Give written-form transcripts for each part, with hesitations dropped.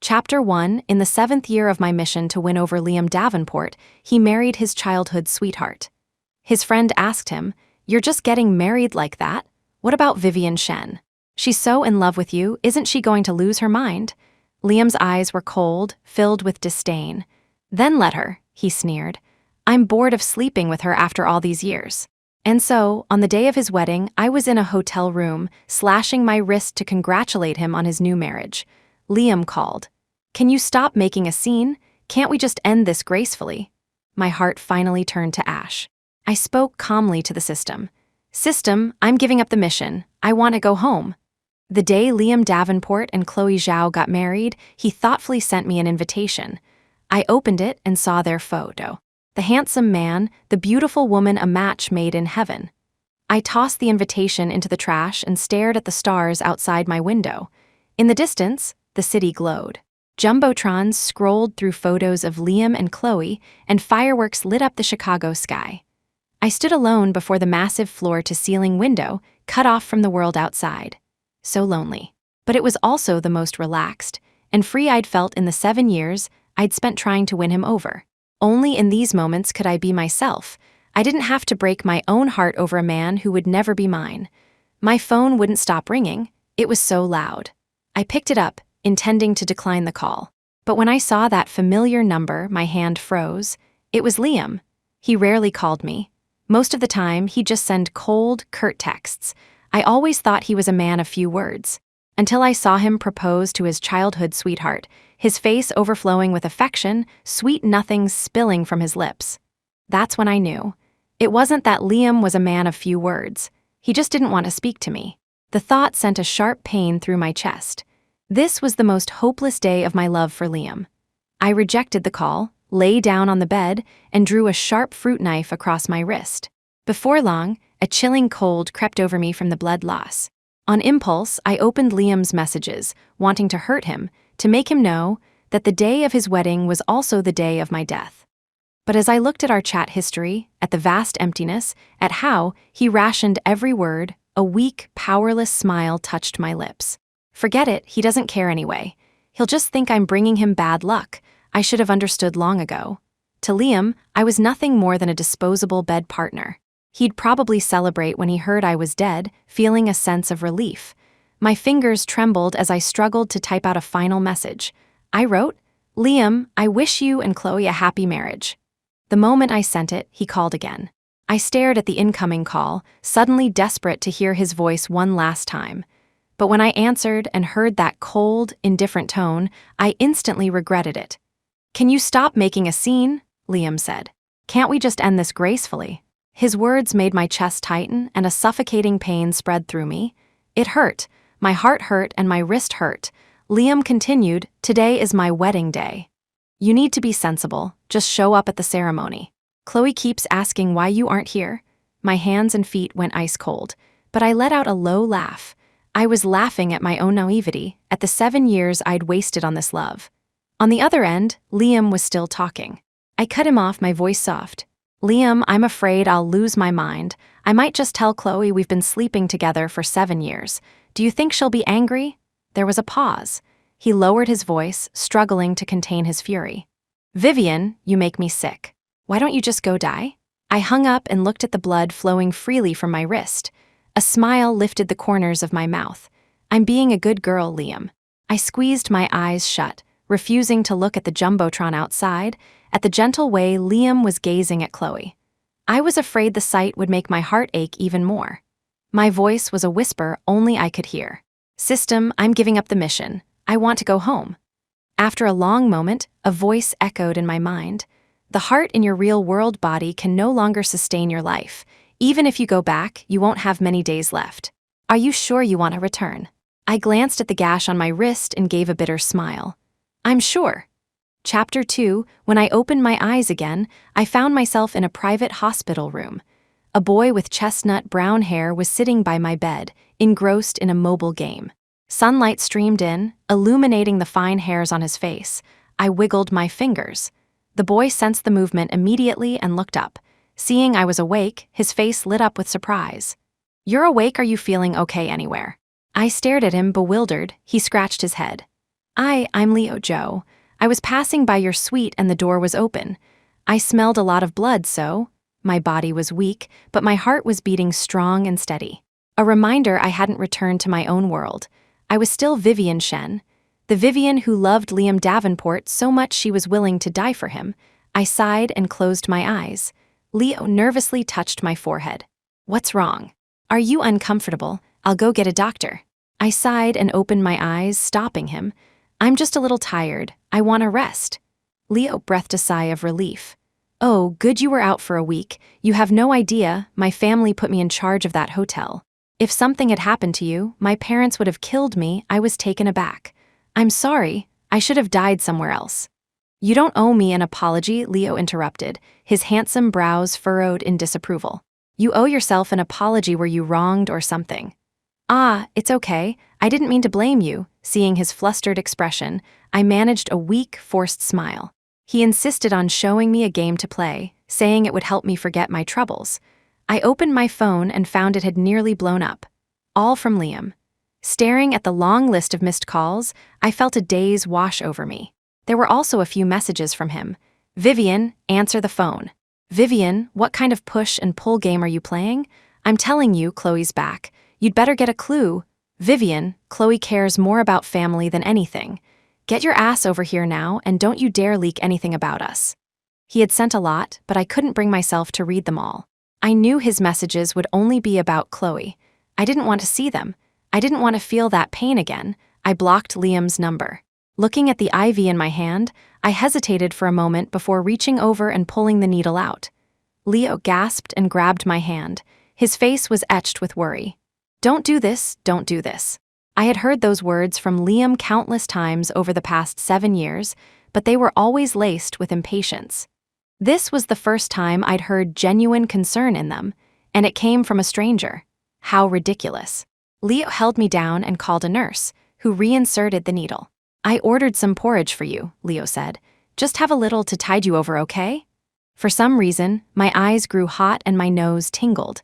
Chapter 1. In the 7th year of my mission to win over Liam Davenport, he married his childhood sweetheart. His friend asked him, "You're just getting married like that? What about Vivian Shen? She's so in love with you, isn't she going to lose her mind?" Liam's eyes were cold, filled with disdain. "Then let her," he sneered. "I'm bored of sleeping with her after all these years." And so, on the day of his wedding, I was in a hotel room, slashing my wrist to congratulate him on his new marriage. Liam called. "Can you stop making a scene? Can't we just end this gracefully?" My heart finally turned to ash. I spoke calmly to the system. "System, I'm giving up the mission. I want to go home." The day Liam Davenport and Chloe Zhao got married, he thoughtfully sent me an invitation. I opened it and saw their photo. The handsome man, the beautiful woman, a match made in heaven. I tossed the invitation into the trash and stared at the stars outside my window. In the distance, the city glowed. Jumbotrons scrolled through photos of Liam and Chloe, and fireworks lit up the Chicago sky. I stood alone before the massive floor-to-ceiling window, cut off from the world outside. So lonely. But it was also the most relaxed and free I'd felt in the 7 years I'd spent trying to win him over. Only in these moments could I be myself. I didn't have to break my own heart over a man who would never be mine. My phone wouldn't stop ringing. It was so loud. I picked it up, intending to decline the call. But when I saw that familiar number, my hand froze. It was Liam. He rarely called me. Most of the time, he'd just send cold, curt texts. I always thought he was a man of few words. Until I saw him propose to his childhood sweetheart, his face overflowing with affection, sweet nothings spilling from his lips. That's when I knew. It wasn't that Liam was a man of few words. He just didn't want to speak to me. The thought sent a sharp pain through my chest. This was the most hopeless day of my love for Liam. I rejected the call, lay down on the bed, and drew a sharp fruit knife across my wrist. Before long, a chilling cold crept over me from the blood loss. On impulse, I opened Liam's messages, wanting to hurt him, to make him know that the day of his wedding was also the day of my death. But as I looked at our chat history, at the vast emptiness, at how he rationed every word, a weak, powerless smile touched my lips. Forget it, he doesn't care anyway. He'll just think I'm bringing him bad luck. I should have understood long ago. To Liam, I was nothing more than a disposable bed partner. He'd probably celebrate when he heard I was dead, feeling a sense of relief. My fingers trembled as I struggled to type out a final message. I wrote, "Liam, I wish you and Chloe a happy marriage." The moment I sent it, he called again. I stared at the incoming call, suddenly desperate to hear his voice one last time. But when I answered and heard that cold, indifferent tone, I instantly regretted it. "Can you stop making a scene?" Liam said. "Can't we just end this gracefully?" His words made my chest tighten and a suffocating pain spread through me. It hurt. My heart hurt and my wrist hurt. Liam continued, "Today is my wedding day. You need to be sensible. Just show up at the ceremony. Chloe keeps asking why you aren't here." My hands and feet went ice cold, but I let out a low laugh. I was laughing at my own naivety, at the 7 years I'd wasted on this love. On the other end, Liam was still talking. I cut him off, my voice soft. "Liam, I'm afraid I'll lose my mind. I might just tell Chloe we've been sleeping together for 7 years. Do you think she'll be angry?" There was a pause. He lowered his voice, struggling to contain his fury. "Vivian, you make me sick. Why don't you just go die?" I hung up and looked at the blood flowing freely from my wrist. A smile lifted the corners of my mouth. "I'm being a good girl, Liam." I squeezed my eyes shut, refusing to look at the Jumbotron outside, at the gentle way Liam was gazing at Chloe. I was afraid the sight would make my heart ache even more. My voice was a whisper only I could hear. "System, I'm giving up the mission. I want to go home." After a long moment, a voice echoed in my mind. "The heart in your real-world body can no longer sustain your life. Even if you go back, you won't have many days left. Are you sure you want to return?" I glanced at the gash on my wrist and gave a bitter smile. "I'm sure." Chapter 2. When I opened my eyes again, I found myself in a private hospital room. A boy with chestnut brown hair was sitting by my bed, engrossed in a mobile game. Sunlight streamed in, illuminating the fine hairs on his face. I wiggled my fingers. The boy sensed the movement immediately and looked up. Seeing I was awake, his face lit up with surprise. "You're awake? Are you feeling okay anywhere?" I stared at him, bewildered. He scratched his head. I'm Leo Joe. I was passing by your suite and the door was open. I smelled a lot of blood, so my body was weak, but my heart was beating strong and steady. A reminder I hadn't returned to my own world. I was still Vivian Shen, the Vivian who loved Liam Davenport so much she was willing to die for him. I sighed and closed my eyes. Leo nervously touched my forehead. What's wrong? Are you uncomfortable? I'll go get a doctor. I sighed and opened my eyes, stopping him. I'm just a little tired. I want to rest. Leo breathed a sigh of relief. Oh, good you were out for a week. You have no idea, my family put me in charge of that hotel. If something had happened to you, my parents would have killed me. I was taken aback. I'm sorry. I should have died somewhere else. You don't owe me an apology, Leo interrupted, his handsome brows furrowed in disapproval. You owe yourself an apology where you wronged or something. Ah, it's okay. I didn't mean to blame you. Seeing his flustered expression, I managed a weak, forced smile. He insisted on showing me a game to play, saying it would help me forget my troubles. I opened my phone and found it had nearly blown up. All from Liam. Staring at the long list of missed calls, I felt a daze wash over me. There were also a few messages from him. Vivian, answer the phone. Vivian, what kind of push and pull game are you playing? I'm telling you, Chloe's back. You'd better get a clue. Vivian, Chloe cares more about family than anything. Get your ass over here now and don't you dare leak anything about us. He had sent a lot, but I couldn't bring myself to read them all. I knew his messages would only be about Chloe. I didn't want to see them. I didn't want to feel that pain again. I blocked Liam's number. Looking at the IV in my hand, I hesitated for a moment before reaching over and pulling the needle out. Leo gasped and grabbed my hand. His face was etched with worry. Don't do this, don't do this. I had heard those words from Liam countless times over the past 7 years, but they were always laced with impatience. This was the first time I'd heard genuine concern in them, and it came from a stranger. How ridiculous. Leo held me down and called a nurse, who reinserted the needle. I ordered some porridge for you, Leo said. Just have a little to tide you over, okay? For some reason, my eyes grew hot and my nose tingled.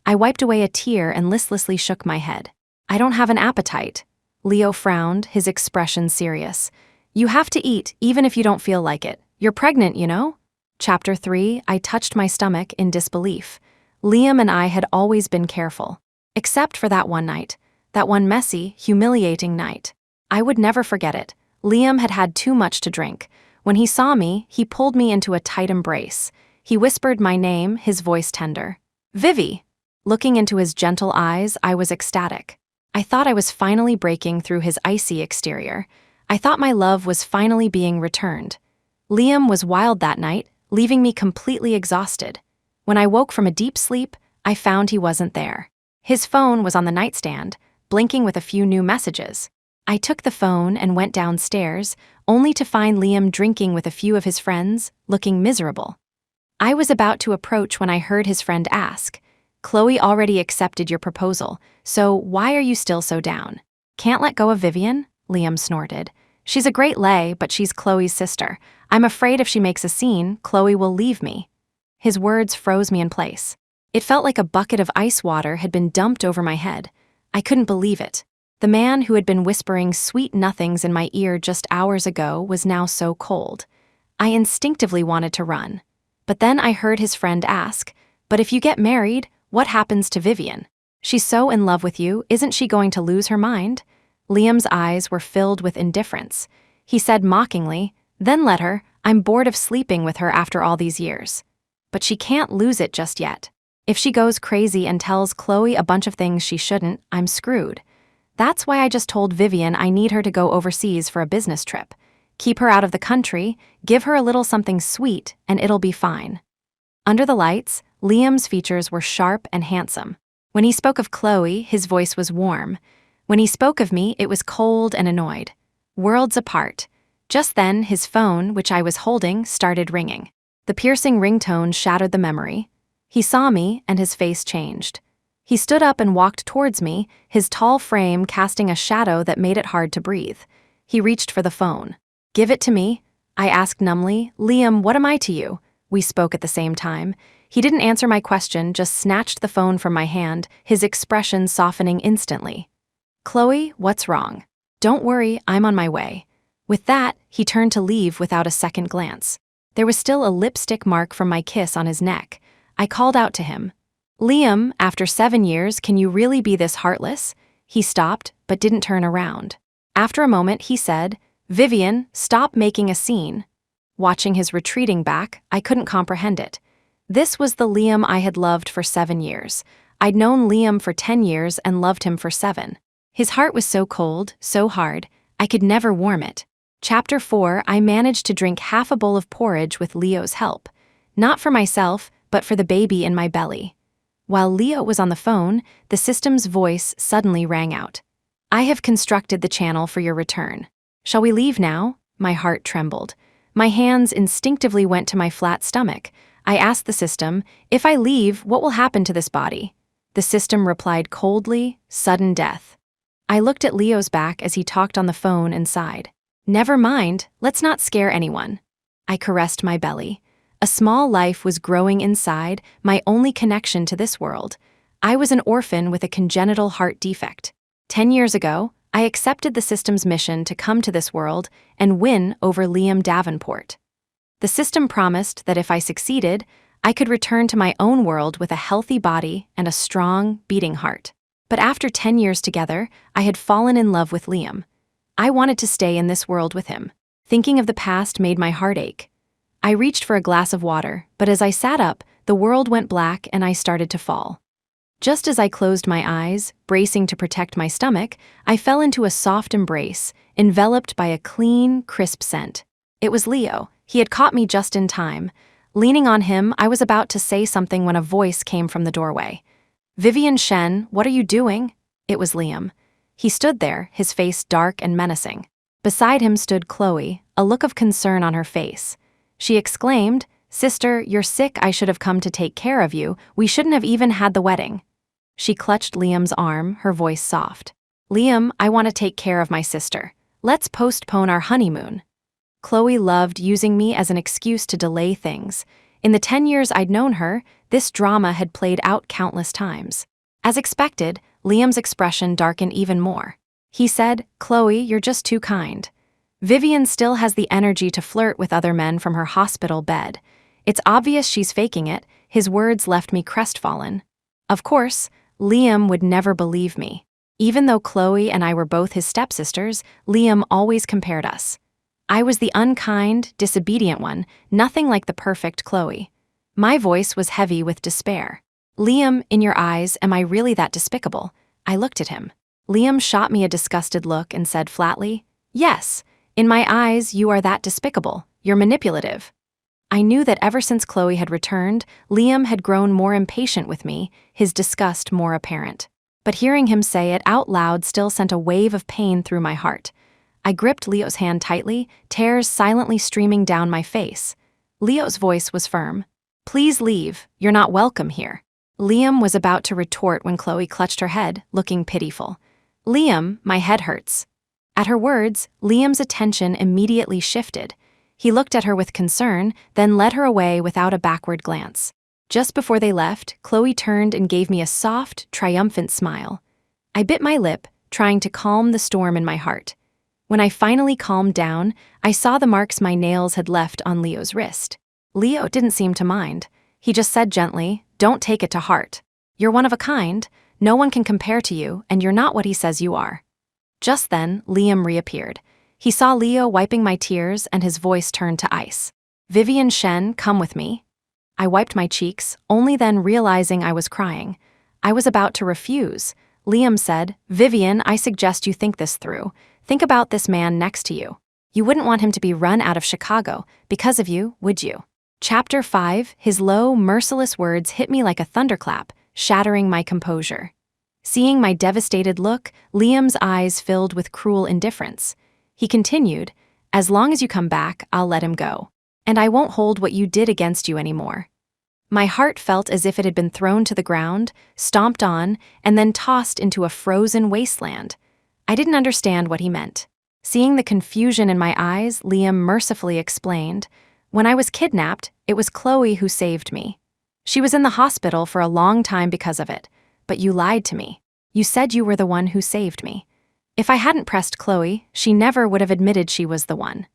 I wiped away a tear and listlessly shook my head. I don't have an appetite. Leo frowned, his expression serious. You have to eat, even if you don't feel like it. You're pregnant, you know? Chapter 3, I touched my stomach in disbelief. Liam and I had always been careful. Except for that one night. That one messy, humiliating night. I would never forget it. Liam had had too much to drink. When he saw me, he pulled me into a tight embrace. He whispered my name, his voice tender. Vivi! Looking into his gentle eyes, I was ecstatic. I thought I was finally breaking through his icy exterior. I thought my love was finally being returned. Liam was wild that night, leaving me completely exhausted. When I woke from a deep sleep, I found he wasn't there. His phone was on the nightstand, blinking with a few new messages. I took the phone and went downstairs, only to find Liam drinking with a few of his friends, looking miserable. I was about to approach when I heard his friend ask, Chloe already accepted your proposal, so why are you still so down? Can't let go of Vivian? Liam snorted. She's a great lay, but she's Chloe's sister. I'm afraid if she makes a scene, Chloe will leave me. His words froze me in place. It felt like a bucket of ice water had been dumped over my head. I couldn't believe it. The man who had been whispering sweet nothings in my ear just hours ago was now so cold. I instinctively wanted to run. But then I heard his friend ask, but if you get married, what happens to Vivian? She's so in love with you, isn't she going to lose her mind? Liam's eyes were filled with indifference. He said mockingly, then let her, I'm bored of sleeping with her after all these years. But she can't lose it just yet. If she goes crazy and tells Chloe a bunch of things she shouldn't, I'm screwed. That's why I just told Vivian I need her to go overseas for a business trip. Keep her out of the country, give her a little something sweet, and it'll be fine. Under the lights, Liam's features were sharp and handsome. When he spoke of Chloe, his voice was warm. When he spoke of me, it was cold and annoyed. Worlds apart. Just then, his phone, which I was holding, started ringing. The piercing ringtone shattered the memory. He saw me, and his face changed. He stood up and walked towards me, his tall frame casting a shadow that made it hard to breathe. He reached for the phone. Give it to me, I asked numbly. Liam, what am I to you? We spoke at the same time. He didn't answer my question, just snatched the phone from my hand, his expression softening instantly. Chloe, what's wrong? Don't worry, I'm on my way. With that, he turned to leave without a second glance. There was still a lipstick mark from my kiss on his neck. I called out to him. "Liam, after 7 years, can you really be this heartless?" He stopped, but didn't turn around. After a moment, he said, "Vivian, stop making a scene." Watching his retreating back, I couldn't comprehend it. This was the Liam I had loved for 7 years. I'd known Liam for 10 years and loved him for 7. His heart was so cold, so hard, I could never warm it. Chapter 4, I managed to drink half a bowl of porridge with Leo's help. Not for myself, but for the baby in my belly. While Leo was on the phone, the system's voice suddenly rang out. "I have constructed the channel for your return. Shall we leave now?" My heart trembled. My hands instinctively went to my flat stomach. I asked the system, "If I leave, what will happen to this body?" The system replied coldly, "Sudden death." I looked at Leo's back as he talked on the phone and sighed. "Never mind, let's not scare anyone." I caressed my belly. A small life was growing inside, my only connection to this world. I was an orphan with a congenital heart defect. 10 years ago, I accepted the system's mission to come to this world and win over Liam Davenport. The system promised that if I succeeded, I could return to my own world with a healthy body and a strong, beating heart. But after 10 years together, I had fallen in love with Liam. I wanted to stay in this world with him. Thinking of the past made my heart ache. I reached for a glass of water, but as I sat up, the world went black and I started to fall. Just as I closed my eyes, bracing to protect my stomach, I fell into a soft embrace, enveloped by a clean, crisp scent. It was Leo. He had caught me just in time. Leaning on him, I was about to say something when a voice came from the doorway. "Vivian Shen, what are you doing?" It was Liam. He stood there, his face dark and menacing. Beside him stood Chloe, a look of concern on her face. She exclaimed, "Sister, you're sick. I should have come to take care of you. We shouldn't have even had the wedding." She clutched Liam's arm, her voice soft. "Liam, I want to take care of my sister. Let's postpone our honeymoon." Chloe loved using me as an excuse to delay things. In the 10 years I'd known her, this drama had played out countless times. As expected, Liam's expression darkened even more. He said, "Chloe, you're just too kind. Vivian still has the energy to flirt with other men from her hospital bed. It's obvious she's faking it." His words left me crestfallen. Of course, Liam would never believe me. Even though Chloe and I were both his stepsisters, Liam always compared us. I was the unkind, disobedient one, nothing like the perfect Chloe. My voice was heavy with despair. "Liam, in your eyes, am I really that despicable?" I looked at him. Liam shot me a disgusted look and said flatly, "Yes. In my eyes, you are that despicable. You're manipulative." I knew that ever since Chloe had returned, Liam had grown more impatient with me, his disgust more apparent. But hearing him say it out loud still sent a wave of pain through my heart. I gripped Leo's hand tightly, tears silently streaming down my face. Leo's voice was firm. "Please leave. You're not welcome here." Liam was about to retort when Chloe clutched her head, looking pitiful. "Liam, my head hurts." At her words, Liam's attention immediately shifted. He looked at her with concern, then led her away without a backward glance. Just before they left, Chloe turned and gave me a soft, triumphant smile. I bit my lip, trying to calm the storm in my heart. When I finally calmed down, I saw the marks my nails had left on Leo's wrist. Leo didn't seem to mind. He just said gently, "Don't take it to heart. You're one of a kind, no one can compare to you, and you're not what he says you are." Just then, Liam reappeared. He saw Leo wiping my tears and his voice turned to ice. "Vivian Shen, come with me." I wiped my cheeks, only then realizing I was crying. I was about to refuse. Liam said, "Vivian, I suggest you think this through. Think about this man next to you. You wouldn't want him to be run out of Chicago because of you, would you?" Chapter 5, his low, merciless words hit me like a thunderclap, shattering my composure. Seeing my devastated look, Liam's eyes filled with cruel indifference. He continued, "As long as you come back, I'll let him go. And I won't hold what you did against you anymore." My heart felt as if it had been thrown to the ground, stomped on, and then tossed into a frozen wasteland. I didn't understand what he meant. Seeing the confusion in my eyes, Liam mercifully explained, "When I was kidnapped, it was Chloe who saved me. She was in the hospital for a long time because of it, but you lied to me. You said you were the one who saved me. If I hadn't pressed Chloe, she never would have admitted she was the one.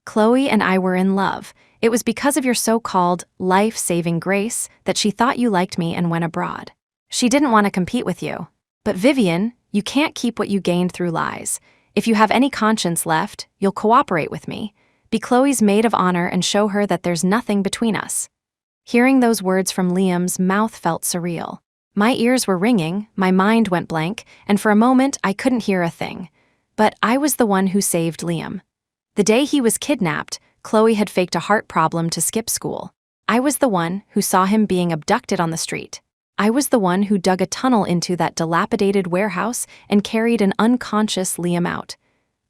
Chloe and I were in love. It was because of your so-called life-saving grace that she thought you liked me and went abroad. She didn't want to compete with you. But Vivian, you can't keep what you gained through lies. If you have any conscience left, you'll cooperate with me. Be Chloe's maid of honor and show her that there's nothing between us. Hearing those words from Liam's mouth felt surreal. My ears were ringing, my mind went blank, and for a moment I couldn't hear a thing. But I was the one who saved Liam. The day he was kidnapped, Chloe had faked a heart problem to skip school. I was the one who saw him being abducted on the street. I was the one who dug a tunnel into that dilapidated warehouse and carried an unconscious Liam out.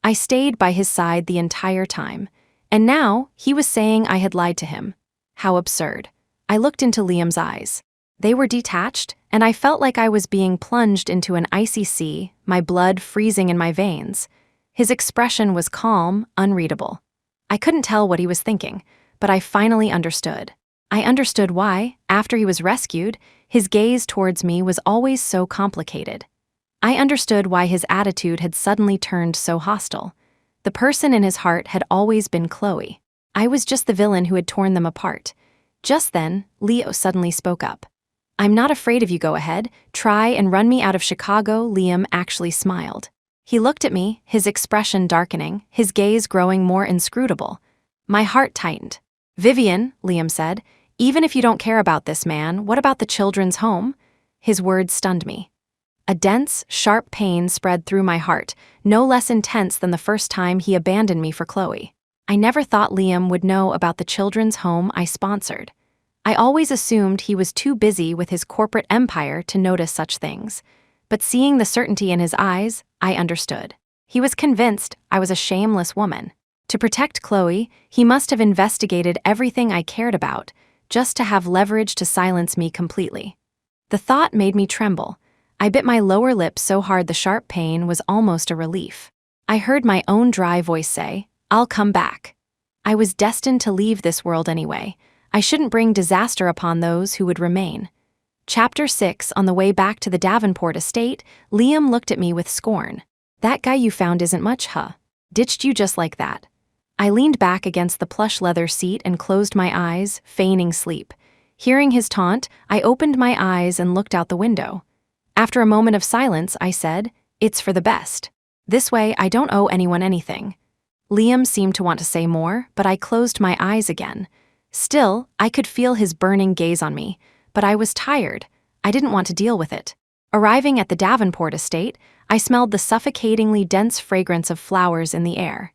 I stayed by his side the entire time. And now, he was saying I had lied to him. How absurd. I looked into Liam's eyes. They were detached, and I felt like I was being plunged into an icy sea, my blood freezing in my veins. His expression was calm, unreadable. I couldn't tell what he was thinking, but I finally understood. I understood why, after he was rescued, his gaze towards me was always so complicated. I understood why his attitude had suddenly turned so hostile. The person in his heart had always been Chloe. I was just the villain who had torn them apart. Just then, Leo suddenly spoke up. I'm not afraid of you, go ahead. Try and run me out of Chicago. Liam actually smiled. He looked at me, his expression darkening, his gaze growing more inscrutable. My heart tightened. Vivian, Liam said, even if you don't care about this man, what about the children's home? His words stunned me. A dense, sharp pain spread through my heart, no less intense than the first time he abandoned me for Chloe. I never thought Liam would know about the children's home I sponsored. I always assumed he was too busy with his corporate empire to notice such things. But seeing the certainty in his eyes, I understood. He was convinced I was a shameless woman. To protect Chloe, he must have investigated everything I cared about, just to have leverage to silence me completely. The thought made me tremble. I bit my lower lip so hard the sharp pain was almost a relief. I heard my own dry voice say, I'll come back. I was destined to leave this world anyway. I shouldn't bring disaster upon those who would remain. Chapter 6. On the way back to the Davenport estate, Liam looked at me with scorn. That guy you found isn't much, huh? Ditched you just like that. I leaned back against the plush leather seat and closed my eyes, feigning sleep. Hearing his taunt, I opened my eyes and looked out the window. After a moment of silence, I said, It's for the best. This way, I don't owe anyone anything. Liam seemed to want to say more, but I closed my eyes again. Still, I could feel his burning gaze on me, but I was tired. I didn't want to deal with it. Arriving at the Davenport estate, I smelled the suffocatingly dense fragrance of flowers in the air.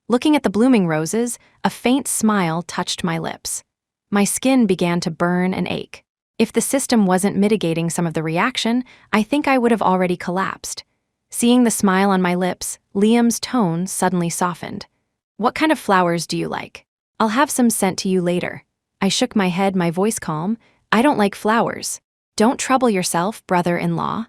Looking at the blooming roses, a faint smile touched my lips. My skin began to burn and ache. If the system wasn't mitigating some of the reaction, I think I would have already collapsed. Seeing the smile on my lips, Liam's tone suddenly softened. What kind of flowers do you like? I'll have some sent to you later. I shook my head, my voice calm. I don't like flowers. Don't trouble yourself, brother-in-law.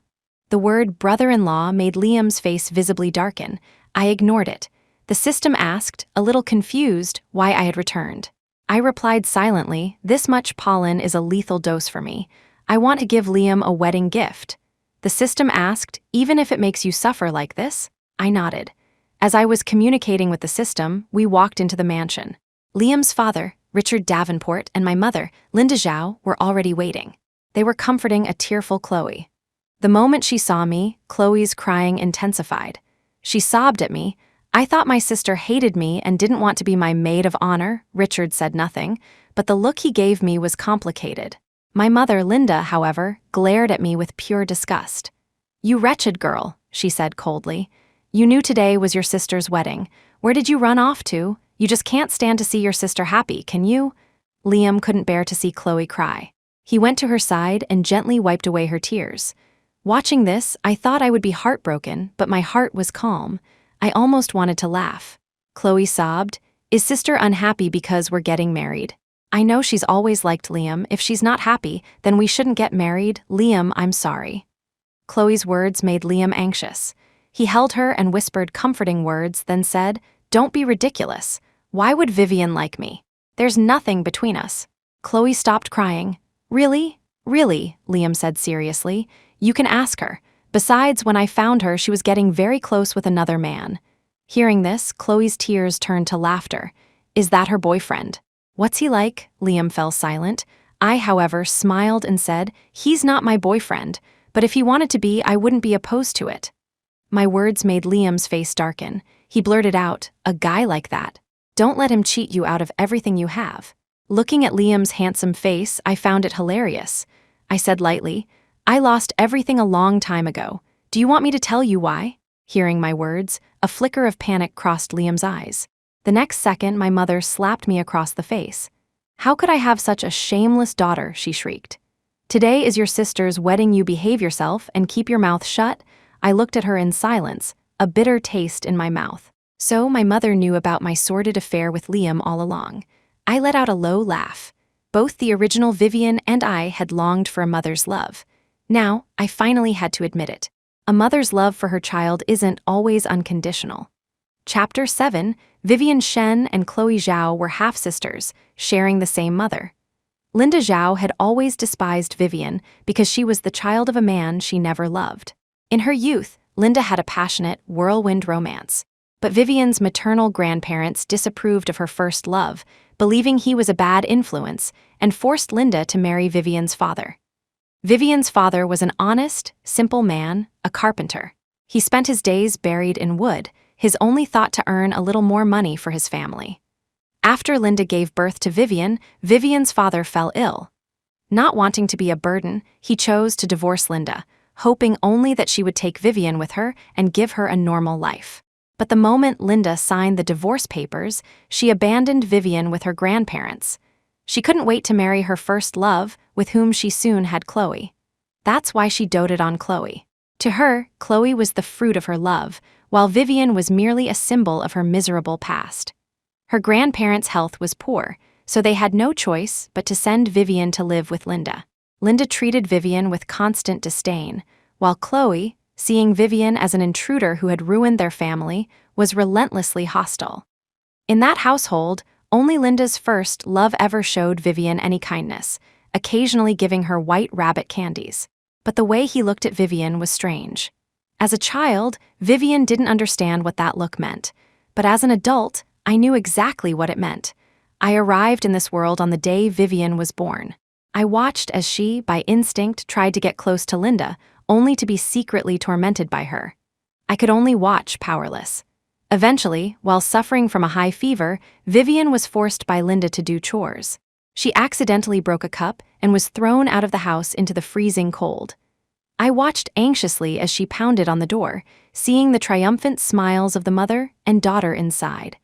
The word brother-in-law made Liam's face visibly darken. I ignored it. The system asked, a little confused, why I had returned. I replied silently, this much pollen is a lethal dose for me. I want to give Liam a wedding gift. The system asked, even if it makes you suffer like this? I nodded. As I was communicating with the system, we walked into the mansion. Liam's father, Richard Davenport, and my mother, Linda Zhao, were already waiting. They were comforting a tearful Chloe. The moment she saw me, Chloe's crying intensified. She sobbed at me. I thought my sister hated me and didn't want to be my maid of honor. Richard said nothing, but the look he gave me was complicated. My mother, Linda, however, glared at me with pure disgust. You wretched girl, she said coldly. You knew today was your sister's wedding. Where did you run off to? You just can't stand to see your sister happy, can you? Liam couldn't bear to see Chloe cry. He went to her side and gently wiped away her tears. Watching this, I thought I would be heartbroken, but my heart was calm. I almost wanted to laugh. Chloe sobbed, Is sister unhappy because we're getting married? I know she's always liked Liam. If she's not happy, then we shouldn't get married. Liam, I'm sorry. Chloe's words made Liam anxious. He held her and whispered comforting words, then said, Don't be ridiculous. Why would Vivian like me? There's nothing between us. Chloe stopped crying. Really? Really, Liam said seriously. You can ask her. Besides, when I found her, she was getting very close with another man. Hearing this, Chloe's tears turned to laughter. Is that her boyfriend? What's he like? Liam fell silent. I, however, smiled and said, he's not my boyfriend, but if he wanted to be, I wouldn't be opposed to it. My words made Liam's face darken. He blurted out, a guy like that. Don't let him cheat you out of everything you have. Looking at Liam's handsome face, I found it hilarious. I said lightly, I lost everything a long time ago. Do you want me to tell you why? Hearing my words, a flicker of panic crossed Liam's eyes. The next second, my mother slapped me across the face. How could I have such a shameless daughter? She shrieked. Today is your sister's wedding. You behave yourself and keep your mouth shut. I looked at her in silence, a bitter taste in my mouth. So my mother knew about my sordid affair with Liam all along. I let out a low laugh. Both the original Vivian and I had longed for a mother's love. Now, I finally had to admit it. A mother's love for her child isn't always unconditional. Chapter 7, Vivian Shen and Chloe Zhao were half-sisters, sharing the same mother. Linda Zhao had always despised Vivian because she was the child of a man she never loved. In her youth, Linda had a passionate, whirlwind romance. But Vivian's maternal grandparents disapproved of her first love, believing he was a bad influence, and forced Linda to marry Vivian's father. Vivian's father was an honest, simple man, a carpenter. He spent his days buried in wood, his only thought to earn a little more money for his family. After Linda gave birth to Vivian, Vivian's father fell ill. Not wanting to be a burden, he chose to divorce Linda, hoping only that she would take Vivian with her and give her a normal life. But the moment Linda signed the divorce papers, she abandoned Vivian with her grandparents. She couldn't wait to marry her first love, with whom she soon had Chloe. That's why she doted on Chloe. To her, Chloe was the fruit of her love, while Vivian was merely a symbol of her miserable past. Her grandparents' health was poor, so they had no choice but to send Vivian to live with Linda. Linda treated Vivian with constant disdain, while Chloe, seeing Vivian as an intruder who had ruined their family, was relentlessly hostile. In that household, only Linda's first love ever showed Vivian any kindness, occasionally giving her white rabbit candies. But the way he looked at Vivian was strange. As a child, Vivian didn't understand what that look meant, but as an adult, I knew exactly what it meant. I arrived in this world on the day Vivian was born. I watched as she, by instinct, tried to get close to Linda, only to be secretly tormented by her. I could only watch, powerless. Eventually, while suffering from a high fever, Vivian was forced by Linda to do chores. She accidentally broke a cup and was thrown out of the house into the freezing cold. I watched anxiously as she pounded on the door, seeing the triumphant smiles of the mother and daughter inside.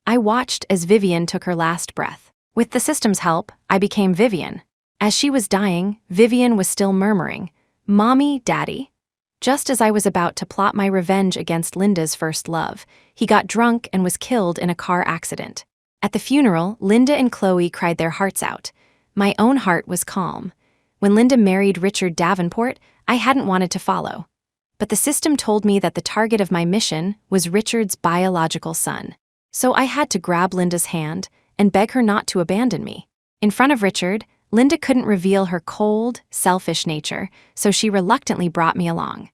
I watched as Vivian took her last breath. With the system's help, I became Vivian. As she was dying, Vivian was still murmuring, "Mommy, Daddy." Just as I was about to plot my revenge against Linda's first love, he got drunk and was killed in a car accident. At the funeral, Linda and Chloe cried their hearts out. My own heart was calm. When Linda married Richard Davenport, I hadn't wanted to follow. But the system told me that the target of my mission was Richard's biological son. So I had to grab Linda's hand and beg her not to abandon me. In front of Richard, Linda couldn't reveal her cold, selfish nature, so she reluctantly brought me along.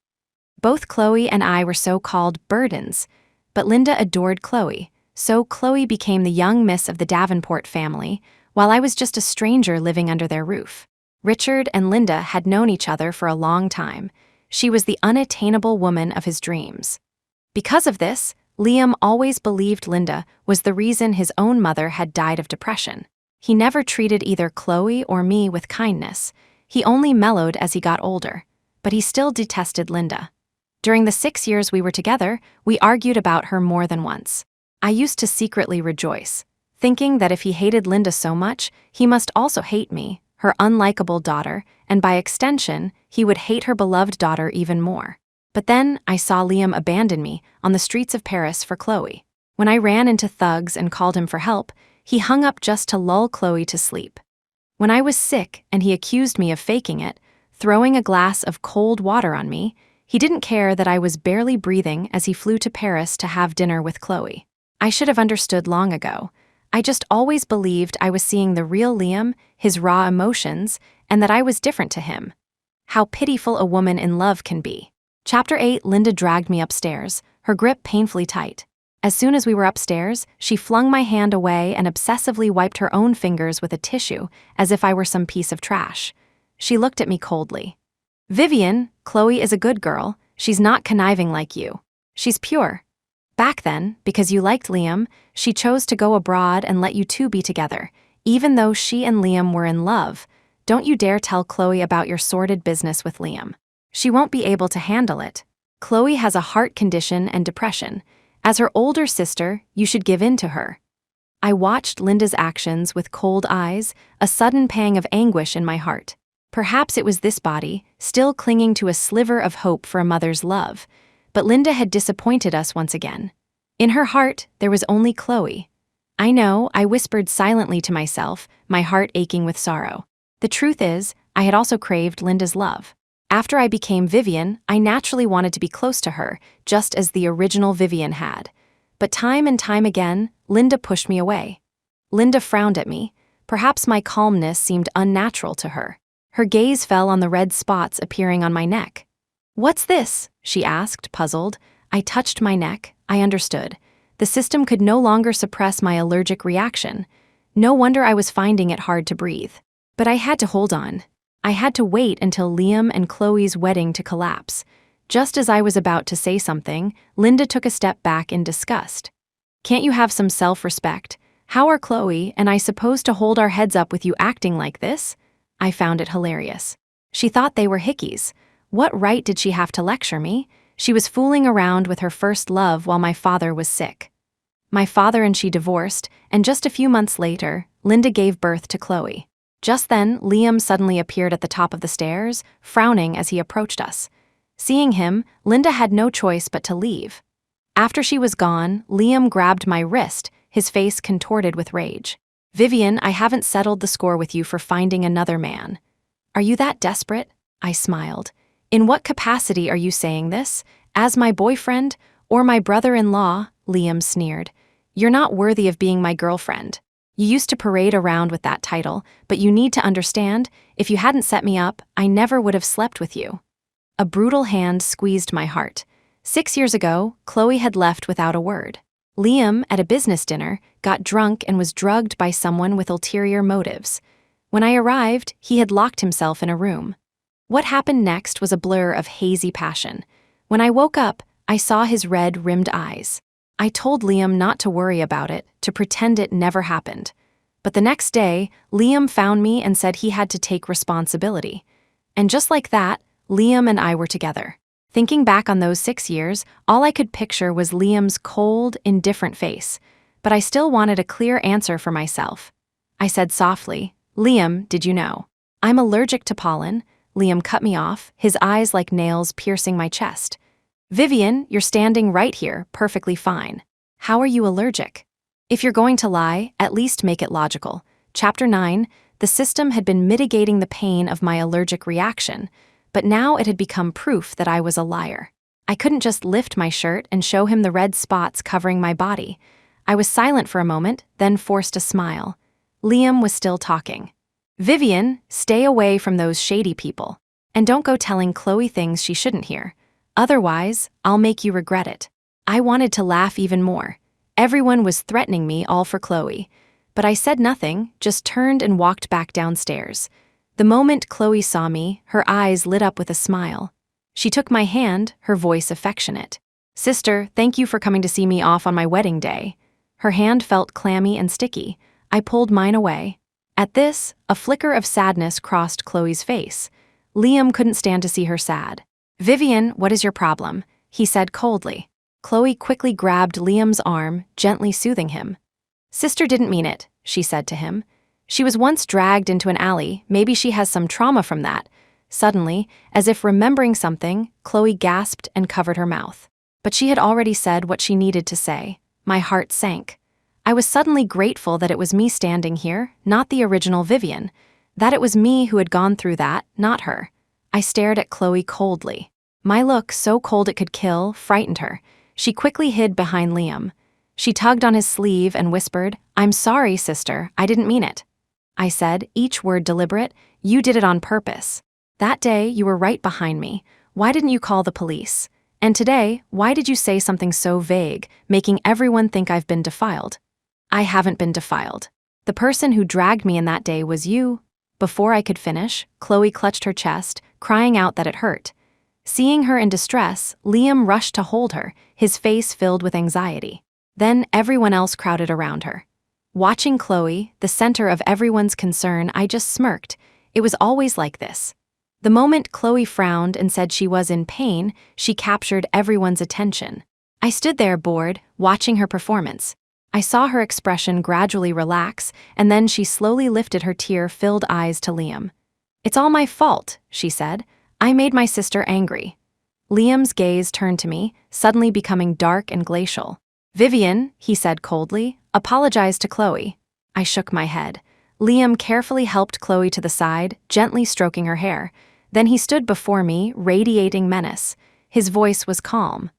Both Chloe and I were so-called burdens, but Linda adored Chloe, so Chloe became the young miss of the Davenport family, while I was just a stranger living under their roof. Richard and Linda had known each other for a long time. She was the unattainable woman of his dreams. Because of this, Liam always believed Linda was the reason his own mother had died of depression. He never treated either Chloe or me with kindness. He only mellowed as he got older, but he still detested Linda. During the 6 years we were together, we argued about her more than once. I used to secretly rejoice, thinking that if he hated Linda so much, he must also hate me, her unlikable daughter, and by extension, he would hate her beloved daughter even more. But then I saw Liam abandon me on the streets of Paris for Chloe. When I ran into thugs and called him for help, he hung up just to lull Chloe to sleep. When I was sick and he accused me of faking it, throwing a glass of cold water on me, he didn't care that I was barely breathing as he flew to Paris to have dinner with Chloe. I should have understood long ago. I just always believed I was seeing the real Liam, his raw emotions, and that I was different to him. How pitiful a woman in love can be. Chapter 8. Linda dragged me upstairs, her grip painfully tight. As soon as we were upstairs, she flung my hand away and obsessively wiped her own fingers with a tissue, as if I were some piece of trash. She looked at me coldly. "Vivian, Chloe is a good girl. She's not conniving like you. She's pure. Back then, because you liked Liam, she chose to go abroad and let you two be together, even though she and Liam were in love. Don't you dare tell Chloe about your sordid business with Liam. She won't be able to handle it. Chloe has a heart condition and depression. As her older sister, you should give in to her." I watched Linda's actions with cold eyes, a sudden pang of anguish in my heart. Perhaps it was this body, still clinging to a sliver of hope for a mother's love. But Linda had disappointed us once again. In her heart, there was only Chloe. "I know," I whispered silently to myself, my heart aching with sorrow. The truth is, I had also craved Linda's love. After I became Vivian, I naturally wanted to be close to her, just as the original Vivian had. But time and time again, Linda pushed me away. Linda frowned at me. Perhaps my calmness seemed unnatural to her. Her gaze fell on the red spots appearing on my neck. "What's this?" she asked, puzzled. I touched my neck. I understood. The system could no longer suppress my allergic reaction. No wonder I was finding it hard to breathe. But I had to hold on. I had to wait until Liam and Chloe's wedding to collapse. Just as I was about to say something, Linda took a step back in disgust. "Can't you have some self-respect? How are Chloe and I supposed to hold our heads up with you acting like this?" I found it hilarious. She thought they were hickeys. What right did she have to lecture me? She was fooling around with her first love while my father was sick. My father and she divorced, and just a few months later, Linda gave birth to Chloe. Just then, Liam suddenly appeared at the top of the stairs, frowning as he approached us. Seeing him, Linda had no choice but to leave. After she was gone, Liam grabbed my wrist, his face contorted with rage. "Vivian, I haven't settled the score with you for finding another man." "Are you that desperate?" I smiled. "In what capacity are you saying this? As my boyfriend or my brother-in-law?" Liam sneered. "You're not worthy of being my girlfriend. You used to parade around with that title, but you need to understand, if you hadn't set me up, I never would have slept with you." A brutal hand squeezed my heart. 6 years ago, Chloe had left without a word. Liam, at a business dinner, got drunk and was drugged by someone with ulterior motives. When I arrived, he had locked himself in a room. What happened next was a blur of hazy passion. When I woke up, I saw his red-rimmed eyes. I told Liam not to worry about it, to pretend it never happened. But the next day, Liam found me and said he had to take responsibility. And just like that, Liam and I were together. Thinking back on those 6 years, all I could picture was Liam's cold, indifferent face. But I still wanted a clear answer for myself. I said softly, "Liam, did you know? I'm allergic to pollen." Liam cut me off, his eyes like nails piercing my chest. "Vivian, you're standing right here, perfectly fine. How are you allergic? If you're going to lie, at least make it logical." Chapter 9. The system had been mitigating the pain of my allergic reaction, but now it had become proof that I was a liar. I couldn't just lift my shirt and show him the red spots covering my body. I was silent for a moment, then forced a smile. Liam was still talking. "Vivian, stay away from those shady people. And don't go telling Chloe things she shouldn't hear. Otherwise, I'll make you regret it." I wanted to laugh even more. Everyone was threatening me, all for Chloe. But I said nothing, just turned and walked back downstairs. The moment Chloe saw me, her eyes lit up with a smile. She took my hand, her voice affectionate. "Sister, thank you for coming to see me off on my wedding day." Her hand felt clammy and sticky. I pulled mine away. At this, a flicker of sadness crossed Chloe's face. Liam couldn't stand to see her sad. "Vivian, what is your problem?" he said coldly. Chloe quickly grabbed Liam's arm, gently soothing him. "Sister didn't mean it," she said to him. "She was once dragged into an alley. Maybe she has some trauma from that." Suddenly, as if remembering something, Chloe gasped and covered her mouth. But she had already said what she needed to say. My heart sank. I was suddenly grateful that it was me standing here, not the original Vivian. That it was me who had gone through that, not her. I stared at Chloe coldly. My look, so cold it could kill, frightened her. She quickly hid behind Liam. She tugged on his sleeve and whispered, "I'm sorry, sister, I didn't mean it." I said, each word deliberate, "You did it on purpose. That day, you were right behind me. Why didn't you call the police? And today, why did you say something so vague, making everyone think I've been defiled? I haven't been defiled. The person who dragged me in that day was you. Before I could finish, Chloe clutched her chest, crying out that it hurt. Seeing her in distress, Liam rushed to hold her, his face filled with anxiety. Then everyone else crowded around her. Watching Chloe, the center of everyone's concern, I just smirked. It was always like this. The moment Chloe frowned and said she was in pain, she captured everyone's attention. I stood there bored, watching her performance. I saw her expression gradually relax, and then she slowly lifted her tear-filled eyes to Liam. "It's all my fault," she said. "I made my sister angry." Liam's gaze turned to me, suddenly becoming dark and glacial. "Vivian," he said coldly, "apologize to Chloe." I shook my head. Liam carefully helped Chloe to the side, gently stroking her hair. Then he stood before me, radiating menace. His voice was calm.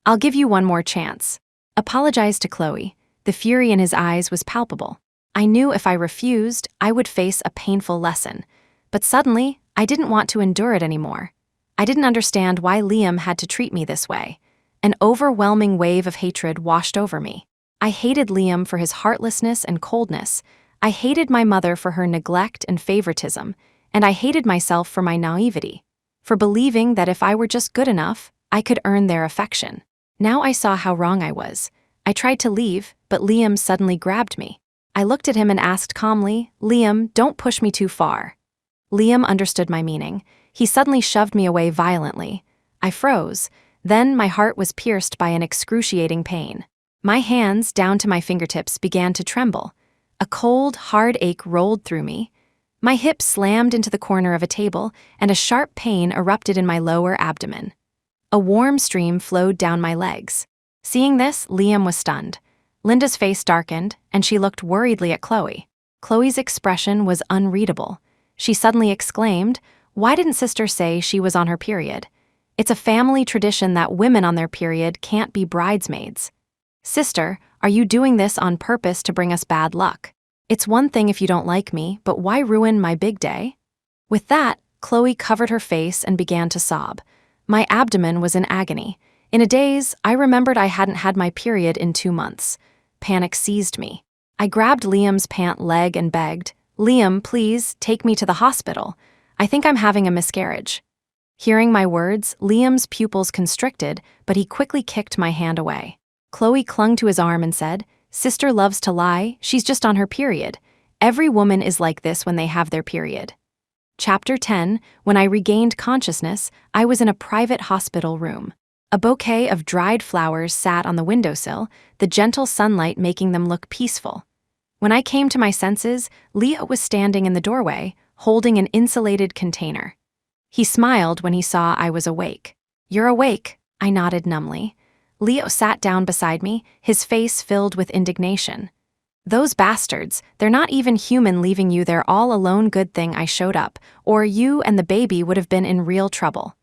"I'll give you one more chance. Apologize to Chloe." The fury in his eyes was palpable. I knew if I refused, I would face a painful lesson. But suddenly, I didn't want to endure it anymore. I didn't understand why Liam had to treat me this way. An overwhelming wave of hatred washed over me. I hated Liam for his heartlessness and coldness. I hated my mother for her neglect and favoritism. And I hated myself for my naivety, for believing that if I were just good enough, I could earn their affection. Now I saw how wrong I was. I tried to leave, but Liam suddenly grabbed me. I looked at him and asked calmly, "Liam, don't push me too far." Liam understood my meaning. He suddenly shoved me away violently. I froze. Then my heart was pierced by an excruciating pain. My hands, down to my fingertips, began to tremble. A cold, hard ache rolled through me. My hip slammed into the corner of a table, and a sharp pain erupted in my lower abdomen. A warm stream flowed down my legs. Seeing this, Liam was stunned. Linda's face darkened, and she looked worriedly at Chloe. Chloe's expression was unreadable. She suddenly exclaimed, "Why didn't sister say she was on her period? It's a family tradition that women on their period can't be bridesmaids. Sister, are you doing this on purpose to bring us bad luck? It's one thing if you don't like me, but why ruin my big day?" With that, Chloe covered her face and began to sob. My abdomen was in agony. In a daze, I remembered I hadn't had my period in 2 months. Panic seized me. I grabbed Liam's pant leg and begged, "Liam, please, take me to the hospital. I think I'm having a miscarriage." Hearing my words, Liam's pupils constricted, but he quickly kicked my hand away. Chloe clung to his arm and said, "Sister loves to lie, she's just on her period. Every woman is like this when they have their period." Chapter 10. When I regained consciousness, I was in a private hospital room. A bouquet of dried flowers sat on the windowsill, the gentle sunlight making them look peaceful. When I came to my senses, Leo was standing in the doorway, holding an insulated container. He smiled when he saw I was awake. "You're awake," I nodded numbly. Leo sat down beside me, his face filled with indignation. "Those bastards, they're not even human leaving you there all alone. Good thing I showed up, or you and the baby would have been in real trouble."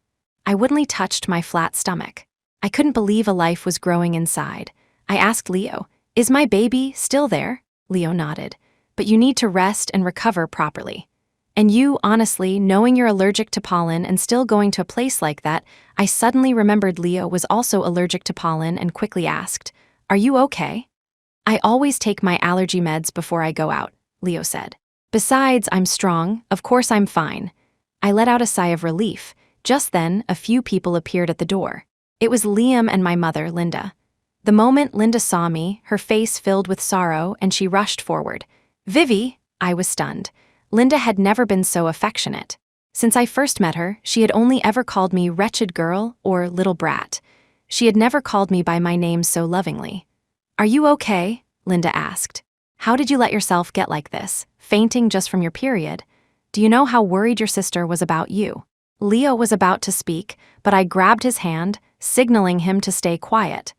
I woodenly touched my flat stomach. I couldn't believe a life was growing inside. I asked Leo, "Is my baby still there?" Leo nodded. "But you need to rest and recover properly." And you, honestly, knowing you're allergic to pollen and still going to a place like that, I suddenly remembered Leo was also allergic to pollen and quickly asked, "Are you okay?" "I always take my allergy meds before I go out," Leo said. "Besides, I'm strong. Of course I'm fine." I let out a sigh of relief. Just then, a few people appeared at the door. It was Liam and my mother, Linda. The moment Linda saw me, her face filled with sorrow, and she rushed forward. "Vivi!" I was stunned. Linda had never been so affectionate. Since I first met her, she had only ever called me wretched girl or little brat. She had never called me by my name so lovingly. "Are you okay?" Linda asked. "How did you let yourself get like this, fainting just from your period? Do you know how worried your sister was about you?" Leo was about to speak, but I grabbed his hand, signaling him to stay quiet.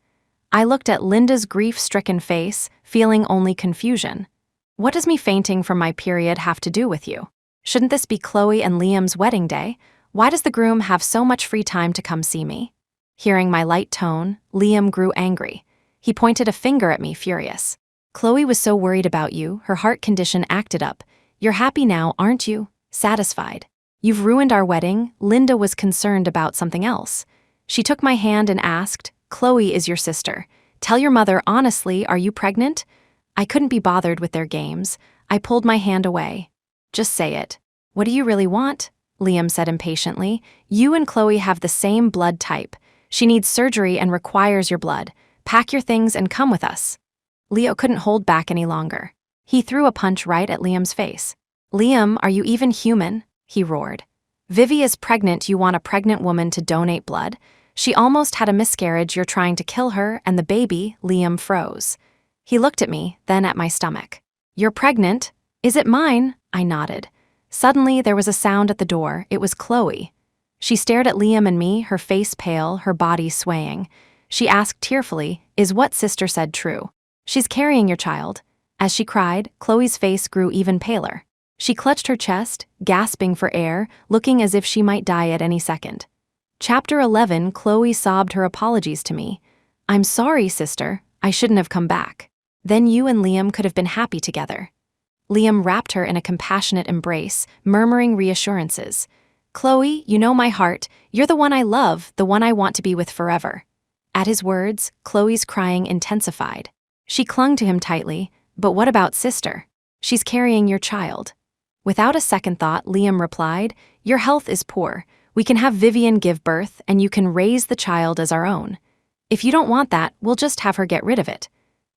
I looked at Linda's grief-stricken face, feeling only confusion. "What does me fainting from my period have to do with you? Shouldn't this be Chloe and Liam's wedding day? Why does the groom have so much free time to come see me?" Hearing my light tone, Liam grew angry. He pointed a finger at me, furious. "Chloe was so worried about you, her heart condition acted up. You're happy now, aren't you? Satisfied. "You've ruined our wedding." Linda was concerned about something else. She took my hand and asked, "Chloe is your sister. Tell your mother honestly, are you pregnant?" I couldn't be bothered with their games. I pulled my hand away. "Just say it." "What do you really want?" Liam said impatiently. "You and Chloe have the same blood type. She needs surgery and requires your blood. Pack your things and come with us." Leo couldn't hold back any longer. He threw a punch right at Liam's face. "Liam, are you even human?" he roared. "Vivi is pregnant. You want a pregnant woman to donate blood? She almost had a miscarriage. You're trying to kill her and the baby." Liam froze. He looked at me, then at my stomach. "You're pregnant? Is it mine?" I nodded. Suddenly, there was a sound at the door. It was Chloe. She stared at Liam and me, her face pale, her body swaying. She asked tearfully, "Is what sister said true?" "She's carrying your child." As she cried, Chloe's face grew even paler. She clutched her chest, gasping for air, looking as if she might die at any second. Chapter 11. Chloe sobbed her apologies to me. "I'm sorry, sister. I shouldn't have come back. Then you and Liam could have been happy together." Liam wrapped her in a compassionate embrace, murmuring reassurances. "Chloe, you know my heart. You're the one I love, the one I want to be with forever." At his words, Chloe's crying intensified. She clung to him tightly. "But what about sister? She's carrying your child." Without a second thought, Liam replied, "Your health is poor. We can have Vivian give birth, and you can raise the child as our own. If you don't want that, we'll just have her get rid of it."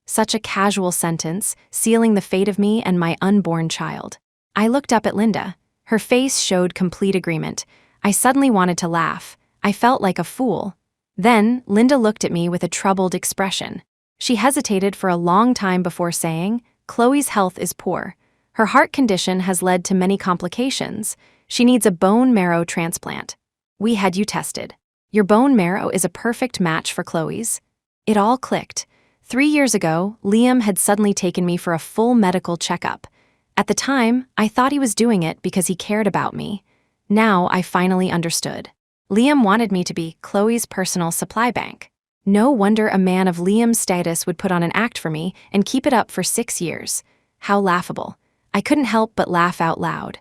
Such a casual sentence, sealing the fate of me and my unborn child. I looked up at Linda. Her face showed complete agreement. I suddenly wanted to laugh. I felt like a fool. Then, Linda looked at me with a troubled expression. She hesitated for a long time before saying, "Chloe's health is poor. Her heart condition has led to many complications. She needs a bone marrow transplant. We had you tested. Your bone marrow is a perfect match for Chloe's." It all clicked. 3 years ago, Liam had suddenly taken me for a full medical checkup. At the time, I thought he was doing it because he cared about me. Now I finally understood. Liam wanted me to be Chloe's personal supply bank. No wonder a man of Liam's status would put on an act for me and keep it up for 6 years. How laughable. I couldn't help but laugh out loud.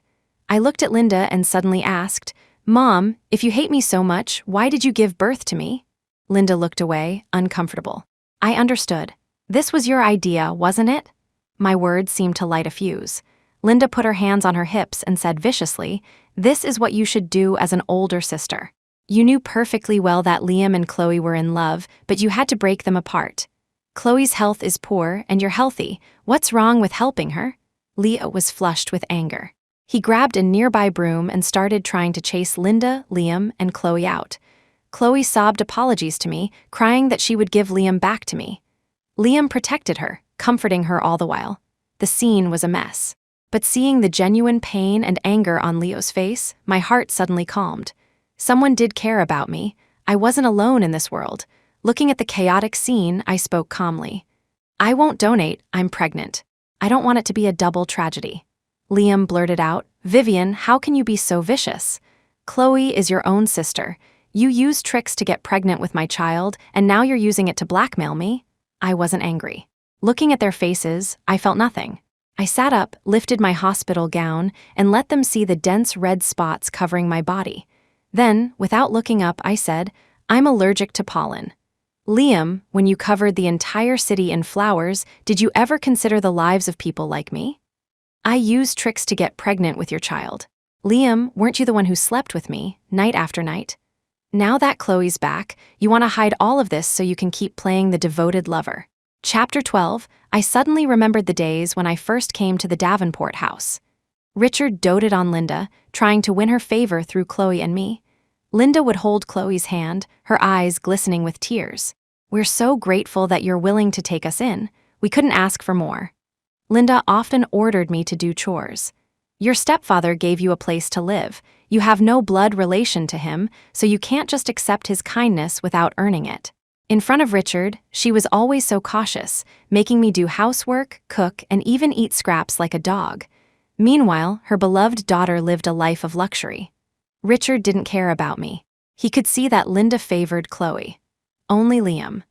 I looked at Linda and suddenly asked, "Mom, if you hate me so much, why did you give birth to me?" Linda looked away, uncomfortable. I understood. "This was your idea, wasn't it?" My words seemed to light a fuse. Linda put her hands on her hips and said viciously, "This is what you should do as an older sister. You knew perfectly well that Liam and Chloe were in love, but you had to break them apart. Chloe's health is poor and you're healthy. What's wrong with helping her?" Leo was flushed with anger. He grabbed a nearby broom and started trying to chase Linda, Liam, and Chloe out. Chloe sobbed apologies to me, crying that she would give Liam back to me. Liam protected her, comforting her all the while. The scene was a mess. But seeing the genuine pain and anger on Leo's face, my heart suddenly calmed. Someone did care about me. I wasn't alone in this world. Looking at the chaotic scene, I spoke calmly. "I won't donate. I'm pregnant. I don't want it to be a double tragedy." Liam blurted out, "Vivian, how can you be so vicious? Chloe is your own sister. You used tricks to get pregnant with my child, and now you're using it to blackmail me." I wasn't angry. Looking at their faces, I felt nothing. I sat up, lifted my hospital gown, and let them see the dense red spots covering my body. Then, without looking up, I said, "I'm allergic to pollen." "Liam, when you covered the entire city in flowers, did you ever consider the lives of people like me? I used tricks to get pregnant with your child. Liam, weren't you the one who slept with me, night after night? Now that Chloe's back, you want to hide all of this so you can keep playing the devoted lover." Chapter 12. I suddenly remembered the days when I first came to the Davenport house. Richard doted on Linda, trying to win her favor through Chloe and me. Linda would hold Chloe's hand, her eyes glistening with tears. "We're so grateful that you're willing to take us in. We couldn't ask for more." Linda often ordered me to do chores. "Your stepfather gave you a place to live. You have no blood relation to him, so you can't just accept his kindness without earning it." In front of Richard, she was always so cautious, making me do housework, cook, and even eat scraps like a dog. Meanwhile, her beloved daughter lived a life of luxury. Richard didn't care about me. He could see that Linda favored Chloe. Only Liam.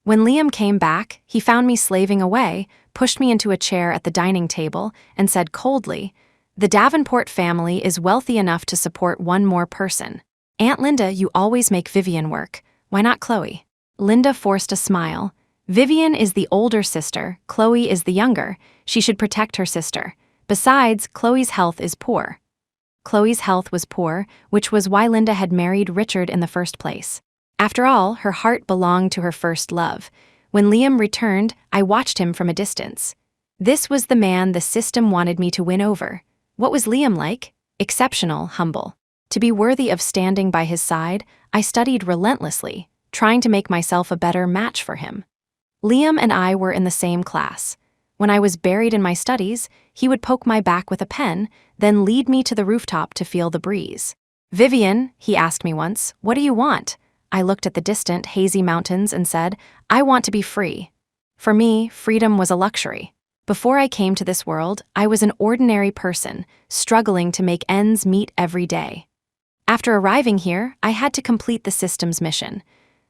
When Liam came back, he found me slaving away, pushed me into a chair at the dining table, and said coldly, The Davenport family is wealthy enough to support one more person. Aunt Linda, you always make Vivian work. Why not Chloe? Linda forced a smile. Vivian is the older sister, Chloe is the younger. She should protect her sister. Besides, Chloe's health is poor. Chloe's health was poor, which was why Linda had married Richard in the first place. After all, her heart belonged to her first love. When Liam returned, I watched him from a distance. This was the man the system wanted me to win over. What was Liam like? Exceptional, humble. To be worthy of standing by his side, I studied relentlessly, trying to make myself a better match for him. Liam and I were in the same class. When I was buried in my studies, he would poke my back with a pen, then lead me to the rooftop to feel the breeze. Vivian, he asked me once, what do you want? I looked at the distant, hazy mountains and said, I want to be free. For me, freedom was a luxury. Before I came to this world, I was an ordinary person, struggling to make ends meet every day. After arriving here, I had to complete the system's mission.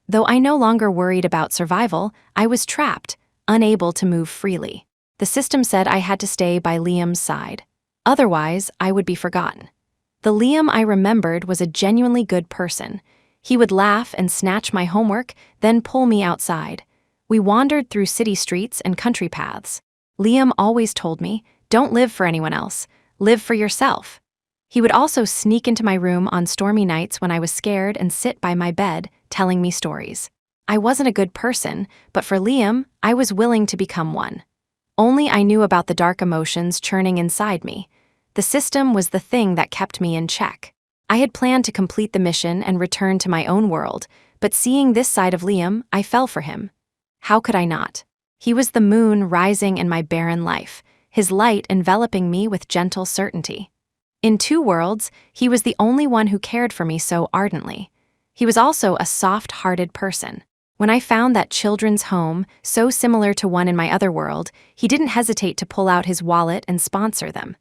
Though I no longer worried about survival, I was trapped, unable to move freely. The system said I had to stay by Liam's side. Otherwise, I would be forgotten. The Liam I remembered was a genuinely good person. He would laugh and snatch my homework, then pull me outside. We wandered through city streets and country paths. Liam always told me, don't live for anyone else, live for yourself. He would also sneak into my room on stormy nights when I was scared and sit by my bed, telling me stories. I wasn't a good person, but for Liam, I was willing to become one. Only I knew about the dark emotions churning inside me. The system was the thing that kept me in check. I had planned to complete the mission and return to my own world, but seeing this side of Liam, I fell for him. How could I not? He was the moon rising in my barren life, his light enveloping me with gentle certainty. In two worlds, he was the only one who cared for me so ardently. He was also a soft-hearted person. When I found that children's home, so similar to one in my other world, he didn't hesitate to pull out his wallet and sponsor them.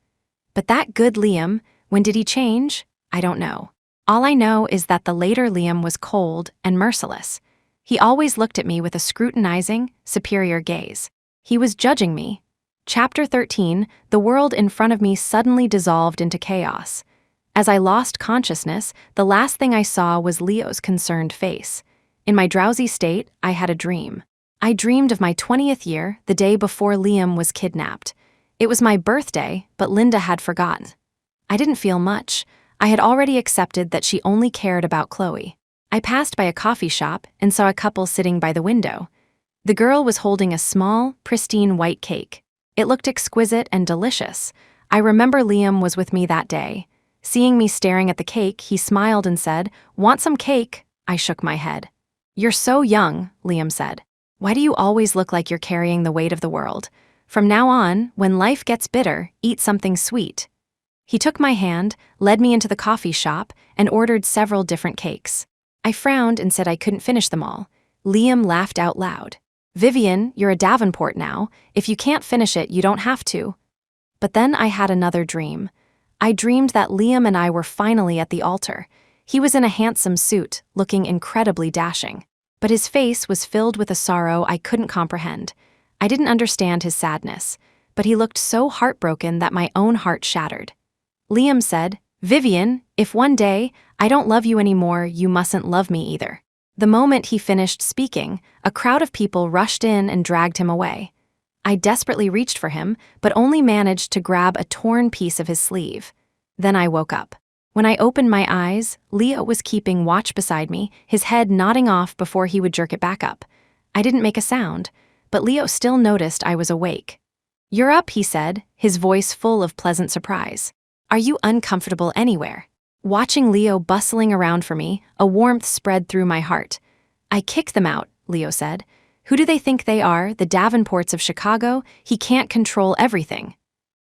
But that good Liam, when did he change? I don't know. All I know is that the later Liam was cold and merciless. He always looked at me with a scrutinizing, superior gaze. He was judging me. Chapter 13, the world in front of me suddenly dissolved into chaos. As I lost consciousness, the last thing I saw was Leo's concerned face. In my drowsy state, I had a dream. I dreamed of my 20th year, the day before Liam was kidnapped. It was my birthday, but Linda had forgotten. I didn't feel much. I had already accepted that she only cared about Chloe. I passed by a coffee shop and saw a couple sitting by the window. The girl was holding a small, pristine white cake. It looked exquisite and delicious. I remember Liam was with me that day. Seeing me staring at the cake, he smiled and said, "Want some cake?" I shook my head. "You're so young," Liam said. "Why do you always look like you're carrying the weight of the world? From now on, when life gets bitter, eat something sweet." He took my hand, led me into the coffee shop, and ordered several different cakes. I frowned and said I couldn't finish them all. Liam laughed out loud. "Vivian, you're a Davenport now. If you can't finish it, you don't have to." But then I had another dream. I dreamed that Liam and I were finally at the altar. He was in a handsome suit, looking incredibly dashing. But his face was filled with a sorrow I couldn't comprehend. I didn't understand his sadness, but he looked so heartbroken that my own heart shattered. Liam said, "Vivian, if one day I don't love you anymore, you mustn't love me either." The moment he finished speaking, a crowd of people rushed in and dragged him away. I desperately reached for him, but only managed to grab a torn piece of his sleeve. Then I woke up. When I opened my eyes, Leo was keeping watch beside me, his head nodding off before he would jerk it back up. I didn't make a sound, but Leo still noticed I was awake. "You're up," he said, his voice full of pleasant surprise. "Are you uncomfortable anywhere?" Watching Leo bustling around for me, a warmth spread through my heart. "I kicked them out," Leo said. "Who do they think they are, the Davenports of Chicago? He can't control everything."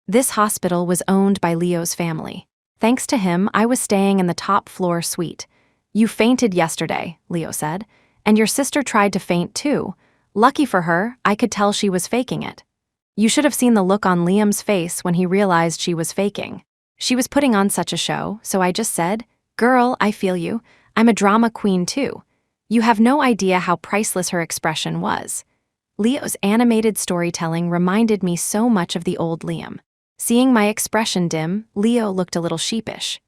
This hospital was owned by Leo's family. Thanks to him, I was staying in the top-floor suite. "You fainted yesterday," Leo said, "and your sister tried to faint too. Lucky for her, I could tell she was faking it." You should have seen the look on Liam's face when he realized she was faking. She was putting on such a show, so I just said, "Girl, I feel you. I'm a drama queen too." You have no idea how priceless her expression was. Leo's animated storytelling reminded me so much of the old Liam. Seeing my expression dim, Leo looked a little sheepish.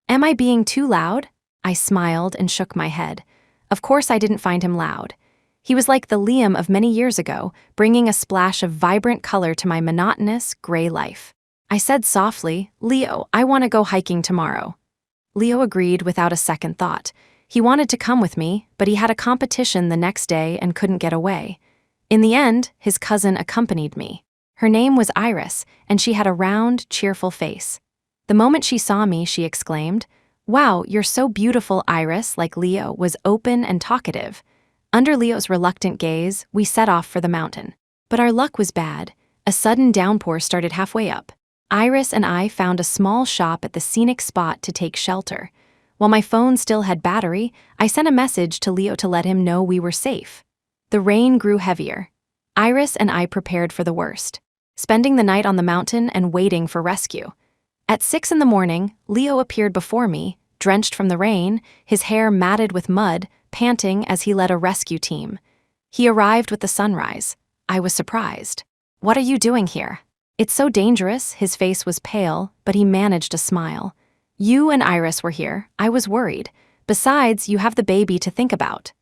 Am I being too loud? I smiled and shook my head. Of course I didn't find him loud. He was like the Liam of many years ago, bringing a splash of vibrant color to my monotonous, gray life. I said softly, Leo, I want to go hiking tomorrow. Leo agreed without a second thought. He wanted to come with me, but he had a competition the next day and couldn't get away. In the end, his cousin accompanied me. Her name was Iris, and she had a round, cheerful face. The moment she saw me, she exclaimed, Wow, you're so beautiful, Iris, like Leo was open and talkative. Under Leo's reluctant gaze, we set off for the mountain. But our luck was bad. A sudden downpour started halfway up. Iris and I found a small shop at the scenic spot to take shelter. While my phone still had battery, I sent a message to Leo to let him know we were safe. The rain grew heavier. Iris and I prepared for the worst, spending the night on the mountain and waiting for rescue. At 6 a.m, Leo appeared before me, drenched from the rain, his hair matted with mud, panting as he led a rescue team. He arrived with the sunrise. I was surprised. What are you doing here? It's so dangerous. His face was pale, but he managed a smile. You and Iris were here. I was worried. Besides, you have the baby to think about.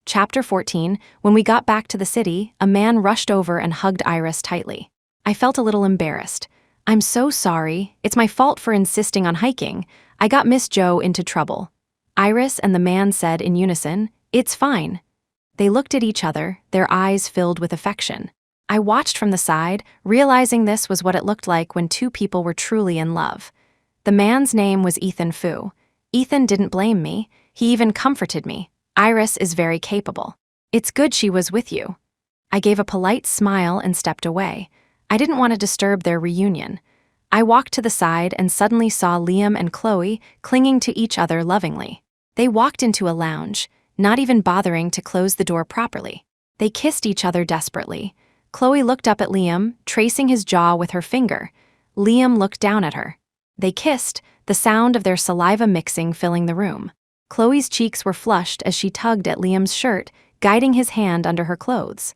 Chapter 14. When we got back to the city, a man rushed over and hugged Iris tightly. I felt a little embarrassed. I'm so sorry. It's my fault for insisting on hiking. I got Miss Joe into trouble. Iris and the man said in unison, It's fine. They looked at each other, their eyes filled with affection. I watched from the side, realizing this was what it looked like when two people were truly in love. The man's name was Ethan Fu. Ethan didn't blame me. He even comforted me. Iris is very capable. It's good she was with you. I gave a polite smile and stepped away. I didn't want to disturb their reunion. I walked to the side and suddenly saw Liam and Chloe clinging to each other lovingly. They walked into a lounge, not even bothering to close the door properly. They kissed each other desperately. Chloe looked up at Liam, tracing his jaw with her finger. Liam looked down at her. They kissed, the sound of their saliva mixing filling the room. Chloe's cheeks were flushed as she tugged at Liam's shirt, guiding his hand under her clothes.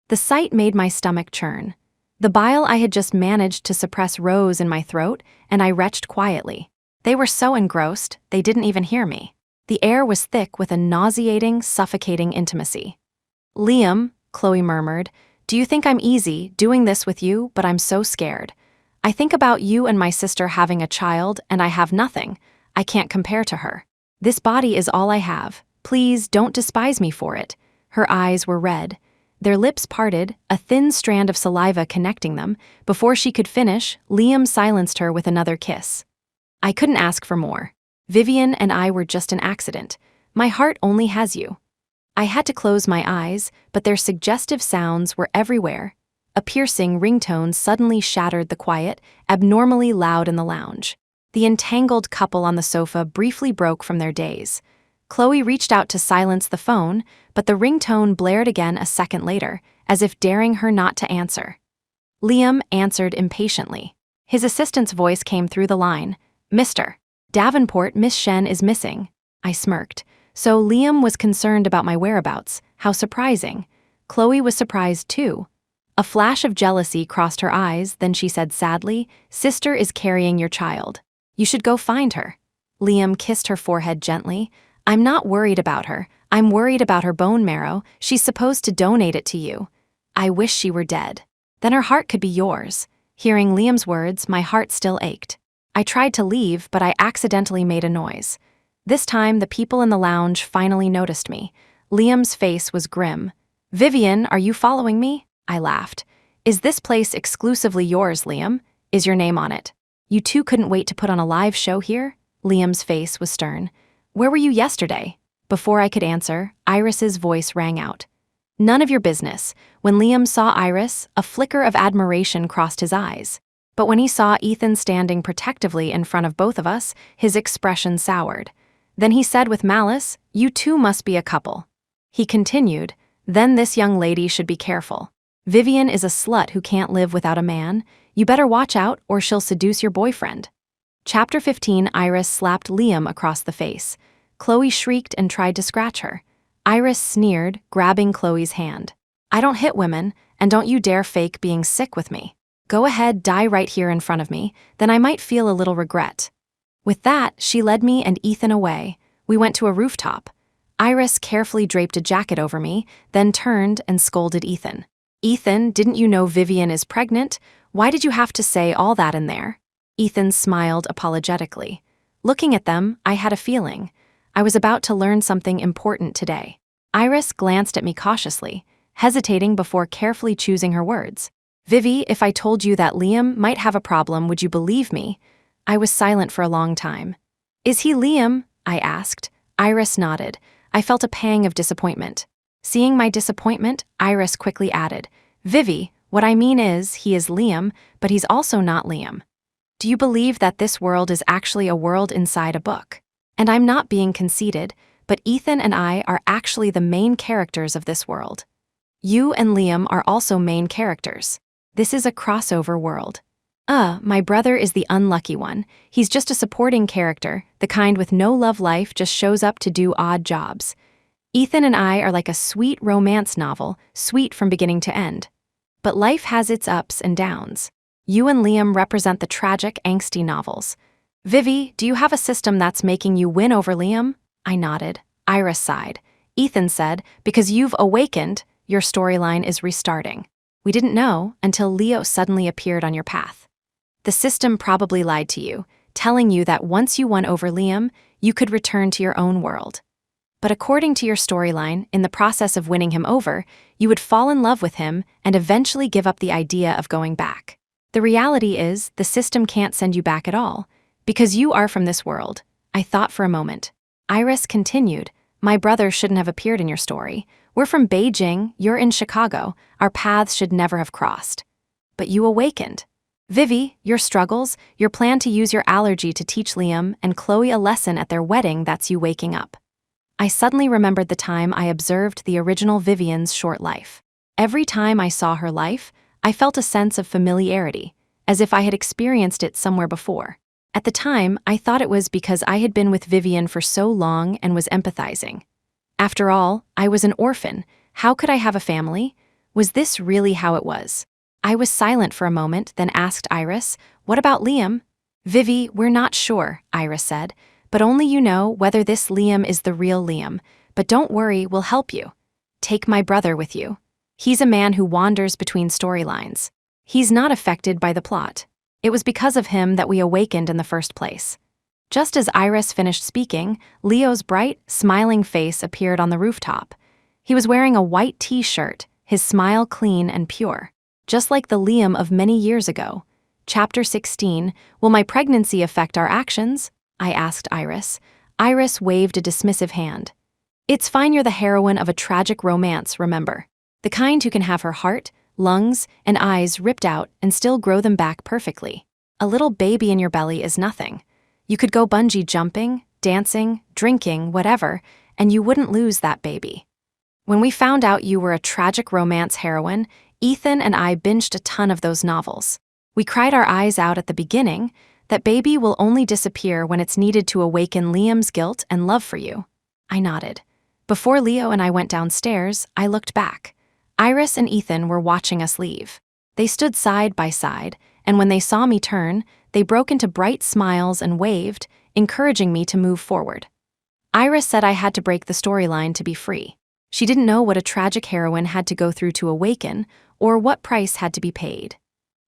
The sight made my stomach churn. The bile I had just managed to suppress rose in my throat, and I retched quietly. They were so engrossed, they didn't even hear me. The air was thick with a nauseating, suffocating intimacy. Liam, Chloe murmured, do you think I'm easy doing this with you, but I'm so scared. I think about you and my sister having a child, and I have nothing. I can't compare to her. This body is all I have. Please don't despise me for it. Her eyes were red. Their lips parted, a thin strand of saliva connecting them. Before she could finish, Liam silenced her with another kiss. I couldn't ask for more. Vivian and I were just an accident. My heart only has you. I had to close my eyes, but their suggestive sounds were everywhere. A piercing ringtone suddenly shattered the quiet, abnormally loud in the lounge. The entangled couple on the sofa briefly broke from their daze. Chloe reached out to silence the phone, but the ringtone blared again a second later, as if daring her not to answer. Liam answered impatiently. His assistant's voice came through the line. Mr. Davenport, Miss Shen is missing. I smirked. So Liam was concerned about my whereabouts. How surprising. Chloe was surprised too. A flash of jealousy crossed her eyes, then she said sadly, Sister is carrying your child. You should go find her. Liam kissed her forehead gently. I'm not worried about her. I'm worried about her bone marrow. She's supposed to donate it to you. I wish she were dead. Then her heart could be yours. Hearing Liam's words, my heart still ached. I tried to leave, but I accidentally made a noise. This time, the people in the lounge finally noticed me. Liam's face was grim. Vivian, are you following me? I laughed. Is this place exclusively yours, Liam? Is your name on it? You two couldn't wait to put on a live show here? Liam's face was stern. Where were you yesterday? Before I could answer, Iris's voice rang out. None of your business. When Liam saw Iris, a flicker of admiration crossed his eyes. But when he saw Ethan standing protectively in front of both of us, his expression soured. Then he said with malice, You two must be a couple. He continued, Then this young lady should be careful. Vivian is a slut who can't live without a man. You better watch out or she'll seduce your boyfriend. Chapter 15. Iris slapped Liam across the face. Chloe shrieked and tried to scratch her. Iris sneered, grabbing Chloe's hand. I don't hit women, and don't you dare fake being sick with me. Go ahead, die right here in front of me, then I might feel a little regret. With that, she led me and Ethan away. We went to a rooftop. Iris carefully draped a jacket over me, then turned and scolded Ethan. Ethan, didn't you know Vivian is pregnant? Why did you have to say all that in there? Ethan smiled apologetically. Looking at them, I had a feeling. I was about to learn something important today. Iris glanced at me cautiously, hesitating before carefully choosing her words. Vivi, if I told you that Liam might have a problem, would you believe me? I was silent for a long time. Is he Liam? I asked. Iris nodded. I felt a pang of disappointment. Seeing my disappointment, Iris quickly added, Vivi, what I mean is, he is Liam, but he's also not Liam. Do you believe that this world is actually a world inside a book? And I'm not being conceited, but Ethan and I are actually the main characters of this world. You and Liam are also main characters. This is a crossover world. My brother is the unlucky one. He's just a supporting character, the kind with no love life, just shows up to do odd jobs. Ethan and I are like a sweet romance novel, sweet from beginning to end. But life has its ups and downs. You and Liam represent the tragic, angsty novels. Vivi, do you have a system that's making you win over Liam? I nodded. Iris sighed. Ethan said, because you've awakened, your storyline is restarting. We didn't know until Leo suddenly appeared on your path. The system probably lied to you, telling you that once you won over Liam, you could return to your own world. But according to your storyline, in the process of winning him over, you would fall in love with him and eventually give up the idea of going back. The reality is, the system can't send you back at all, because you are from this world. I thought for a moment. Iris continued, my brother shouldn't have appeared in your story. We're from Beijing, you're in Chicago. Our paths should never have crossed. But you awakened. Vivi, your struggles, your plan to use your allergy to teach Liam and Chloe a lesson at their wedding, that's you waking up. I suddenly remembered the time I observed the original Vivian's short life. Every time I saw her life, I felt a sense of familiarity, as if I had experienced it somewhere before. At the time, I thought it was because I had been with Vivian for so long and was empathizing. After all, I was an orphan. How could I have a family? Was this really how it was? I was silent for a moment, then asked Iris, what about Liam? Vivi, we're not sure, Iris said, but only you know whether this Liam is the real Liam. But don't worry, we'll help you. Take my brother with you. He's a man who wanders between storylines. He's not affected by the plot. It was because of him that we awakened in the first place. Just as Iris finished speaking, Leo's bright, smiling face appeared on the rooftop. He was wearing a white t-shirt, his smile clean and pure, just like the Liam of many years ago. Chapter 16, Will my pregnancy affect our actions? I asked Iris. Iris waved a dismissive hand. It's fine, you're the heroine of a tragic romance, remember. The kind who can have her heart, lungs, and eyes ripped out and still grow them back perfectly. A little baby in your belly is nothing. You could go bungee jumping, dancing, drinking, whatever, and you wouldn't lose that baby. When we found out you were a tragic romance heroine, Ethan and I binged a ton of those novels. We cried our eyes out at the beginning. That baby will only disappear when it's needed to awaken Liam's guilt and love for you. I nodded. Before Leo and I went downstairs, I looked back. Iris and Ethan were watching us leave. They stood side by side, and when they saw me turn, they broke into bright smiles and waved, encouraging me to move forward. Iris said I had to break the storyline to be free. She didn't know what a tragic heroine had to go through to awaken, or what price had to be paid.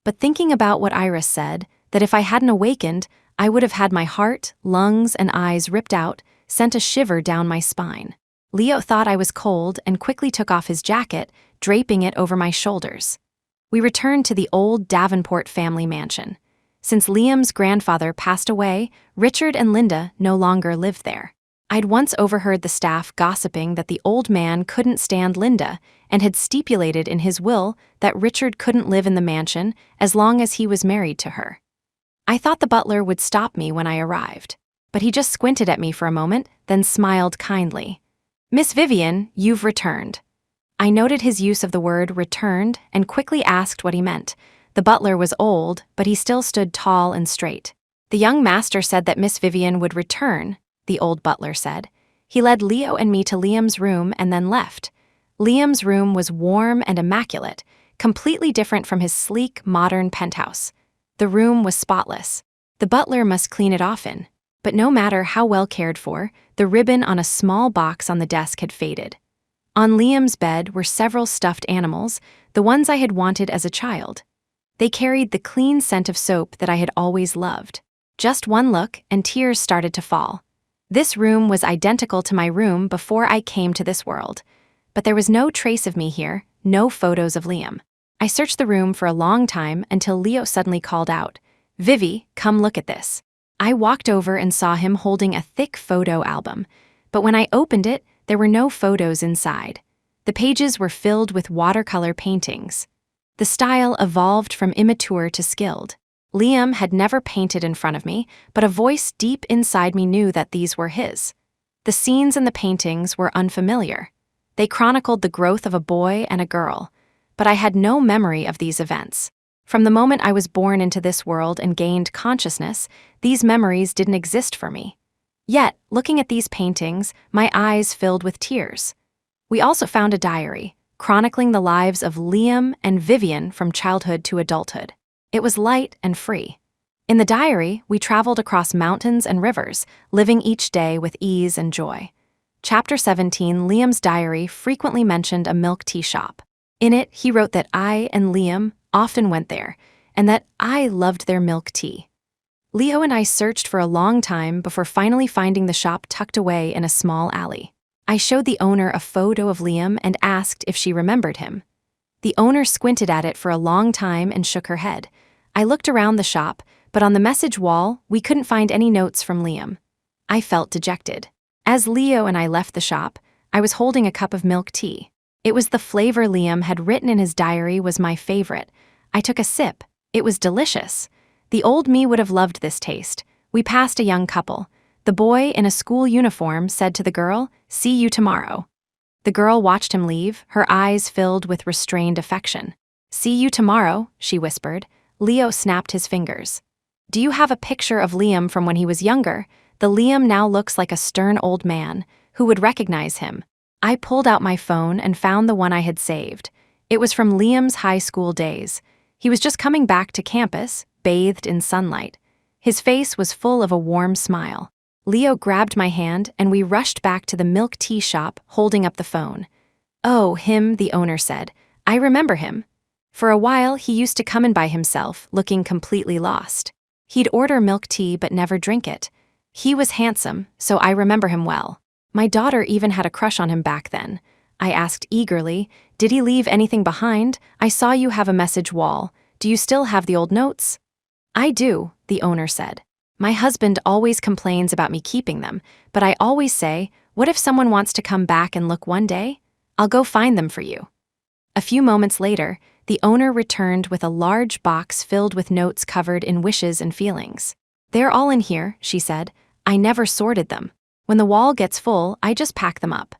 But thinking about what Iris said, that if I hadn't awakened, I would have had my heart, lungs, and eyes ripped out, sent a shiver down my spine. Leo thought I was cold and quickly took off his jacket, draping it over my shoulders. We returned to the old Davenport family mansion. Since Liam's grandfather passed away, Richard and Linda no longer lived there. I'd once overheard the staff gossiping that the old man couldn't stand Linda and had stipulated in his will that Richard couldn't live in the mansion as long as he was married to her. I thought the butler would stop me when I arrived, but he just squinted at me for a moment, then smiled kindly. Miss Vivian, you've returned. I noted his use of the word returned and quickly asked what he meant. The butler was old, but he still stood tall and straight. The young master said that Miss Vivian would return, the old butler said. He led Leo and me to Liam's room and then left. Liam's room was warm and immaculate, completely different from his sleek, modern penthouse. The room was spotless. The butler must clean it often. But no matter how well cared for, the ribbon on a small box on the desk had faded. On Liam's bed were several stuffed animals, the ones I had wanted as a child. They carried the clean scent of soap that I had always loved. Just one look, and tears started to fall. This room was identical to my room before I came to this world. But there was no trace of me here, no photos of Liam. I searched the room for a long time until Leo suddenly called out, "Vivi, come look at this." I walked over and saw him holding a thick photo album. But when I opened it, there were no photos inside. The pages were filled with watercolor paintings. The style evolved from immature to skilled. Liam had never painted in front of me, but a voice deep inside me knew that these were his. The scenes in the paintings were unfamiliar. They chronicled the growth of a boy and a girl, but I had no memory of these events. From the moment I was born into this world and gained consciousness, these memories didn't exist for me. Yet, looking at these paintings, my eyes filled with tears. We also found a diary, chronicling the lives of Liam and Vivian from childhood to adulthood. It was light and free. In the diary, we traveled across mountains and rivers, living each day with ease and joy. Chapter 17, Liam's diary, frequently mentioned a milk tea shop. In it, he wrote that I and Liam often went there, and that I loved their milk tea. Leo and I searched for a long time before finally finding the shop tucked away in a small alley. I showed the owner a photo of Liam and asked if she remembered him. The owner squinted at it for a long time and shook her head. I looked around the shop, but on the message wall, we couldn't find any notes from Liam. I felt dejected. As Leo and I left the shop, I was holding a cup of milk tea. It was the flavor Liam had written in his diary was my favorite. I took a sip. It was delicious. The old me would have loved this taste. We passed a young couple. The boy in a school uniform said to the girl, "See you tomorrow." The girl watched him leave, her eyes filled with restrained affection. "See you tomorrow," she whispered. Leo snapped his fingers. "Do you have a picture of Liam from when he was younger? The Liam now looks like a stern old man. Who would recognize him?" I pulled out my phone and found the one I had saved. It was from Liam's high school days. He was just coming back to campus, bathed in sunlight. His face was full of a warm smile. Leo grabbed my hand and we rushed back to the milk tea shop, holding up the phone. "Oh, him," the owner said. "I remember him. For a while, he used to come in by himself, looking completely lost. He'd order milk tea but never drink it. He was handsome, so I remember him well. My daughter even had a crush on him back then." I asked eagerly, "Did he leave anything behind? I saw you have a message wall. Do you still have the old notes?" "I do," the owner said. "My husband always complains about me keeping them, but I always say, what if someone wants to come back and look one day? I'll go find them for you." A few moments later, the owner returned with a large box filled with notes covered in wishes and feelings. "They're all in here," she said. "I never sorted them. When the wall gets full, I just pack them up."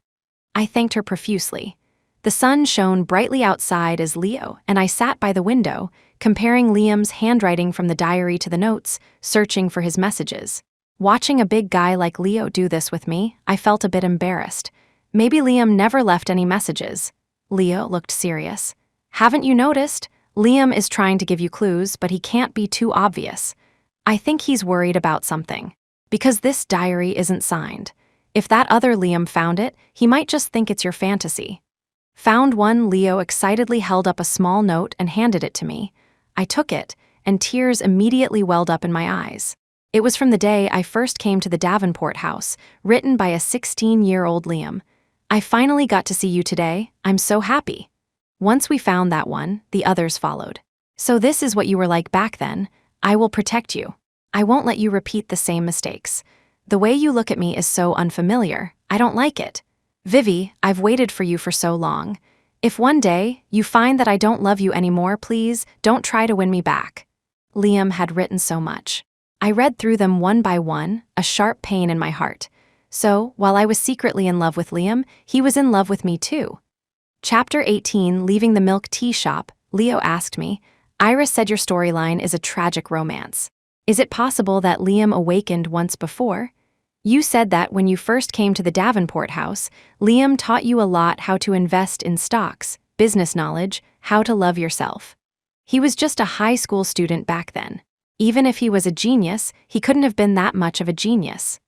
I thanked her profusely. The sun shone brightly outside as Leo and I sat by the window, comparing Liam's handwriting from the diary to the notes, searching for his messages. Watching a big guy like Leo do this with me, I felt a bit embarrassed. Maybe Liam never left any messages. Leo looked serious. "Haven't you noticed? Liam is trying to give you clues, but he can't be too obvious. I think he's worried about something. Because this diary isn't signed. If that other Liam found it, he might just think it's your fantasy." Found one, Leo excitedly held up a small note and handed it to me. I took it, and tears immediately welled up in my eyes. It was from the day I first came to the Davenport house, written by a 16-year-old Liam. "I finally got to see you today. I'm so happy." Once we found that one, the others followed. "So this is what you were like back then. I will protect you. I won't let you repeat the same mistakes. The way you look at me is so unfamiliar. I don't like it. Vivi, I've waited for you for so long. If one day you find that I don't love you anymore, please don't try to win me back." Liam had written so much. I read through them one by one, a sharp pain in my heart. So, while I was secretly in love with Liam, he was in love with me too. Chapter 18, Leaving the Milk Tea Shop, Leo asked me, "Iris said your storyline is a tragic romance. Is it possible that Liam awakened once before? You said that when you first came to the Davenport house, Liam taught you a lot how to invest in stocks, business knowledge, How to Love Yourself. He was just a high school student back then. Even if he was a genius, he couldn't have been that much of a genius.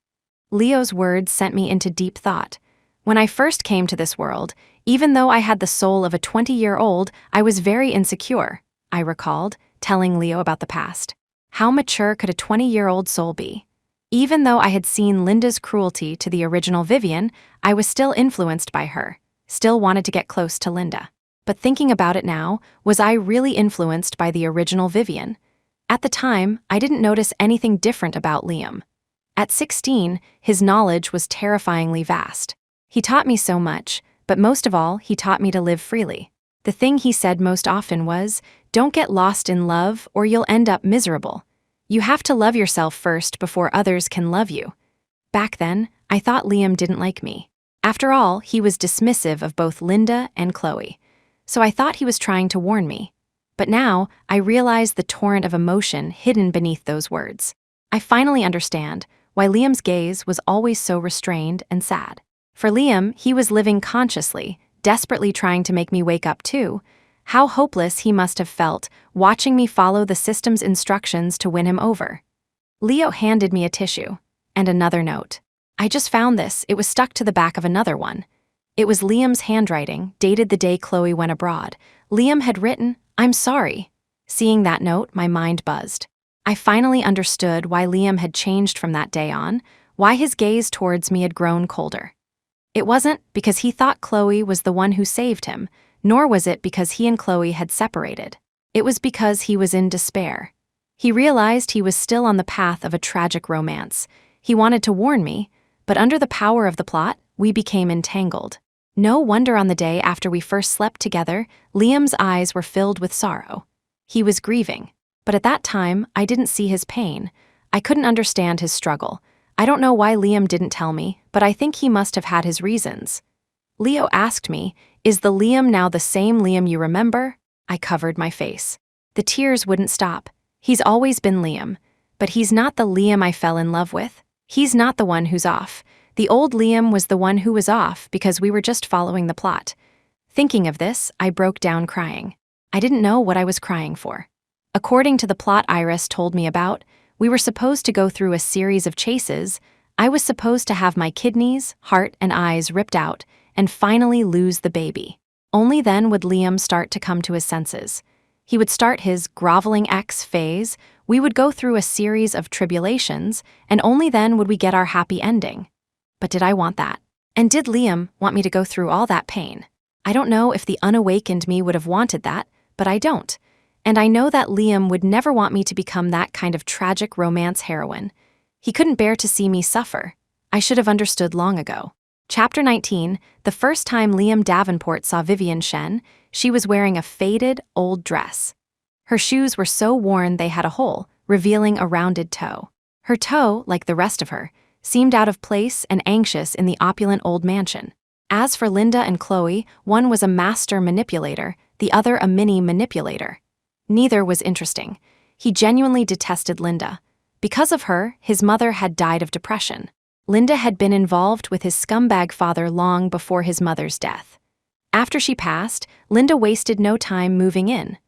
Leo's words sent me into deep thought. When I first came to this world, even though I had the soul of a 20-year-old, I was very insecure, I recalled, telling Leo about the past. How mature could a 20-year-old soul be? Even though I had seen Linda's cruelty to the original Vivian, I was still influenced by her, still wanted to get close to Linda. But thinking about it now, was I really influenced by the original Vivian? At the time, I didn't notice anything different about Liam. At 16, his knowledge was terrifyingly vast. He taught me so much, but most of all, he taught me to live freely. The thing he said most often was, "Don't get lost in love or you'll end up miserable. You have to love yourself first before others can love you." Back then, I thought Liam didn't like me. After all, he was dismissive of both Linda and Chloe. So I thought he was trying to warn me. But now, I realize the torrent of emotion hidden beneath those words. I finally understand why Liam's gaze was always so restrained and sad. For Liam, he was living consciously, desperately trying to make me wake up too. How hopeless he must have felt, watching me follow the system's instructions to win him over. Leo handed me a tissue and another note. I just found this, it was stuck to the back of another one. It was Liam's handwriting, dated the day Chloe went abroad. Liam had written, "I'm sorry." Seeing that note, my mind buzzed. I finally understood why Liam had changed from that day on, why his gaze towards me had grown colder. It wasn't because he thought Chloe was the one who saved him, nor was it because he and Chloe had separated. It was because he was in despair. He realized he was still on the path of a tragic romance. He wanted to warn me, but under the power of the plot, we became entangled. No wonder on the day after we first slept together, Liam's eyes were filled with sorrow. He was grieving, but at that time, I didn't see his pain. I couldn't understand his struggle. I don't know why Liam didn't tell me, but I think he must have had his reasons. Leo asked me, "Is the Liam now the same Liam you remember?" I covered my face. The tears wouldn't stop. He's always been Liam, but he's not the Liam I fell in love with. He's not the one who's off. The old Liam was the one who was off because we were just following the plot. Thinking of this, I broke down crying. I didn't know what I was crying for. According to the plot Iris told me about, we were supposed to go through a series of chases. I was supposed to have my kidneys, heart, and eyes ripped out, and finally lose the baby. Only then would Liam start to come to his senses. He would start his groveling ex phase, we would go through a series of tribulations, and only then would we get our happy ending. But did I want that? And did Liam want me to go through all that pain? I don't know if the unawakened me would have wanted that, but I don't. And I know that Liam would never want me to become that kind of tragic romance heroine. He couldn't bear to see me suffer. I should have understood long ago. Chapter 19, the first time Liam Davenport saw Vivian Shen, she was wearing a faded, old dress. Her shoes were so worn they had a hole, revealing a rounded toe. Her toe, like the rest of her, seemed out of place and anxious in the opulent old mansion. As for Linda and Chloe, one was a master manipulator, the other a mini manipulator. Neither was interesting. He genuinely detested Linda. Because of her, his mother had died of depression. Linda had been involved with his scumbag father long before his mother's death. After she passed, Linda wasted no time moving in.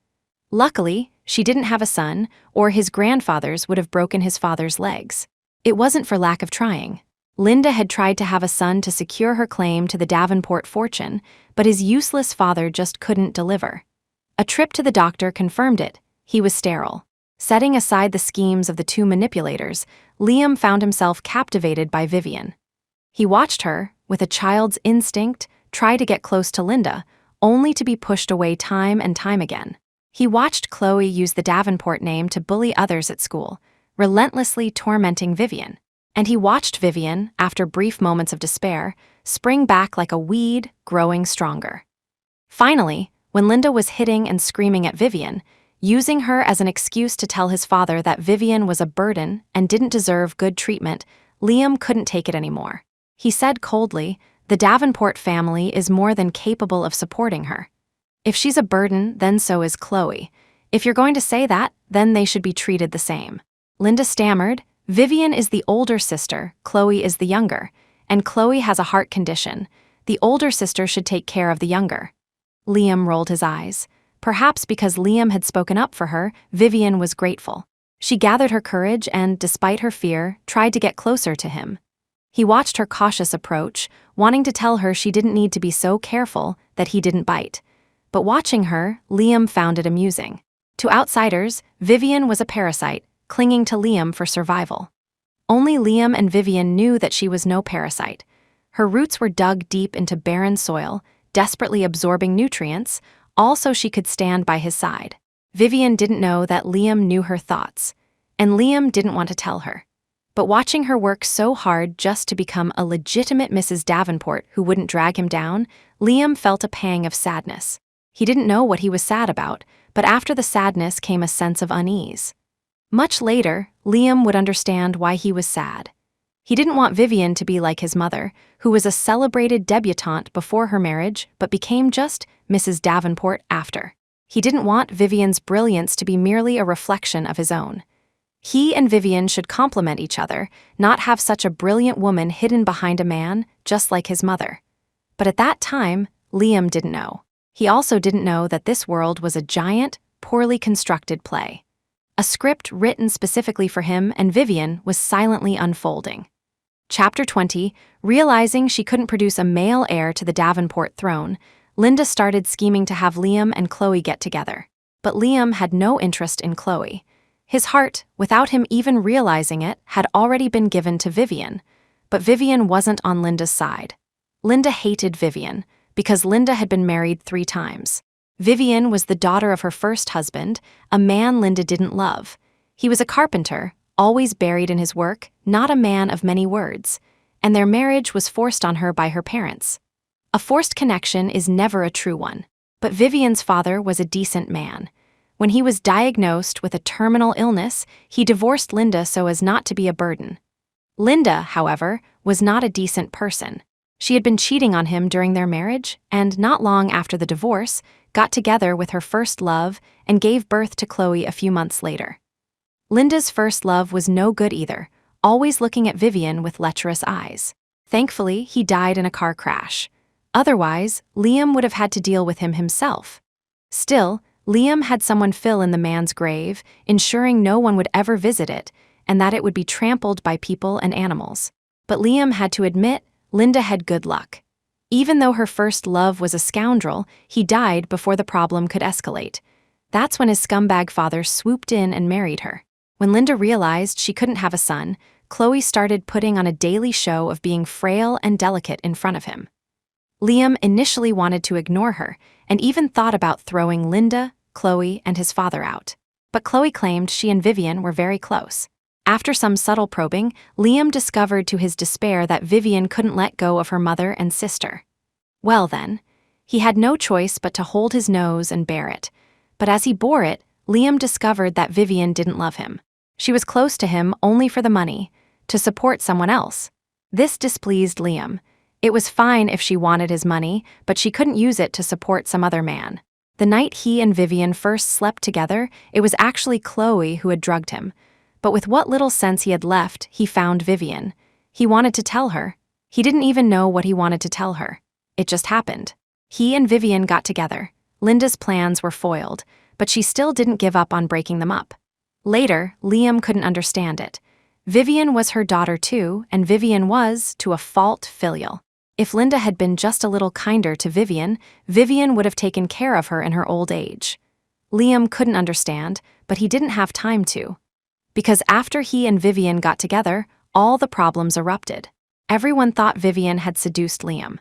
Luckily, she didn't have a son, or his grandfathers would have broken his father's legs. It wasn't for lack of trying. Linda had tried to have a son to secure her claim to the Davenport fortune, but his useless father just couldn't deliver. A trip to the doctor confirmed it. He was sterile. Setting aside the schemes of the two manipulators, Liam found himself captivated by Vivian. He watched her, with a child's instinct, try to get close to Linda, only to be pushed away time and time again. He watched Chloe use the Davenport name to bully others at school, relentlessly tormenting Vivian. And he watched Vivian, after brief moments of despair, spring back like a weed, growing stronger. Finally, when Linda was hitting and screaming at Vivian, using her as an excuse to tell his father that Vivian was a burden and didn't deserve good treatment, Liam couldn't take it anymore. He said coldly, "The Davenport family is more than capable of supporting her. If she's a burden, then so is Chloe. If you're going to say that, then they should be treated the same." Linda stammered, "Vivian is the older sister, Chloe is the younger, and Chloe has a heart condition. The older sister should take care of the younger." Liam rolled his eyes. Perhaps because Liam had spoken up for her, Vivian was grateful. She gathered her courage and, despite her fear, tried to get closer to him. He watched her cautious approach, wanting to tell her she didn't need to be so careful that he didn't bite. But watching her, Liam found it amusing. To outsiders, Vivian was a parasite, clinging to Liam for survival. Only Liam and Vivian knew that she was no parasite. Her roots were dug deep into barren soil, desperately absorbing nutrients, all so she could stand by his side. Vivian didn't know that Liam knew her thoughts, and Liam didn't want to tell her. But watching her work so hard just to become a legitimate Mrs. Davenport who wouldn't drag him down, Liam felt a pang of sadness. He didn't know what he was sad about, but after the sadness came a sense of unease. Much later, Liam would understand why he was sad. He didn't want Vivian to be like his mother, who was a celebrated debutante before her marriage but became just Mrs. Davenport after. He didn't want Vivian's brilliance to be merely a reflection of his own. He and Vivian should complement each other, not have such a brilliant woman hidden behind a man, just like his mother. But at that time, Liam didn't know. He also didn't know that this world was a giant, poorly constructed play. A script written specifically for him and Vivian was silently unfolding. Chapter 20, realizing she couldn't produce a male heir to the Davenport throne, Linda started scheming to have Liam and Chloe get together. But Liam had no interest in Chloe. His heart, without him even realizing it, had already been given to Vivian. But Vivian wasn't on Linda's side. Linda hated Vivian, because Linda had been married 3 times. Vivian was the daughter of her first husband, a man Linda didn't love. He was a carpenter, always buried in his work, not a man of many words. And their marriage was forced on her by her parents. A forced connection is never a true one. But Vivian's father was a decent man. When he was diagnosed with a terminal illness, he divorced Linda so as not to be a burden. Linda, however, was not a decent person. She had been cheating on him during their marriage, and not long after the divorce, got together with her first love and gave birth to Chloe a few months later. Linda's first love was no good either, always looking at Vivian with lecherous eyes. Thankfully, he died in a car crash. Otherwise, Liam would have had to deal with him himself. Still, Liam had someone fill in the man's grave, ensuring no one would ever visit it, and that it would be trampled by people and animals. But Liam had to admit, Linda had good luck. Even though her first love was a scoundrel, he died before the problem could escalate. That's when his scumbag father swooped in and married her. When Linda realized she couldn't have a son, Chloe started putting on a daily show of being frail and delicate in front of him. Liam initially wanted to ignore her, and even thought about throwing Linda, Chloe, and his father out. But Chloe claimed she and Vivian were very close. After some subtle probing, Liam discovered to his despair that Vivian couldn't let go of her mother and sister. Well then, he had no choice but to hold his nose and bear it. But as he bore it, Liam discovered that Vivian didn't love him. She was close to him only for the money, to support someone else. This displeased Liam. It was fine if she wanted his money, but she couldn't use it to support some other man. The night he and Vivian first slept together, it was actually Chloe who had drugged him. But with what little sense he had left, he found Vivian. He wanted to tell her. He didn't even know what he wanted to tell her. It just happened. He and Vivian got together. Linda's plans were foiled, but she still didn't give up on breaking them up. Later, Liam couldn't understand it. Vivian was her daughter too, and Vivian was, to a fault, filial. If Linda had been just a little kinder to Vivian, Vivian would have taken care of her in her old age. Liam couldn't understand, but he didn't have time to. Because after he and Vivian got together, all the problems erupted. Everyone thought Vivian had seduced Liam.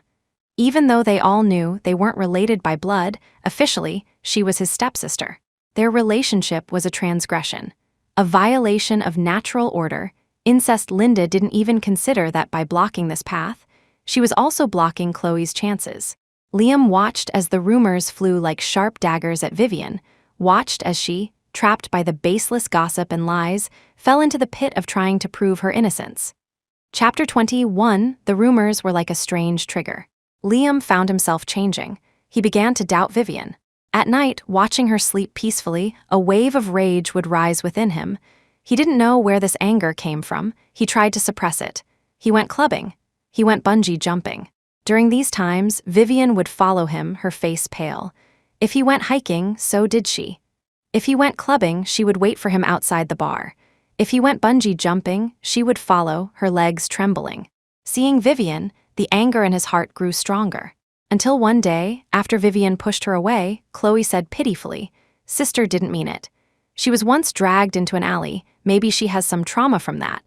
Even though they all knew they weren't related by blood, officially, she was his stepsister. Their relationship was a transgression, a violation of natural order. Incest. Linda didn't even consider that by blocking this path, she was also blocking Chloe's chances. Liam watched as the rumors flew like sharp daggers at Vivian, watched as she, trapped by the baseless gossip and lies, fell into the pit of trying to prove her innocence. Chapter 21, the rumors were like a strange trigger. Liam found himself changing. He began to doubt Vivian. At night, watching her sleep peacefully, a wave of rage would rise within him. He didn't know where this anger came from. He tried to suppress it. He went clubbing. He went bungee jumping. During these times, Vivian would follow him, her face pale. If he went hiking, so did she. If he went clubbing, she would wait for him outside the bar. If he went bungee jumping, she would follow, her legs trembling. Seeing Vivian, the anger in his heart grew stronger. Until one day, after Vivian pushed her away, Chloe said pitifully, "Sister didn't mean it. She was once dragged into an alley, maybe she has some trauma from that."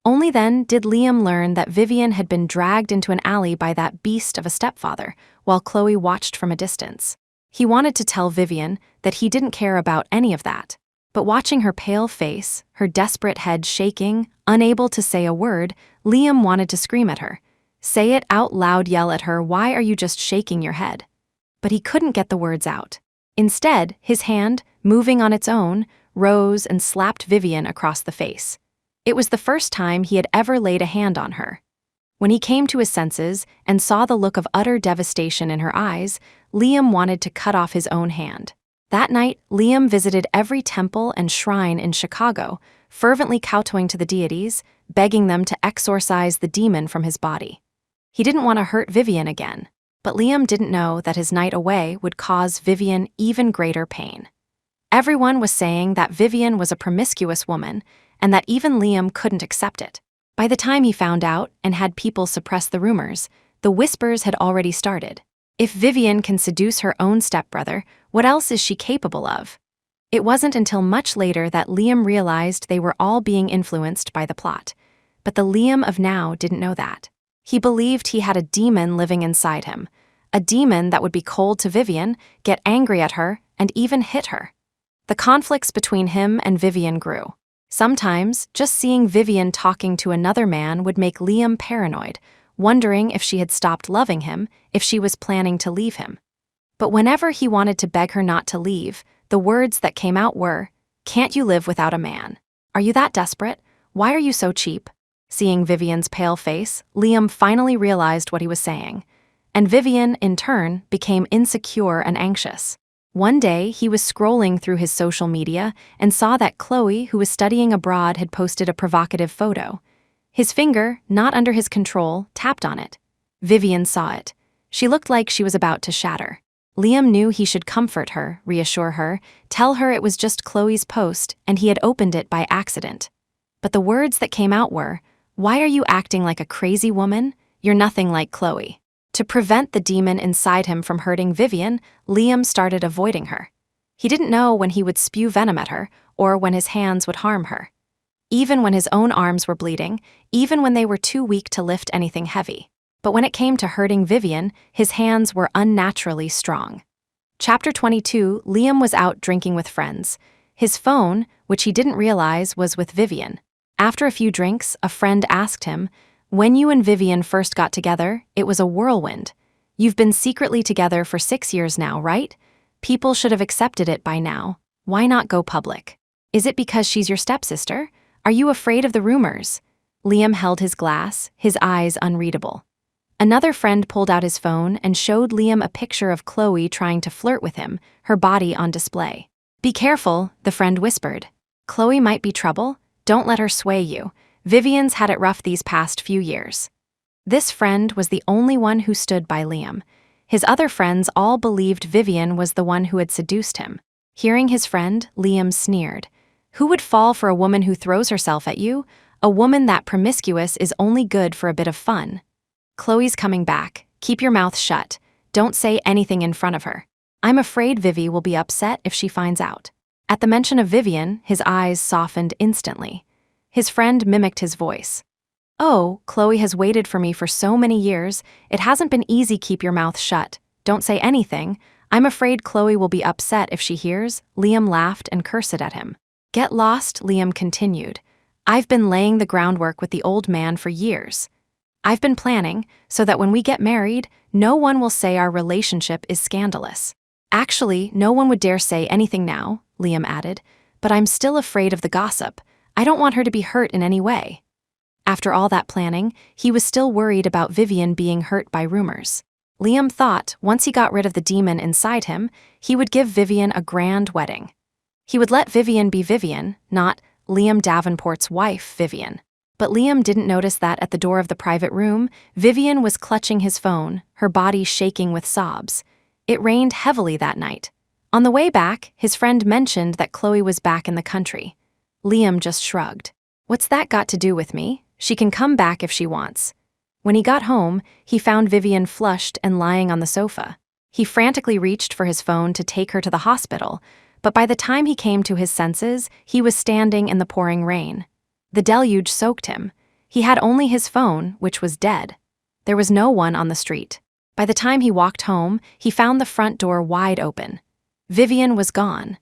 Only then did Liam learn that Vivian had been dragged into an alley by that beast of a stepfather, while Chloe watched from a distance. He wanted to tell Vivian that he didn't care about any of that. But watching her pale face, her desperate head shaking, unable to say a word, Liam wanted to scream at her. Say it out loud, yell at her, "Why are you just shaking your head?" But he couldn't get the words out. Instead, his hand, moving on its own, rose and slapped Vivian across the face. It was the first time he had ever laid a hand on her. When he came to his senses and saw the look of utter devastation in her eyes, Liam wanted to cut off his own hand. That night, Liam visited every temple and shrine in Chicago, fervently kowtowing to the deities, begging them to exorcise the demon from his body. He didn't want to hurt Vivian again, but Liam didn't know that his night away would cause Vivian even greater pain. Everyone was saying that Vivian was a promiscuous woman, and that even Liam couldn't accept it. By the time he found out and had people suppress the rumors, the whispers had already started. If Vivian can seduce her own stepbrother, what else is she capable of? It wasn't until much later that Liam realized they were all being influenced by the plot. But the Liam of now didn't know that. He believed he had a demon living inside him, a demon that would be cold to Vivian, get angry at her, and even hit her. The conflicts between him and Vivian grew. Sometimes, just seeing Vivian talking to another man would make Liam paranoid, wondering if she had stopped loving him, if she was planning to leave him. But whenever he wanted to beg her not to leave, the words that came out were, "Can't you live without a man? Are you that desperate? Why are you so cheap?" Seeing Vivian's pale face, Liam finally realized what he was saying. And Vivian, in turn, became insecure and anxious. One day, he was scrolling through his social media and saw that Chloe, who was studying abroad, had posted a provocative photo. His finger, not under his control, tapped on it. Vivian saw it. She looked like she was about to shatter. Liam knew he should comfort her, reassure her, tell her it was just Chloe's post and he had opened it by accident. But the words that came out were, "Why are you acting like a crazy woman? You're nothing like Chloe." To prevent the demon inside him from hurting Vivian, Liam started avoiding her. He didn't know when he would spew venom at her or when his hands would harm her. Even when his own arms were bleeding, even when they were too weak to lift anything heavy. But when it came to hurting Vivian, his hands were unnaturally strong. Chapter 22, Liam was out drinking with friends. His phone, which he didn't realize, was with Vivian. After a few drinks, a friend asked him, "When you and Vivian first got together, it was a whirlwind. You've been secretly together for 6 years now, right? People should have accepted it by now. Why not go public? Is it because she's your stepsister? Are you afraid of the rumors?" Liam held his glass, his eyes unreadable. Another friend pulled out his phone and showed Liam a picture of Chloe trying to flirt with him, her body on display. "Be careful," the friend whispered. "Chloe might be trouble. Don't let her sway you. Vivian's had it rough these past few years." This friend was the only one who stood by Liam. His other friends all believed Vivian was the one who had seduced him. Hearing his friend, Liam sneered. Who would fall for a woman who throws herself at you? A woman that promiscuous is only good for a bit of fun. "Chloe's coming back. Keep your mouth shut. Don't say anything in front of her. I'm afraid Vivi will be upset if she finds out." At the mention of Vivian, his eyes softened instantly. His friend mimicked his voice. "Oh, Chloe has waited for me for so many years. It hasn't been easy. Keep your mouth shut. Don't say anything. I'm afraid Chloe will be upset if she hears." Liam laughed and cursed at him. "Get lost," Liam continued. "I've been laying the groundwork with the old man for years. I've been planning so that when we get married, no one will say our relationship is scandalous. Actually, no one would dare say anything now," Liam added, "but I'm still afraid of the gossip. I don't want her to be hurt in any way." After all that planning, he was still worried about Vivian being hurt by rumors. Liam thought once he got rid of the demon inside him, he would give Vivian a grand wedding. He would let Vivian be Vivian, not Liam Davenport's wife, Vivian. But Liam didn't notice that at the door of the private room, Vivian was clutching his phone, her body shaking with sobs. It rained heavily that night. On the way back, his friend mentioned that Chloe was back in the country. Liam just shrugged. What's that got to do with me? She can come back if she wants. When he got home, he found Vivian flushed and lying on the sofa. He frantically reached for his phone to take her to the hospital, but by the time he came to his senses, he was standing in the pouring rain. The deluge soaked him. He had only his phone, which was dead. There was no one on the street. By the time he walked home, he found the front door wide open. Vivian was gone.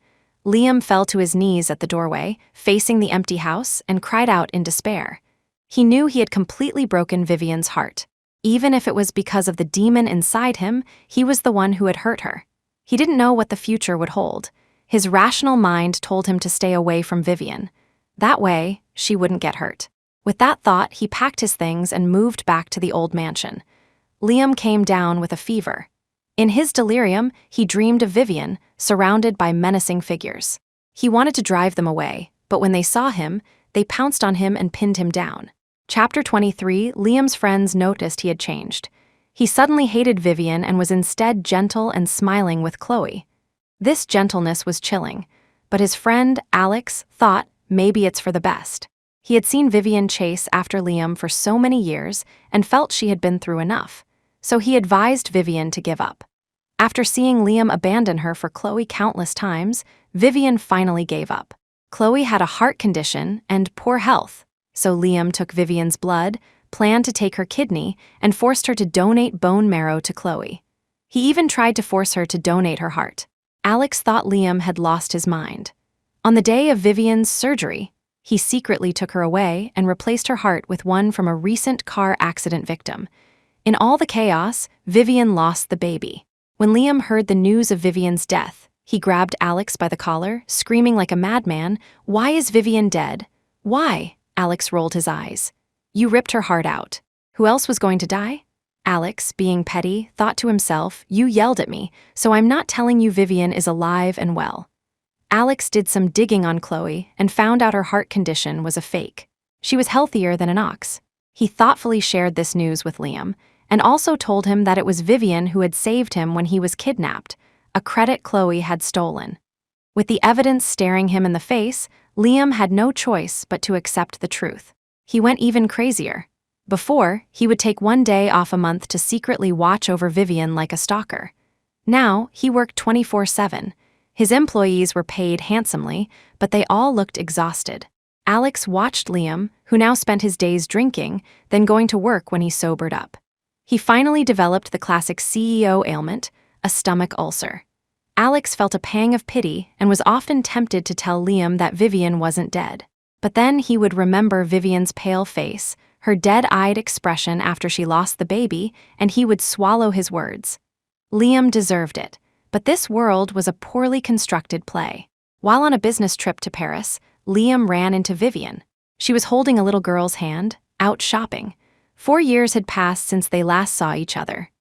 Liam fell to his knees at the doorway, facing the empty house, and cried out in despair. He knew he had completely broken Vivian's heart. Even if it was because of the demon inside him, he was the one who had hurt her. He didn't know what the future would hold. His rational mind told him to stay away from Vivian. That way, she wouldn't get hurt. With that thought, he packed his things and moved back to the old mansion. Liam came down with a fever. In his delirium, he dreamed of Vivian, surrounded by menacing figures. He wanted to drive them away, but when they saw him, they pounced on him and pinned him down. Chapter 23, Liam's friends noticed he had changed. He suddenly hated Vivian and was instead gentle and smiling with Chloe. This gentleness was chilling, but his friend, Alex, thought maybe it's for the best. He had seen Vivian chase after Liam for so many years and felt she had been through enough, so he advised Vivian to give up. After seeing Liam abandon her for Chloe countless times, Vivian finally gave up. Chloe had a heart condition and poor health, so Liam took Vivian's blood, planned to take her kidney, and forced her to donate bone marrow to Chloe. He even tried to force her to donate her heart. Alex thought Liam had lost his mind. On the day of Vivian's surgery, he secretly took her away and replaced her heart with one from a recent car accident victim. In all the chaos, Vivian lost the baby. When Liam heard the news of Vivian's death, he grabbed Alex by the collar, screaming like a madman, "Why is Vivian dead? Why?" Alex rolled his eyes. "You ripped her heart out. Who else was going to die?" Alex, being petty, thought to himself, "You yelled at me, so I'm not telling you Vivian is alive and well." Alex did some digging on Chloe and found out her heart condition was a fake. She was healthier than an ox. He thoughtfully shared this news with Liam, and also told him that it was Vivian who had saved him when he was kidnapped, a credit Chloe had stolen. With the evidence staring him in the face, Liam had no choice but to accept the truth. He went even crazier. Before, he would take one day off a month to secretly watch over Vivian like a stalker. Now, he worked 24/7. His employees were paid handsomely, but they all looked exhausted. Alex watched Liam, who now spent his days drinking, then going to work when he sobered up. He finally developed the classic CEO ailment, a stomach ulcer. Alex felt a pang of pity and was often tempted to tell Liam that Vivian wasn't dead. But then he would remember Vivian's pale face, her dead-eyed expression after she lost the baby, and he would swallow his words. Liam deserved it, but this world was a poorly constructed play. While on a business trip to Paris, Liam ran into Vivian. She was holding a little girl's hand, out shopping. 4 years had passed since they last saw each other.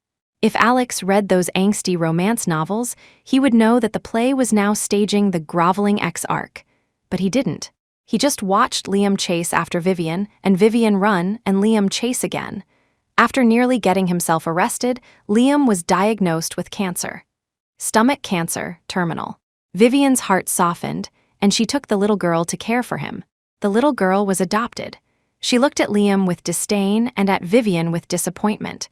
If Alex read those angsty romance novels, he would know that the play was now staging the groveling ex-arc. But he didn't. He just watched Liam chase after Vivian, and Vivian run, and Liam chase again. After nearly getting himself arrested, Liam was diagnosed with cancer. Stomach cancer, terminal. Vivian's heart softened, and she took the little girl to care for him. The little girl was adopted. She looked at Liam with disdain and at Vivian with disappointment.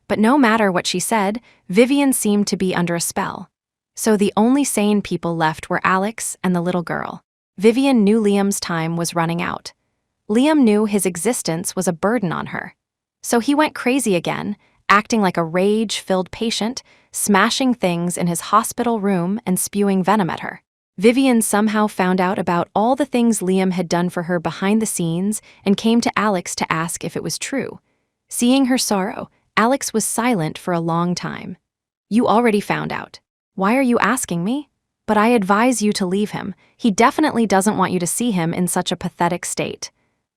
But no matter what she said, Vivian seemed to be under a spell. So the only sane people left were Alex and the little girl. Vivian knew Liam's time was running out. Liam knew his existence was a burden on her. So he went crazy again, acting like a rage-filled patient, smashing things in his hospital room and spewing venom at her. Vivian somehow found out about all the things Liam had done for her behind the scenes and came to Alex to ask if it was true. Seeing her sorrow, Alex was silent for a long time. "You already found out. Why are you asking me? But I advise you to leave him. He definitely doesn't want you to see him in such a pathetic state."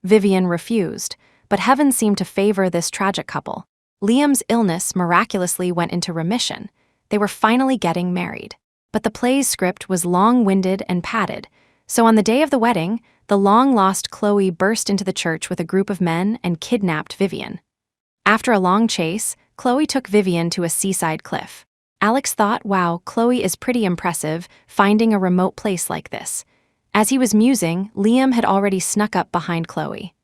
Vivian refused, but heaven seemed to favor this tragic couple. Liam's illness miraculously went into remission. They were finally getting married. But the play's script was long-winded and padded, so on the day of the wedding, the long-lost Chloe burst into the church with a group of men and kidnapped Vivian. After a long chase, Chloe took Vivian to a seaside cliff. Alex thought, wow, Chloe is pretty impressive, finding a remote place like this. As he was musing, Liam had already snuck up behind Chloe.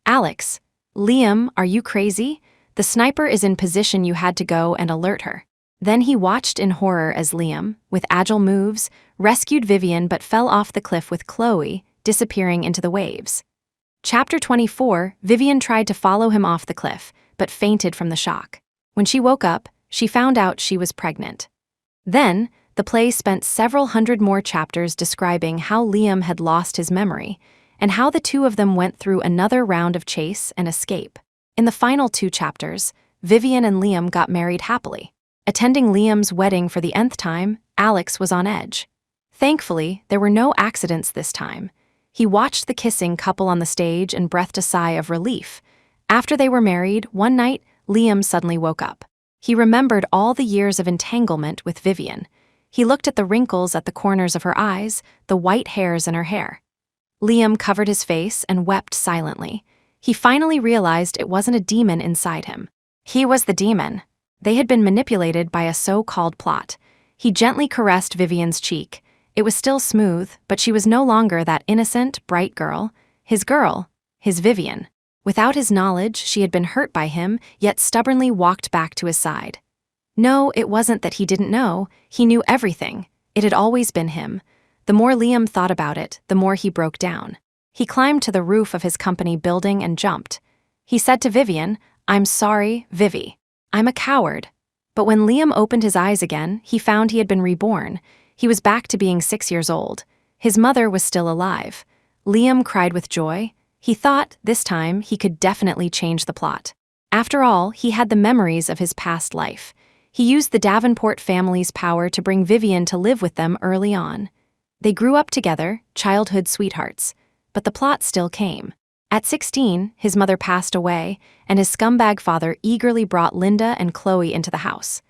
Alex, Liam, are you crazy? The sniper is in position, you had to go and alert her. Then he watched in horror as Liam, with agile moves, rescued Vivian but fell off the cliff with Chloe, disappearing into the waves. Chapter 24, Vivian tried to follow him off the cliff, but fainted from the shock. When she woke up, she found out she was pregnant. Then, the play spent several hundred more chapters describing how Liam had lost his memory, and how the two of them went through another round of chase and escape. In the final 2 chapters, Vivian and Liam got married happily. Attending Liam's wedding for the nth time, Alex was on edge. Thankfully, there were no accidents this time. He watched the kissing couple on the stage and breathed a sigh of relief. After they were married, one night, Liam suddenly woke up. He remembered all the years of entanglement with Vivian. He looked at the wrinkles at the corners of her eyes, the white hairs in her hair. Liam covered his face and wept silently. He finally realized it wasn't a demon inside him. He was the demon. They had been manipulated by a so-called plot. He gently caressed Vivian's cheek. It was still smooth, but she was no longer that innocent, bright girl, his Vivian. Without his knowledge, she had been hurt by him, yet stubbornly walked back to his side. No, it wasn't that he didn't know. He knew everything. It had always been him. The more Liam thought about it, the more he broke down. He climbed to the roof of his company building and jumped. He said to Vivian, "I'm sorry, Vivi. I'm a coward." But when Liam opened his eyes again, he found he had been reborn. He was back to being 6 years old. His mother was still alive. Liam cried with joy. He thought, this time, he could definitely change the plot. After all, he had the memories of his past life. He used the Davenport family's power to bring Vivian to live with them early on. They grew up together, childhood sweethearts. But the plot still came. At 16, his mother passed away, and his scumbag father eagerly brought Linda and Chloe into the house.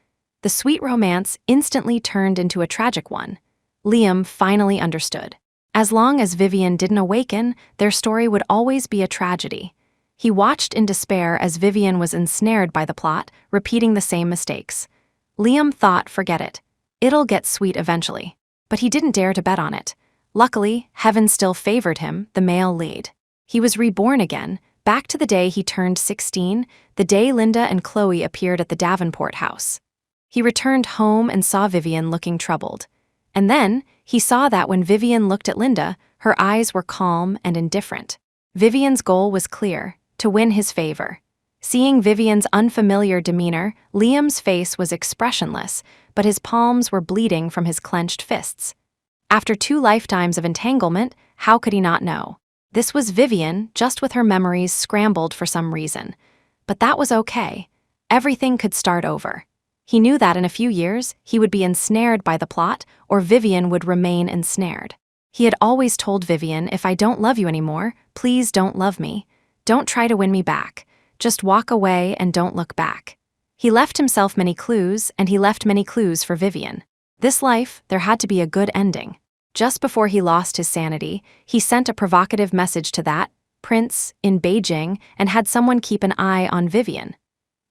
The sweet romance instantly turned into a tragic one. Liam finally understood. As long as Vivian didn't awaken, their story would always be a tragedy. He watched in despair as Vivian was ensnared by the plot, repeating the same mistakes. Liam thought, forget it. It'll get sweet eventually. But he didn't dare to bet on it. Luckily, heaven still favored him, the male lead. He was reborn again, back to the day he turned 16, the day Linda and Chloe appeared at the Davenport house. He returned home and saw Vivian looking troubled. And then, he saw that when Vivian looked at Linda, her eyes were calm and indifferent. Vivian's goal was clear, to win his favor. Seeing Vivian's unfamiliar demeanor, Liam's face was expressionless, but his palms were bleeding from his clenched fists. After 2 lifetimes of entanglement, how could he not know? This was Vivian, just with her memories scrambled for some reason. But that was okay. Everything could start over. He knew that in a few years, he would be ensnared by the plot, or Vivian would remain ensnared. He had always told Vivian, if I don't love you anymore, please don't love me. Don't try to win me back. Just walk away and don't look back. He left himself many clues, and he left many clues for Vivian. This life, there had to be a good ending. Just before he lost his sanity, he sent a provocative message to that prince in Beijing and had someone keep an eye on Vivian.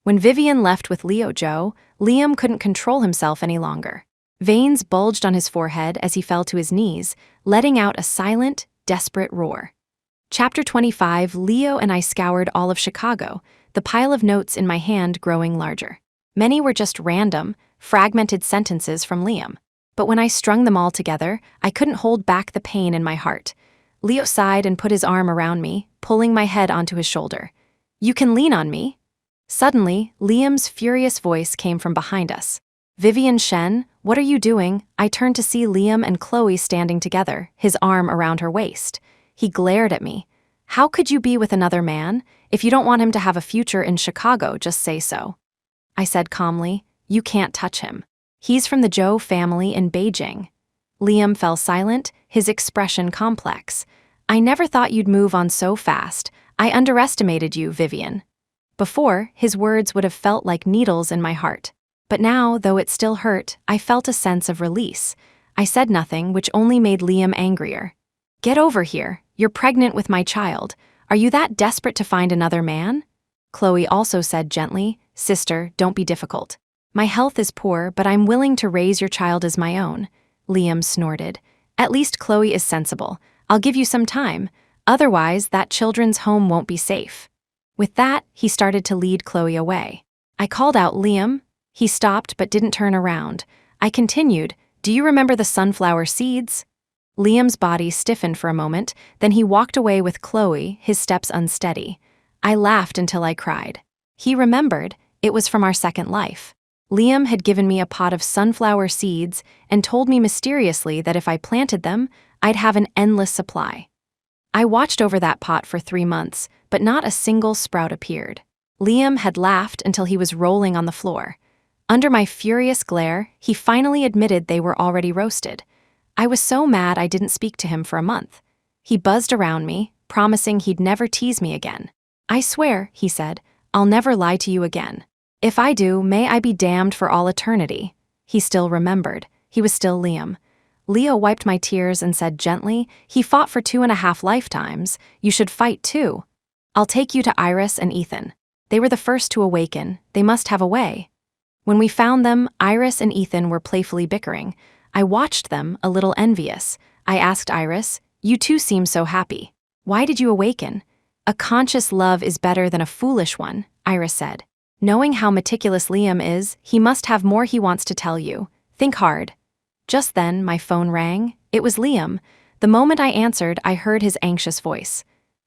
When Vivian left with Leo Joe, Liam couldn't control himself any longer. Veins bulged on his forehead as he fell to his knees, letting out a silent, desperate roar. Chapter 25, Leo and I scoured all of Chicago, the pile of notes in my hand growing larger. Many were just random, fragmented sentences from Liam. But when I strung them all together, I couldn't hold back the pain in my heart. Leo sighed and put his arm around me, pulling my head onto his shoulder. "You can lean on me." Suddenly, Liam's furious voice came from behind us. "Vivian Shen, what are you doing?" I turned to see Liam and Chloe standing together, his arm around her waist. He glared at me. "How could you be with another man? If you don't want him to have a future in Chicago, just say so." I said calmly, "You can't touch him. He's from the Zhou family in Beijing." Liam fell silent, his expression complex. "I never thought you'd move on so fast. I underestimated you, Vivian." Before, his words would have felt like needles in my heart. But now, though it still hurt, I felt a sense of release. I said nothing, which only made Liam angrier. "Get over here. You're pregnant with my child. Are you that desperate to find another man?" Chloe also said gently, "Sister, don't be difficult. My health is poor, but I'm willing to raise your child as my own, Liam snorted. At least Chloe is sensible. I'll give you some time. Otherwise, that children's home won't be safe. With that, he started to lead Chloe away. I called out, Liam. He stopped but didn't turn around. I continued, do you remember the sunflower seeds? Liam's body stiffened for a moment, then he walked away with Chloe, his steps unsteady. I laughed until I cried. He remembered. It was from our second life. Liam had given me a pot of sunflower seeds and told me mysteriously that if I planted them, I'd have an endless supply. I watched over that pot for 3 months, but not a single sprout appeared. Liam had laughed until he was rolling on the floor. Under my furious glare, he finally admitted they were already roasted. I was so mad I didn't speak to him for a month. He buzzed around me, promising he'd never tease me again. I swear, he said, I'll never lie to you again. If I do, may I be damned for all eternity. He still remembered. He was still Liam. Leo wiped my tears and said gently, he fought for 2.5 lifetimes. You should fight too. I'll take you to Iris and Ethan. They were the first to awaken. They must have a way. When we found them, Iris and Ethan were playfully bickering. I watched them, a little envious. I asked Iris, you two seem so happy. Why did you awaken? A conscious love is better than a foolish one, Iris said. Knowing how meticulous Liam is, he must have more he wants to tell you. Think hard. Just then, my phone rang. It was Liam. The moment I answered, I heard his anxious voice.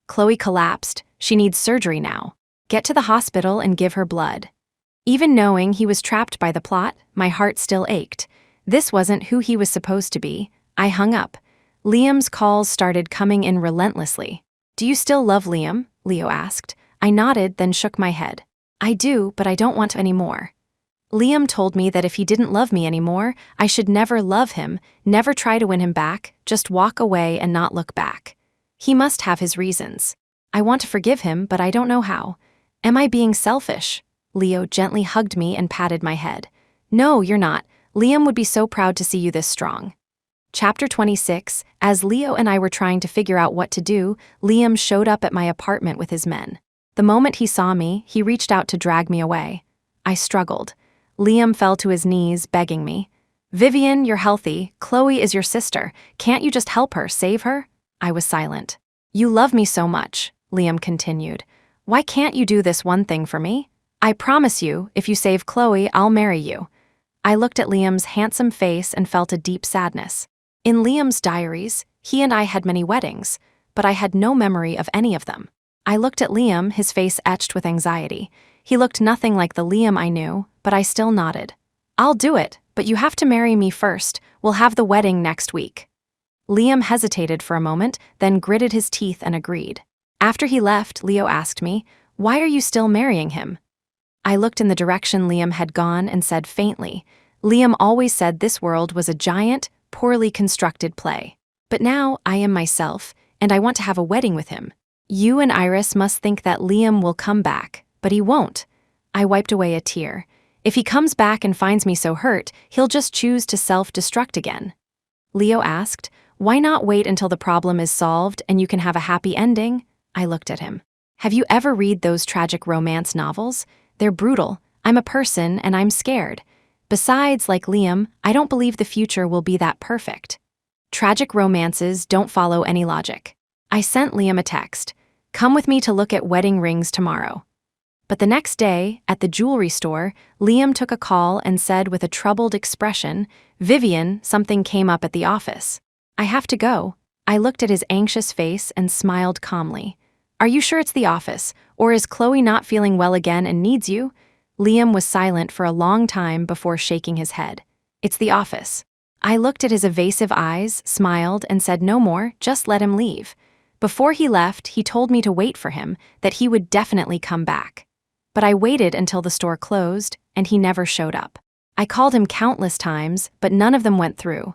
Chloe collapsed. She needs surgery now. Get to the hospital and give her blood. Even knowing he was trapped by the plot, my heart still ached. This wasn't who he was supposed to be. I hung up. Liam's calls started coming in relentlessly. Do you still love Liam? Leo asked. I nodded, then shook my head. I do, but I don't want to anymore. Liam told me that if he didn't love me anymore, I should never love him, never try to win him back, just walk away and not look back. He must have his reasons. I want to forgive him, but I don't know how. Am I being selfish? Leo gently hugged me and patted my head. No, you're not. Liam would be so proud to see you this strong. Chapter 26. As Leo and I were trying to figure out what to do, Liam showed up at my apartment with his men. The moment he saw me, he reached out to drag me away. I struggled. Liam fell to his knees, begging me. Vivian, you're healthy. Chloe is your sister. Can't you just help her, save her? I was silent. You love me so much, Liam continued. Why can't you do this one thing for me? I promise you, if you save Chloe, I'll marry you. I looked at Liam's handsome face and felt a deep sadness. In Liam's diaries, he and I had many weddings, but I had no memory of any of them. I looked at Liam, his face etched with anxiety. He looked nothing like the Liam I knew, but I still nodded. I'll do it, but you have to marry me first. We'll have the wedding next week. Liam hesitated for a moment, then gritted his teeth and agreed. After he left, Leo asked me, why are you still marrying him? I looked in the direction Liam had gone and said faintly, Liam always said this world was a giant, poorly constructed play. But now I am myself, and I want to have a wedding with him. You and Iris must think that Liam will come back, but he won't. I wiped away a tear. If he comes back and finds me so hurt, he'll just choose to self-destruct again. Leo asked, why not wait until the problem is solved and you can have a happy ending? I looked at him. Have you ever read those tragic romance novels? They're brutal. I'm a person and I'm scared. Besides, like Liam, I don't believe the future will be that perfect. Tragic romances don't follow any logic. I sent Liam a text. Come with me to look at wedding rings tomorrow. But the next day, at the jewelry store, Liam took a call and said with a troubled expression, Vivian, something came up at the office. I have to go. I looked at his anxious face and smiled calmly. Are you sure it's the office, or is Chloe not feeling well again and needs you? Liam was silent for a long time before shaking his head. It's the office. I looked at his evasive eyes, smiled, and said no more, just let him leave. Before he left, he told me to wait for him, that he would definitely come back. But I waited until the store closed, and he never showed up. I called him countless times, but none of them went through.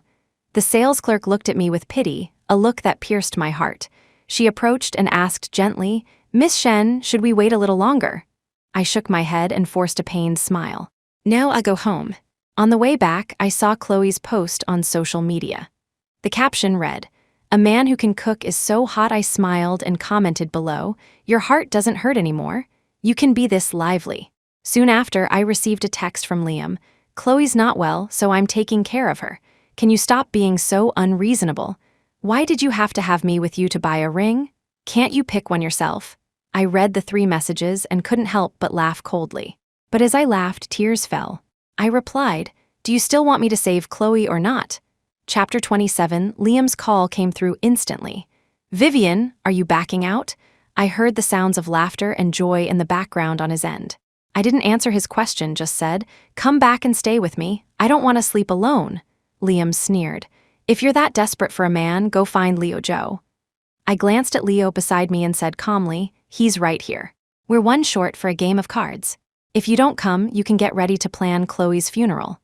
The sales clerk looked at me with pity, a look that pierced my heart. She approached and asked gently, Miss Shen, should we wait a little longer? I shook my head and forced a pained smile. Now I go home. On the way back, I saw Chloe's post on social media. The caption read, A man who can cook is so hot. I smiled and commented below, Your heart doesn't hurt anymore. You can be this lively. Soon after, I received a text from Liam. Chloe's not well, so I'm taking care of her. Can you stop being so unreasonable? Why did you have to have me with you to buy a ring? Can't you pick one yourself? I read the 3 messages and couldn't help but laugh coldly. But as I laughed, tears fell. I replied, do you still want me to save Chloe or not? Chapter 27, Liam's call came through instantly. Vivian, are you backing out? I heard the sounds of laughter and joy in the background on his end. I didn't answer his question, just said, come back and stay with me. I don't want to sleep alone. Liam sneered. If you're that desperate for a man, go find Leo Joe. I glanced at Leo beside me and said calmly, he's right here. We're one short for a game of cards. If you don't come, you can get ready to plan Chloe's funeral.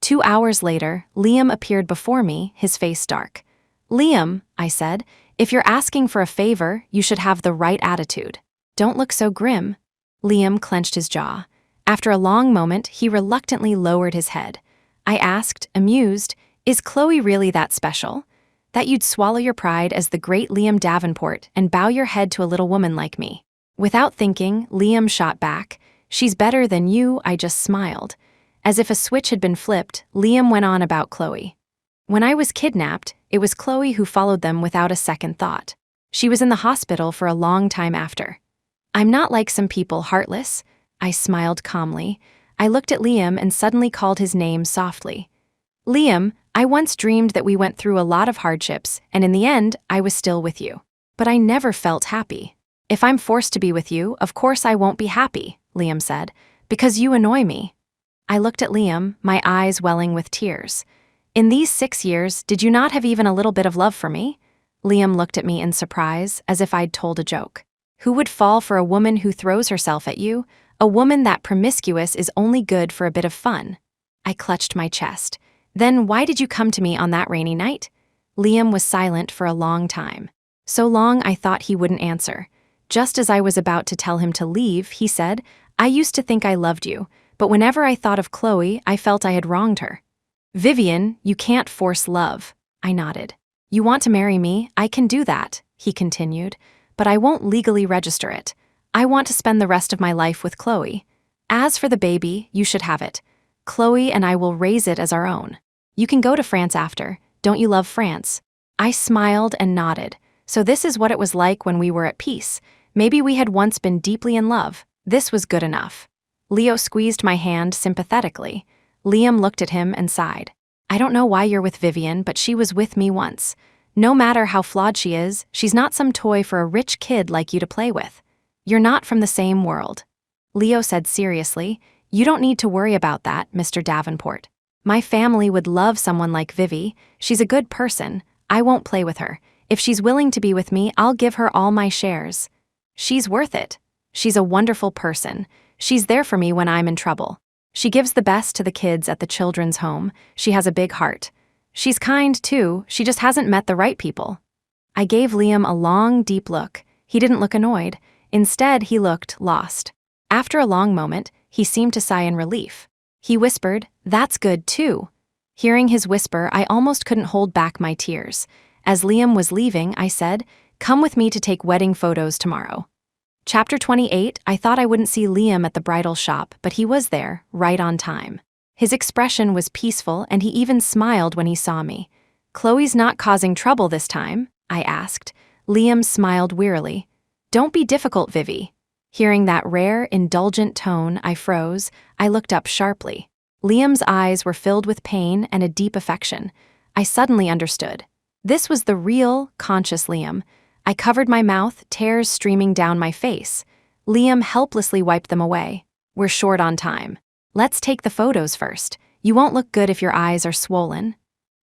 2 hours later, Liam appeared before me, his face dark. Liam, I said, if you're asking for a favor, you should have the right attitude. Don't look so grim. Liam clenched his jaw. After a long moment, he reluctantly lowered his head. I asked, amused, is Chloe really that special? That you'd swallow your pride as the great Liam Davenport and bow your head to a little woman like me? Without thinking, Liam shot back. She's better than you, I just smiled. As if a switch had been flipped, Liam went on about Chloe. When I was kidnapped, it was Chloe who followed them without a second thought. She was in the hospital for a long time after. I'm not like some people, heartless. I smiled calmly. I looked at Liam and suddenly called his name softly. Liam, I once dreamed that we went through a lot of hardships, and in the end, I was still with you. But I never felt happy. If I'm forced to be with you, of course I won't be happy, Liam said, because you annoy me. I looked at Liam, my eyes welling with tears. In these 6 years, did you not have even a little bit of love for me? Liam looked at me in surprise, as if I'd told a joke. Who would fall for a woman who throws herself at you? A woman that promiscuous is only good for a bit of fun. I clutched my chest. Then why did you come to me on that rainy night? Liam was silent for a long time. So long I thought he wouldn't answer. Just as I was about to tell him to leave, he said, I used to think I loved you, but whenever I thought of Chloe, I felt I had wronged her. Vivian, you can't force love. I nodded. You want to marry me? I can do that, he continued, but I won't legally register it. I want to spend the rest of my life with Chloe. As for the baby, you should have it. Chloe and I will raise it as our own. You can go to France after. Don't you love France? I smiled and nodded. So this is what it was like when we were at peace. Maybe we had once been deeply in love. This was good enough. Leo squeezed my hand sympathetically. Liam looked at him and sighed. I don't know why you're with Vivian, but she was with me once. No matter how flawed she is, she's not some toy for a rich kid like you to play with. You're not from the same world. Leo said seriously, you don't need to worry about that, Mr. Davenport. My family would love someone like Vivi. She's a good person. I won't play with her. If she's willing to be with me, I'll give her all my shares. She's worth it. She's a wonderful person. She's there for me when I'm in trouble. She gives the best to the kids at the children's home. She has a big heart. She's kind, too. She just hasn't met the right people. I gave Liam a long, deep look. He didn't look annoyed. Instead, he looked lost. After a long moment, he seemed to sigh in relief. He whispered, that's good, too. Hearing his whisper, I almost couldn't hold back my tears. As Liam was leaving, I said, come with me to take wedding photos tomorrow. Chapter 28, I thought I wouldn't see Liam at the bridal shop, but he was there, right on time. His expression was peaceful, and he even smiled when he saw me. Chloe's not causing trouble this time? I asked. Liam smiled wearily. Don't be difficult, Vivi. Hearing that rare, indulgent tone, I froze. I looked up sharply. Liam's eyes were filled with pain and a deep affection. I suddenly understood. This was the real, conscious Liam. I covered my mouth, tears streaming down my face. Liam helplessly wiped them away. We're short on time. Let's take the photos first. You won't look good if your eyes are swollen.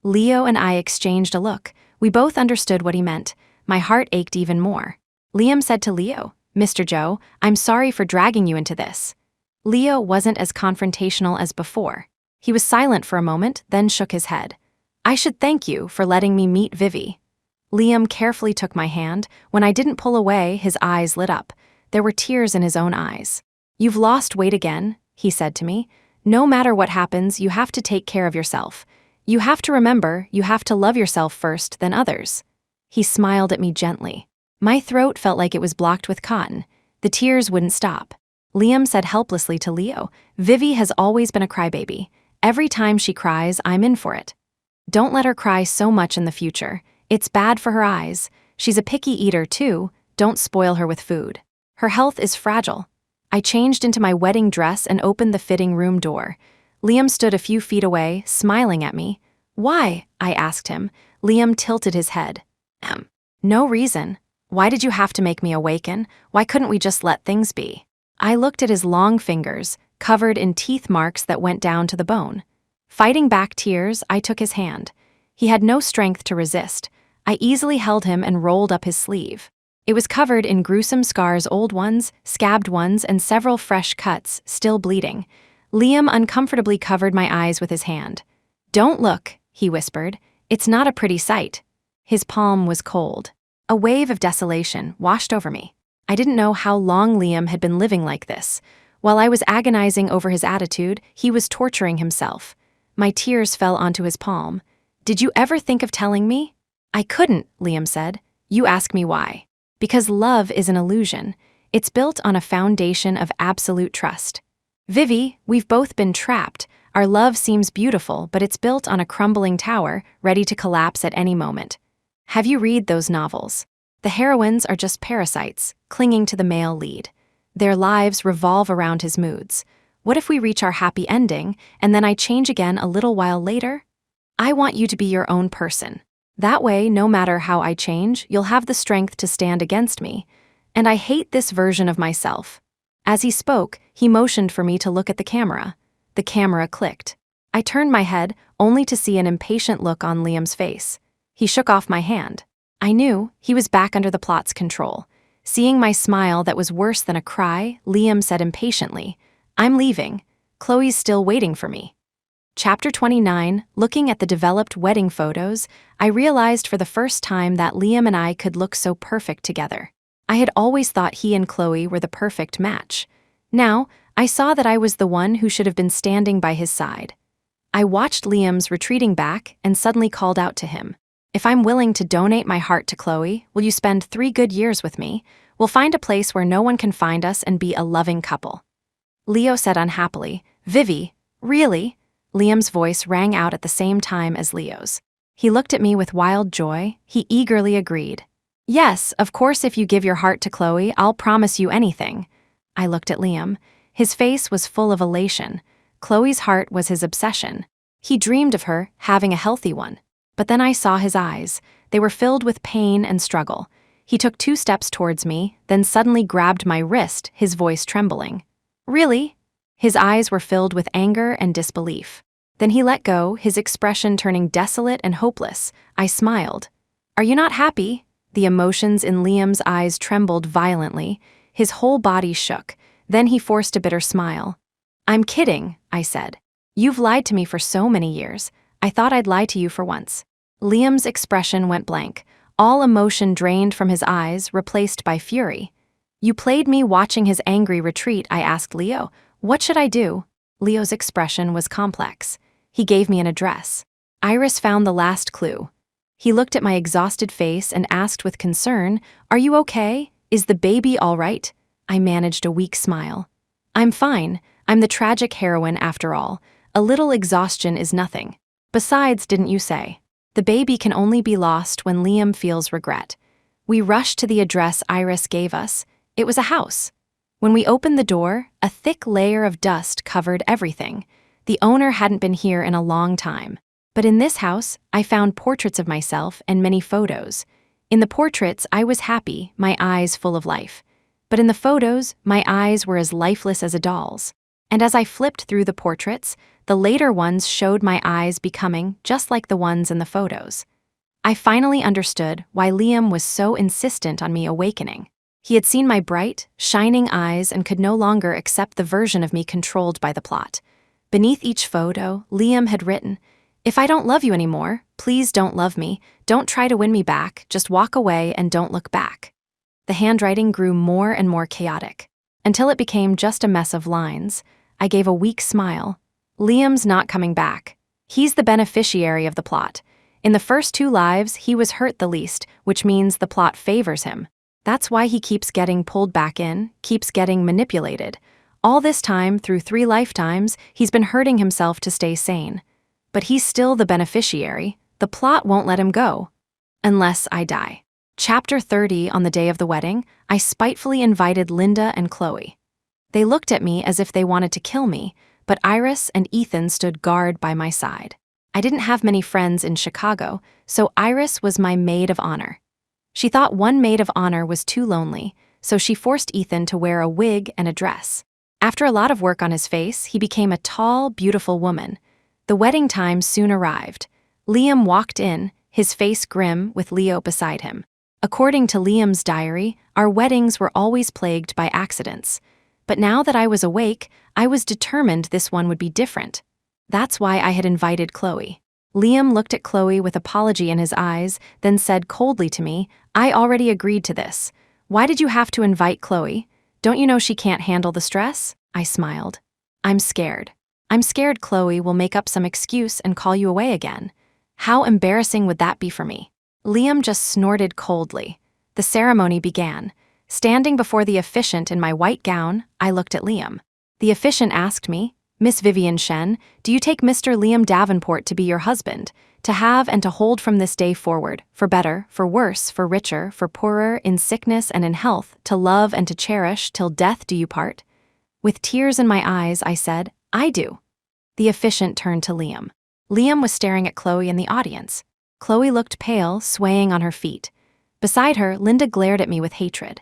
Leo and I exchanged a look. We both understood what he meant. My heart ached even more. Liam said to Leo, Mr. Joe, I'm sorry for dragging you into this. Leo wasn't as confrontational as before. He was silent for a moment, then shook his head. I should thank you for letting me meet Vivi. Liam carefully took my hand. When I didn't pull away, his eyes lit up. There were tears in his own eyes. You've lost weight again, he said to me. No matter what happens, you have to take care of yourself. You have to remember, you have to love yourself first, then others. He smiled at me gently. My throat felt like it was blocked with cotton. The tears wouldn't stop. Liam said helplessly to Leo. Vivi has always been a crybaby. Every time she cries, I'm in for it. Don't let her cry so much in the future. It's bad for her eyes. She's a picky eater too. Don't spoil her with food. Her health is fragile. I changed into my wedding dress and opened the fitting room door. Liam stood a few feet away, smiling at me. Why? I asked him. Liam tilted his head. No reason. Why did you have to make me awaken? Why couldn't we just let things be? I looked at his long fingers, covered in teeth marks that went down to the bone. Fighting back tears, I took his hand. He had no strength to resist. I easily held him and rolled up his sleeve. It was covered in gruesome scars, old ones, scabbed ones, and several fresh cuts, still bleeding. Liam uncomfortably covered my eyes with his hand. Don't look, he whispered. It's not a pretty sight. His palm was cold. A wave of desolation washed over me. I didn't know how long Liam had been living like this. While I was agonizing over his attitude, he was torturing himself. My tears fell onto his palm. Did you ever think of telling me? I couldn't, Liam said. You ask me why. Because love is an illusion. It's built on a foundation of absolute trust. Vivi, we've both been trapped. Our love seems beautiful, but it's built on a crumbling tower, ready to collapse at any moment. Have you read those novels? The heroines are just parasites, clinging to the male lead. Their lives revolve around his moods. What if we reach our happy ending, and then I change again a little while later? I want you to be your own person. That way, no matter how I change, you'll have the strength to stand against me. And I hate this version of myself. As he spoke, he motioned for me to look at the camera. The camera clicked. I turned my head, only to see an impatient look on Liam's face. He shook off my hand. I knew he was back under the plot's control. Seeing my smile that was worse than a cry, Liam said impatiently, I'm leaving. Chloe's still waiting for me. Chapter 29, looking at the developed wedding photos, I realized for the first time that Liam and I could look so perfect together. I had always thought he and Chloe were the perfect match. Now, I saw that I was the one who should have been standing by his side. I watched Liam's retreating back and suddenly called out to him. If I'm willing to donate my heart to Chloe, will you spend 3 good years with me? We'll find a place where no one can find us and be a loving couple. Leo said unhappily, Vivi, really? Liam's voice rang out at the same time as Leo's. He looked at me with wild joy. He eagerly agreed. Yes, of course, if you give your heart to Chloe, I'll promise you anything. I looked at Liam. His face was full of elation. Chloe's heart was his obsession. He dreamed of her, having a healthy one. But then I saw his eyes. They were filled with pain and struggle. He took 2 steps towards me, then suddenly grabbed my wrist, his voice trembling. Really? His eyes were filled with anger and disbelief. Then he let go, his expression turning desolate and hopeless. I smiled. Are you not happy? The emotions in Liam's eyes trembled violently. His whole body shook. Then he forced a bitter smile. I'm kidding, I said. You've lied to me for so many years. I thought I'd lie to you for once. Liam's expression went blank. All emotion drained from his eyes, replaced by fury. You played me watching his angry retreat, I asked Leo. What should I do? Leo's expression was complex. He gave me an address. Iris found the last clue. He looked at my exhausted face and asked with concern, Are you okay? Is the baby all right? I managed a weak smile. I'm fine. I'm the tragic heroine after all. A little exhaustion is nothing. Besides, didn't you say? The baby can only be lost when Liam feels regret. We rushed to the address Iris gave us. It was a house. When we opened the door, a thick layer of dust covered everything. The owner hadn't been here in a long time. But in this house, I found portraits of myself and many photos. In the portraits, I was happy, my eyes full of life. But in the photos, my eyes were as lifeless as a doll's. And as I flipped through the portraits, the later ones showed my eyes becoming just like the ones in the photos. I finally understood why Liam was so insistent on me awakening. He had seen my bright, shining eyes and could no longer accept the version of me controlled by the plot. Beneath each photo, Liam had written, If I don't love you anymore, please don't love me, don't try to win me back, just walk away and don't look back. The handwriting grew more and more chaotic, until it became just a mess of lines. I gave a weak smile. Liam's not coming back. He's the beneficiary of the plot. In the first 2 lives, he was hurt the least, which means the plot favors him. That's why he keeps getting pulled back in, keeps getting manipulated. All this time, through 3 lifetimes, he's been hurting himself to stay sane. But he's still the beneficiary. The plot won't let him go. Unless I die. Chapter 30. On the day of the wedding, I spitefully invited Linda and Chloe. They looked at me as if they wanted to kill me, but Iris and Ethan stood guard by my side. I didn't have many friends in Chicago, so Iris was my maid of honor. She thought one maid of honor was too lonely, so she forced Ethan to wear a wig and a dress. After a lot of work on his face, he became a tall, beautiful woman. The wedding time soon arrived. Liam walked in, his face grim, with Leo beside him. According to Liam's diary, our weddings were always plagued by accidents. But now that I was awake, I was determined this one would be different. That's why I had invited Chloe. Liam looked at Chloe with apology in his eyes, then said coldly to me, "I already agreed to this. Why did you have to invite Chloe? Don't you know she can't handle the stress?" I smiled. I'm scared Chloe will make up some excuse and call you away again. How embarrassing would that be for me? Liam just snorted coldly. The ceremony began. Standing before the officiant in my white gown, I looked at Liam. The officiant asked me, "Miss Vivian Shen, do you take Mr. Liam Davenport to be your husband, to have and to hold from this day forward, for better, for worse, for richer, for poorer, in sickness and in health, to love and to cherish, till death do you part?" With tears in my eyes, I said, "I do." The officiant turned to Liam. Liam was staring at Chloe in the audience. Chloe looked pale, swaying on her feet. Beside her, Linda glared at me with hatred.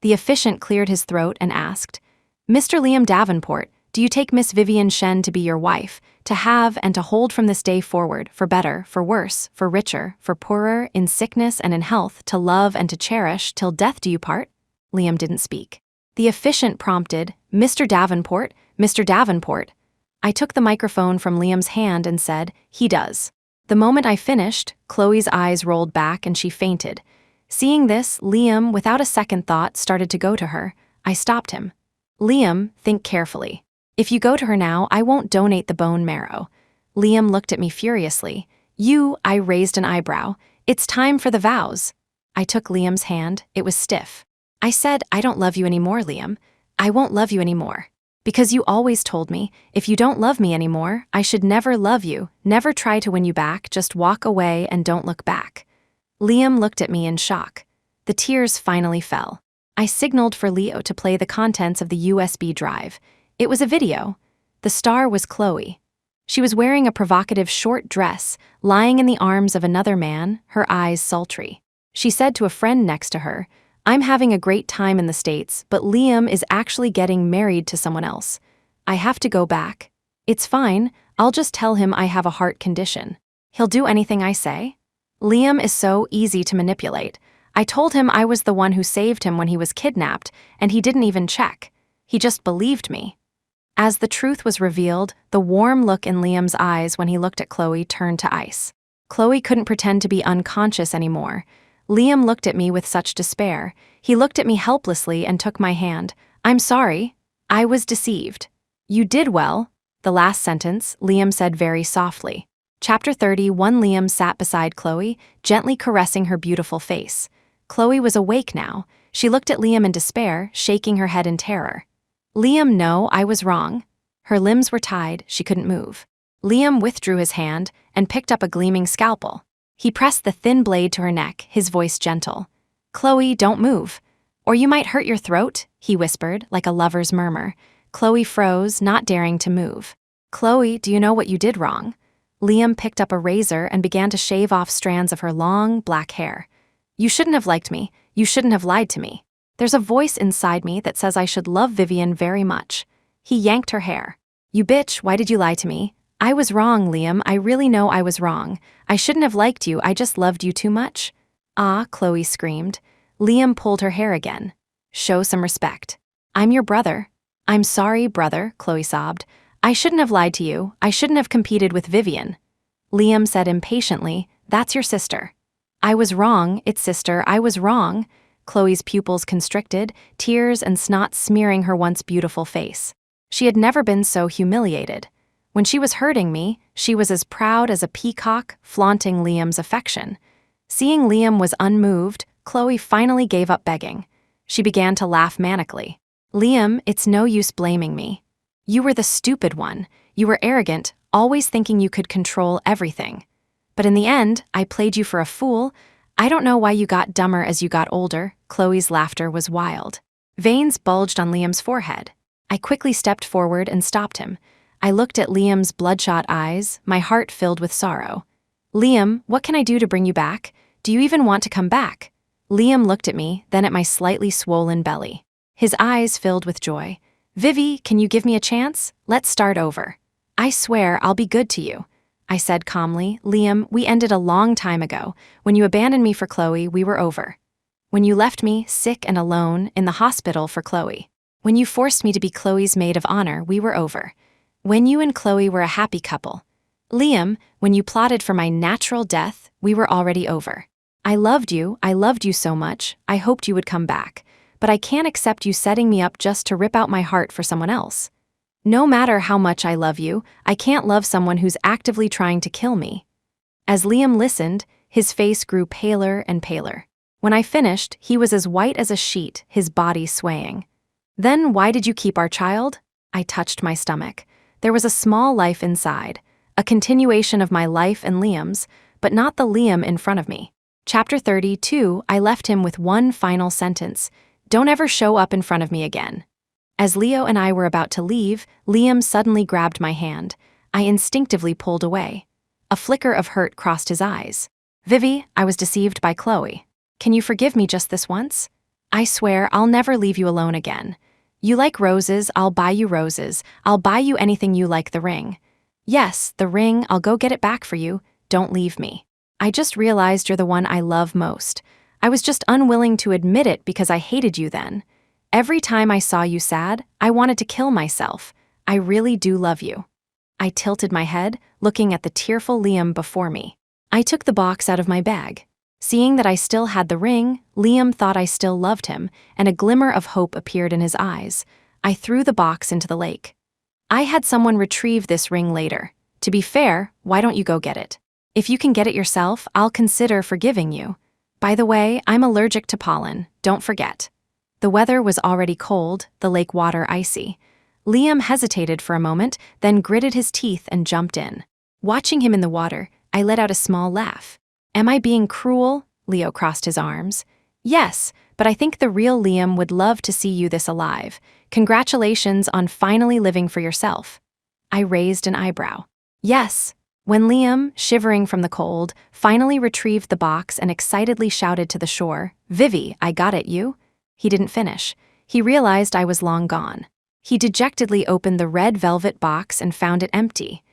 The officiant cleared his throat and asked, "Mr. Liam Davenport, do you take Miss Vivian Shen to be your wife, to have and to hold from this day forward, for better, for worse, for richer, for poorer, in sickness and in health, to love and to cherish, till death do you part?" Liam didn't speak. The officiant prompted, "Mr. Davenport, Mr. Davenport." I took the microphone from Liam's hand and said, "He does." The moment I finished, Chloe's eyes rolled back and she fainted. Seeing this, Liam, without a second thought, started to go to her. I stopped him. "Liam, think carefully. If you go to her now, I won't donate the bone marrow." Liam looked at me furiously. I raised an eyebrow. "It's time for the vows." I took Liam's hand. It was stiff. I said, "I don't love you anymore, Liam. I won't love you anymore. Because you always told me, if you don't love me anymore, I should never love you, never try to win you back, just walk away and don't look back." Liam looked at me in shock. The tears finally fell. I signaled for Leo to play the contents of the USB drive. It was a video. The star was Chloe. She was wearing a provocative short dress, lying in the arms of another man, her eyes sultry. She said to a friend next to her, "I'm having a great time in the States, but Liam is actually getting married to someone else. I have to go back. It's fine, I'll just tell him I have a heart condition. He'll do anything I say." Liam is so easy to manipulate. I told him I was the one who saved him when he was kidnapped, and he didn't even check. He just believed me. As the truth was revealed, the warm look in Liam's eyes when he looked at Chloe turned to ice. Chloe couldn't pretend to be unconscious anymore. Liam looked at me with such despair. He looked at me helplessly and took my hand. "I'm sorry. I was deceived." "You did well." The last sentence, Liam said very softly. Chapter 31. Liam sat beside Chloe, gently caressing her beautiful face. Chloe was awake now. She looked at Liam in despair, shaking her head in terror. "Liam, no, I was wrong." Her limbs were tied, she couldn't move. Liam withdrew his hand and picked up a gleaming scalpel. He pressed the thin blade to her neck, his voice gentle. "Chloe, don't move. Or you might hurt your throat," he whispered, like a lover's murmur. Chloe froze, not daring to move. "Chloe, do you know what you did wrong?" Liam picked up a razor and began to shave off strands of her long, black hair. "You shouldn't have liked me. You shouldn't have lied to me. There's a voice inside me that says I should love Vivian very much." He yanked her hair. "You bitch, why did you lie to me?" "I was wrong, Liam. I really know I was wrong. I shouldn't have liked you. I just loved you too much." "Ah," Chloe screamed. Liam pulled her hair again. "Show some respect. I'm your brother." "I'm sorry, brother," Chloe sobbed. "I shouldn't have lied to you. I shouldn't have competed with Vivian." Liam said impatiently, "That's your sister." "I was wrong, it's sister. I was wrong." Chloe's pupils constricted, tears and snot smearing her once beautiful face. She had never been so humiliated. When she was hurting me, she was as proud as a peacock, flaunting Liam's affection. Seeing Liam was unmoved, Chloe finally gave up begging. She began to laugh manically. Liam, it's no use blaming me. You were the stupid one. You were arrogant, always thinking you could control everything. But in the end, I played you for a fool. I don't know why you got dumber as you got older. Chloe's laughter was wild. Veins bulged on Liam's forehead. I quickly stepped forward and stopped him. I looked at Liam's bloodshot eyes, my heart filled with sorrow. Liam, what can I do to bring you back? Do you even want to come back? Liam looked at me, then at my slightly swollen belly. His eyes filled with joy. Vivi, can you give me a chance? Let's start over. I swear I'll be good to you. I said calmly, Liam, we ended a long time ago. When you abandoned me for Chloe, we were over. When you left me, sick and alone, in the hospital for Chloe. When you forced me to be Chloe's maid of honor, we were over. When you and Chloe were a happy couple. Liam, when you plotted for my natural death, we were already over. I loved you so much, I hoped you would come back. But I can't accept you setting me up just to rip out my heart for someone else. No matter how much I love you, I can't love someone who's actively trying to kill me. As Liam listened, his face grew paler and paler. When I finished, he was as white as a sheet, his body swaying. Then why did you keep our child? I touched my stomach. There was a small life inside, a continuation of my life and Liam's, but not the Liam in front of me. Chapter 32, I left him with one final sentence. Don't ever show up in front of me again. As Leo and I were about to leave, Liam suddenly grabbed my hand. I instinctively pulled away. A flicker of hurt crossed his eyes. Vivi, I was deceived by Chloe. Can you forgive me just this once? I swear I'll never leave you alone again. You like roses, I'll buy you roses. I'll buy you anything you like. The ring. Yes, the ring, I'll go get it back for you. Don't leave me. I just realized you're the one I love most. I was just unwilling to admit it because I hated you then. Every time I saw you sad, I wanted to kill myself. I really do love you. I tilted my head, looking at the tearful Liam before me. I took the box out of my bag. Seeing that I still had the ring, Liam thought I still loved him, and a glimmer of hope appeared in his eyes. I threw the box into the lake. I had someone retrieve this ring later. To be fair, why don't you go get it? If you can get it yourself, I'll consider forgiving you. By the way, I'm allergic to pollen, don't forget. The weather was already cold, the lake water icy. Liam hesitated for a moment, then gritted his teeth and jumped in. Watching him in the water, I let out a small laugh. Am I being cruel? Leo crossed his arms. Yes, but I think the real Liam would love to see you this alive. Congratulations on finally living for yourself. I raised an eyebrow. Yes. When Liam, shivering from the cold, finally retrieved the box and excitedly shouted to the shore, Vivi, I got it, you? He didn't finish. He realized I was long gone. He dejectedly opened the red velvet box and found it empty.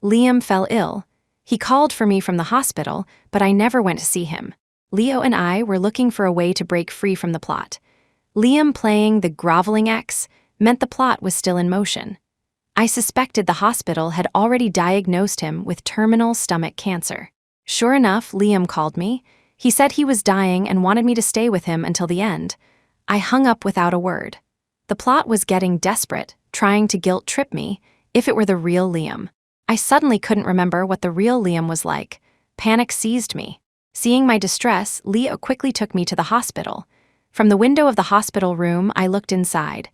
Liam fell ill. He called for me from the hospital, but I never went to see him. Leo and I were looking for a way to break free from the plot. Liam playing the groveling ex meant the plot was still in motion. I suspected the hospital had already diagnosed him with terminal stomach cancer. Sure enough, Liam called me. He said he was dying and wanted me to stay with him until the end. I hung up without a word. The plot was getting desperate, trying to guilt-trip me, if it were the real Liam. I suddenly couldn't remember what the real Liam was like. Panic seized me. Seeing my distress, Leo quickly took me to the hospital. From the window of the hospital room, I looked inside.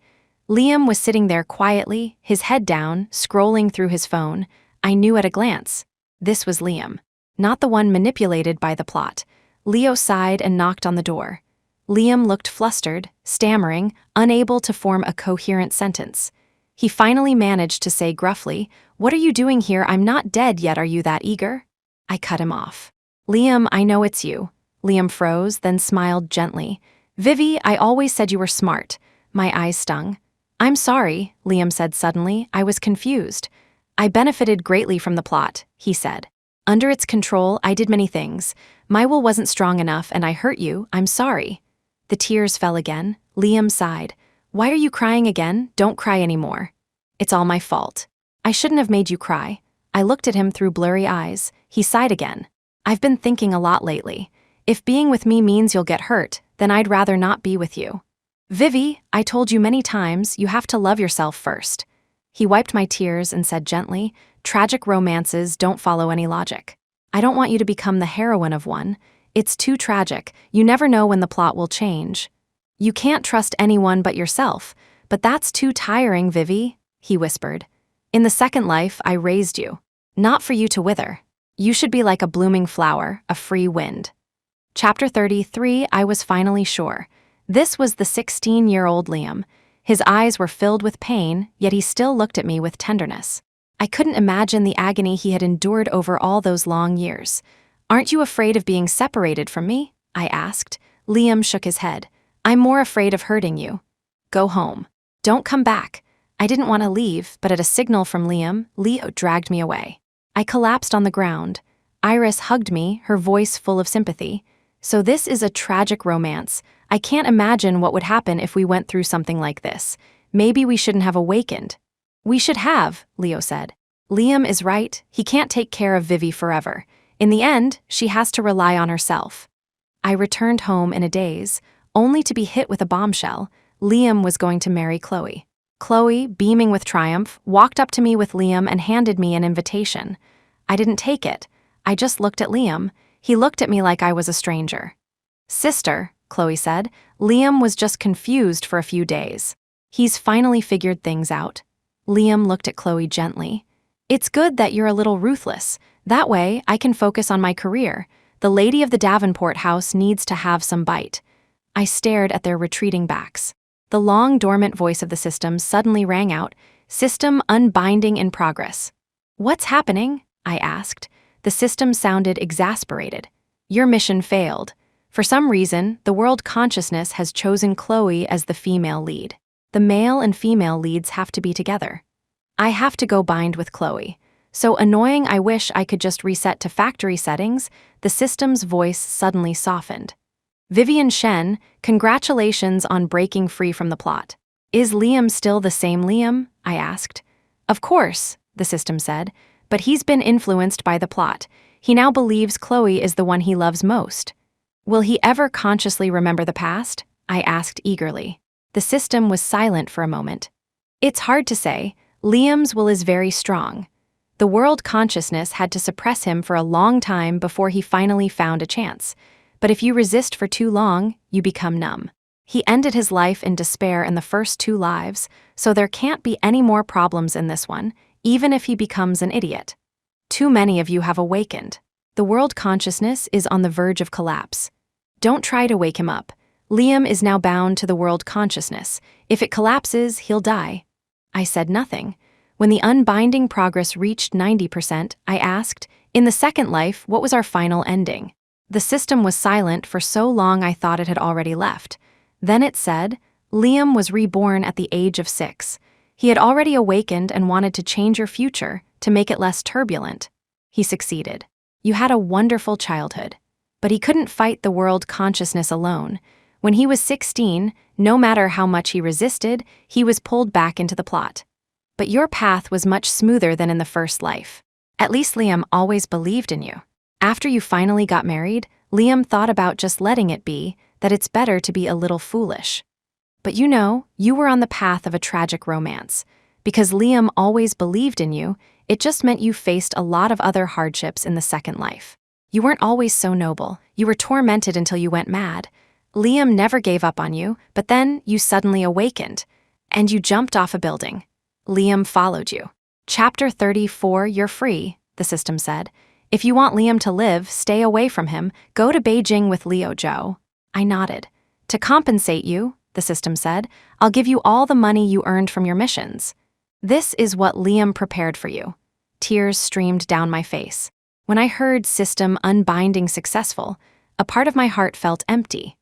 Liam was sitting there quietly, his head down, scrolling through his phone. I knew at a glance. This was Liam, not the one manipulated by the plot. Leo sighed and knocked on the door. Liam looked flustered, stammering, unable to form a coherent sentence. He finally managed to say gruffly, "What are you doing here? I'm not dead yet. Are you that eager?" I cut him off. "Liam, I know it's you." Liam froze, then smiled gently. "Vivi, I always said you were smart." My eyes stung. "I'm sorry," Liam said suddenly. "I was confused." "I benefited greatly from the plot," he said. "Under its control, I did many things. My will wasn't strong enough and I hurt you. I'm sorry." The tears fell again. Liam sighed. "Why are you crying again? Don't cry anymore." "It's all my fault. I shouldn't have made you cry." I looked at him through blurry eyes. He sighed again. "I've been thinking a lot lately. If being with me means you'll get hurt, then I'd rather not be with you. Vivi, I told you many times, you have to love yourself first." He wiped my tears and said gently, "Tragic romances don't follow any logic. I don't want you to become the heroine of one. It's too tragic. You never know when the plot will change. You can't trust anyone but yourself, But that's too tiring, Vivi, he whispered. In the second life, I raised you. Not for you to wither. You should be like a blooming flower, a free wind. Chapter 33, I was finally sure. This was the 16-year-old Liam. His eyes were filled with pain, yet he still looked at me with tenderness. I couldn't imagine the agony he had endured over all those long years. Aren't you afraid of being separated from me? I asked. Liam shook his head. I'm more afraid of hurting you. Go home. Don't come back. I didn't want to leave, but at a signal from Liam, Leo dragged me away. I collapsed on the ground. Iris hugged me, her voice full of sympathy. So this is a tragic romance. I can't imagine what would happen if we went through something like this. Maybe we shouldn't have awakened. We should have, Leo said. Liam is right. He can't take care of Vivi forever. In the end, she has to rely on herself. I returned home in a daze, only to be hit with a bombshell. Liam was going to marry Chloe. Chloe, beaming with triumph, walked up to me with Liam and handed me an invitation. I didn't take it. I just looked at Liam. He looked at me like I was a stranger. Sister, Chloe said. Liam was just confused for a few days. He's finally figured things out. Liam looked at Chloe gently. It's good that you're a little ruthless. That way, I can focus on my career. The lady of the Davenport house needs to have some bite. I stared at their retreating backs. The long, dormant voice of the system suddenly rang out, System unbinding in progress. What's happening? I asked. The system sounded exasperated. Your mission failed. For some reason, the world consciousness has chosen Chloe as the female lead. The male and female leads have to be together. I have to go bind with Chloe. So annoying, I wish I could just reset to factory settings. The system's voice suddenly softened. Vivian Shen, congratulations on breaking free from the plot. Is Liam still the same Liam? I asked. Of course, the system said, but he's been influenced by the plot. He now believes Chloe is the one he loves most. Will he ever consciously remember the past? I asked eagerly. The system was silent for a moment. It's hard to say. Liam's will is very strong. The world consciousness had to suppress him for a long time before he finally found a chance. But if you resist for too long, you become numb. He ended his life in despair in the first 2 lives, so there can't be any more problems in this one, even if he becomes an idiot. Too many of you have awakened. The world consciousness is on the verge of collapse. Don't try to wake him up. Liam is now bound to the world consciousness. If it collapses, he'll die. I said nothing. When the unbinding progress reached 90%, I asked, in the second life, what was our final ending? The system was silent for so long I thought it had already left. Then it said, Liam was reborn at the age of 6. He had already awakened and wanted to change your future, to make it less turbulent. He succeeded. You had a wonderful childhood. But he couldn't fight the world consciousness alone. When he was 16, no matter how much he resisted, he was pulled back into the plot. But your path was much smoother than in the first life. At least Liam always believed in you. After you finally got married, Liam thought about just letting it be, that it's better to be a little foolish. But you were on the path of a tragic romance. Because Liam always believed in you, it just meant you faced a lot of other hardships in the second life. You weren't always so noble. You were tormented until you went mad. Liam never gave up on you, but then you suddenly awakened. And you jumped off a building. Liam followed you. Chapter 34, you're free, the system said. If you want Liam to live, stay away from him. Go to Beijing with Leo Joe. I nodded. To compensate you, the system said, I'll give you all the money you earned from your missions. This is what Liam prepared for you. Tears streamed down my face. When I heard system unbinding successful, a part of my heart felt empty.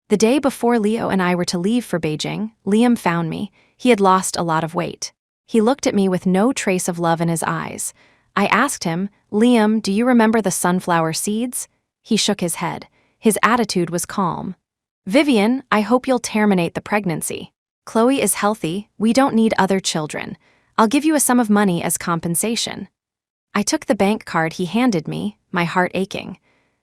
The day before Leo and I were to leave for Beijing, Liam found me. He had lost a lot of weight. He looked at me with no trace of love in his eyes. I asked him, Liam, do you remember the sunflower seeds? He shook his head. His attitude was calm. Vivian, I hope you'll terminate the pregnancy. Chloe is healthy. We don't need other children. I'll give you a sum of money as compensation. I took the bank card he handed me, my heart aching.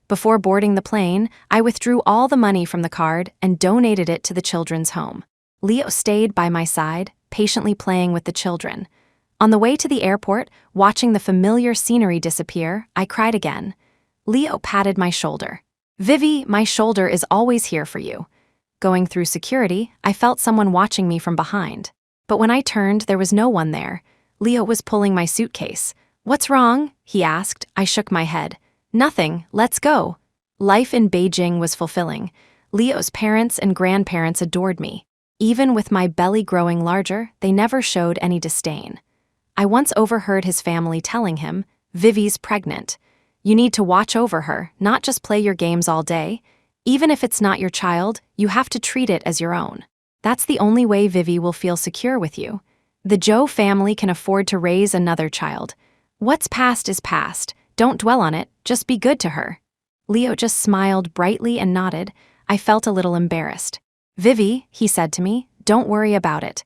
Before boarding the plane, I withdrew all the money from the card and donated it to the children's home. Leo stayed by my side, patiently playing with the children. On the way to the airport, watching the familiar scenery disappear, I cried again. Leo patted my shoulder. Vivi, my shoulder is always here for you. Going through security, I felt someone watching me from behind. But when I turned, there was no one there. Leo was pulling my suitcase. "What's wrong?" he asked. I shook my head. "Nothing, let's go." Life in Beijing was fulfilling. Leo's parents and grandparents adored me. Even with my belly growing larger, they never showed any disdain. I once overheard his family telling him, "Vivi's pregnant. You need to watch over her, not just play your games all day. Even if it's not your child, you have to treat it as your own. That's the only way Vivi will feel secure with you. The Zhou family can afford to raise another child. What's past is past. Don't dwell on it, just be good to her." Leo just smiled brightly and nodded. I felt a little embarrassed. "Vivi," he said to me, "don't worry about it.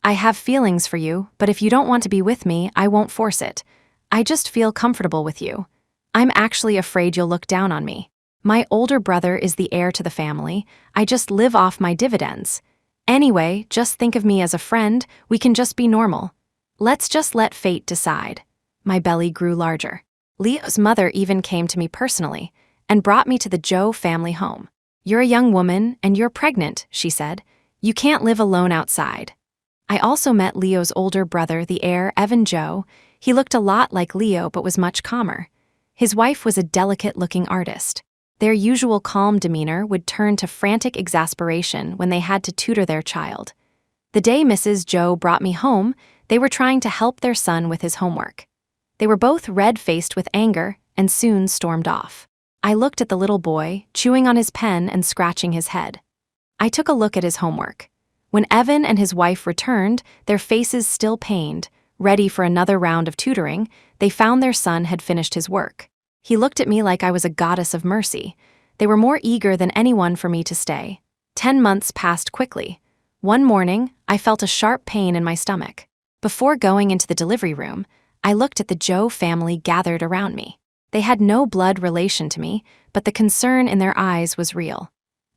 I have feelings for you, but if you don't want to be with me, I won't force it. I just feel comfortable with you. I'm actually afraid you'll look down on me. My older brother is the heir to the family. I just live off my dividends. Anyway, just think of me as a friend. We can just be normal. Let's just let fate decide." My belly grew larger. Leo's mother even came to me personally and brought me to the Zhou family home. "You're a young woman and you're pregnant," she said. "You can't live alone outside." I also met Leo's older brother, the heir, Evan Zhou. He looked a lot like Leo but was much calmer. His wife was a delicate-looking artist. Their usual calm demeanor would turn to frantic exasperation when they had to tutor their child. The day Mrs. Zhou brought me home, they were trying to help their son with his homework. They were both red-faced with anger and soon stormed off. I looked at the little boy, chewing on his pen and scratching his head. I took a look at his homework. When Evan and his wife returned, their faces still pained, ready for another round of tutoring, they found their son had finished his work. He looked at me like I was a goddess of mercy. They were more eager than anyone for me to stay. 10 months passed quickly. One morning, I felt a sharp pain in my stomach. Before going into the delivery room, I looked at the Zhou family gathered around me. They had no blood relation to me, but the concern in their eyes was real.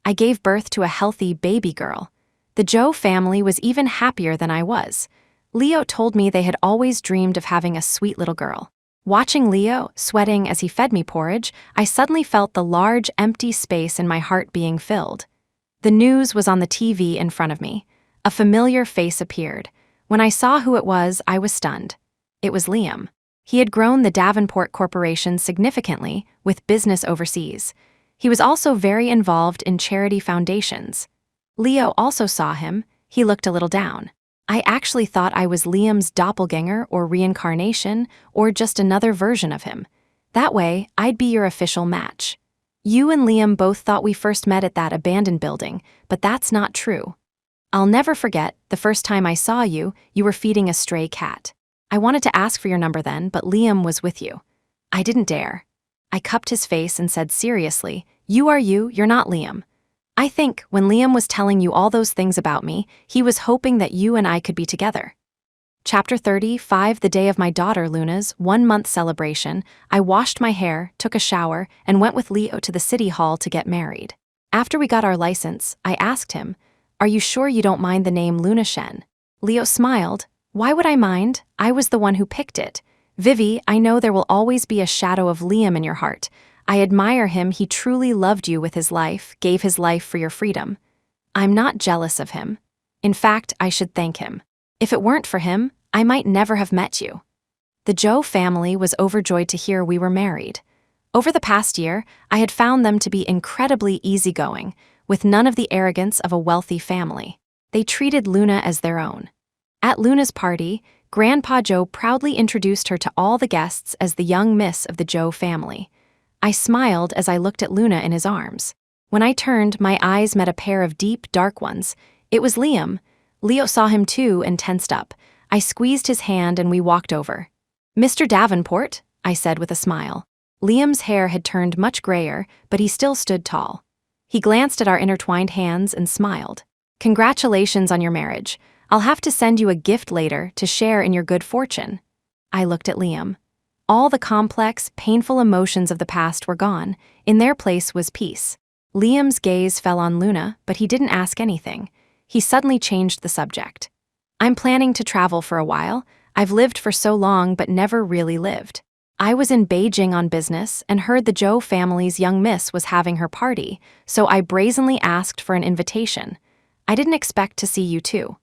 I gave birth to a healthy baby girl. The Zhou family was even happier than I was. Leo told me they had always dreamed of having a sweet little girl. Watching Leo, sweating as he fed me porridge, I suddenly felt the large, empty space in my heart being filled. The news was on the TV in front of me. A familiar face appeared. When I saw who it was, I was stunned. It was Liam. He had grown the Davenport Corporation significantly with business overseas. He was also very involved in charity foundations. Leo also saw him. He looked a little down. I actually thought I was Liam's doppelganger or reincarnation or just another version of him. That way, I'd be your official match. You and Liam both thought we first met at that abandoned building, but that's not true. I'll never forget, the first time I saw you, you were feeding a stray cat. I wanted to ask for your number then, but Liam was with you. I didn't dare. I cupped his face and said seriously, "You are you, you're not Liam." I think, when Liam was telling you all those things about me, he was hoping that you and I could be together. Chapter 35, the day of my daughter Luna's 1-month celebration, I washed my hair, took a shower, and went with Leo to the city hall to get married. After we got our license, I asked him, "Are you sure you don't mind the name Luna Shen?" Leo smiled. "Why would I mind? I was the one who picked it. Vivi, I know there will always be a shadow of Liam in your heart. I admire him. He truly loved you with his life, gave his life for your freedom. I'm not jealous of him. In fact, I should thank him. If it weren't for him, I might never have met you." The Zhou family was overjoyed to hear we were married. Over the past year, I had found them to be incredibly easygoing, with none of the arrogance of a wealthy family. They treated Luna as their own. At Luna's party, Grandpa Zhou proudly introduced her to all the guests as the young miss of the Zhou family. I smiled as I looked at Luna in his arms. When I turned, my eyes met a pair of deep, dark ones. It was Liam. Leo saw him too and tensed up. I squeezed his hand and we walked over. "Mr. Davenport," I said with a smile. Liam's hair had turned much grayer, but he still stood tall. He glanced at our intertwined hands and smiled. "Congratulations on your marriage. I'll have to send you a gift later to share in your good fortune." I looked at Liam. All the complex, painful emotions of the past were gone. In their place was peace. Liam's gaze fell on Luna, but he didn't ask anything. He suddenly changed the subject. "I'm planning to travel for a while. I've lived for so long but never really lived. I was in Beijing on business and heard the Zhou family's young miss was having her party, so I brazenly asked for an invitation. I didn't expect to see you too."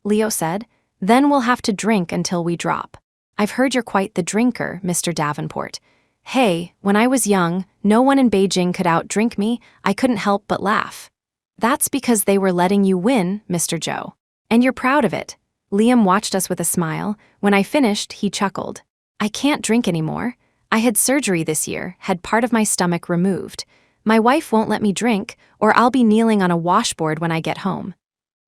Leo said, Then we'll have to drink until we drop. I've heard you're quite the drinker, Mr. Davenport. Hey, when I was young, no one in Beijing could outdrink me. I couldn't help but laugh. That's because they were letting you win, Mr. Joe. And you're proud of it. Liam watched us with a smile. When I finished, he chuckled. I can't drink anymore. I had surgery this year, had part of my stomach removed. My wife won't let me drink, or I'll be kneeling on a washboard when I get home.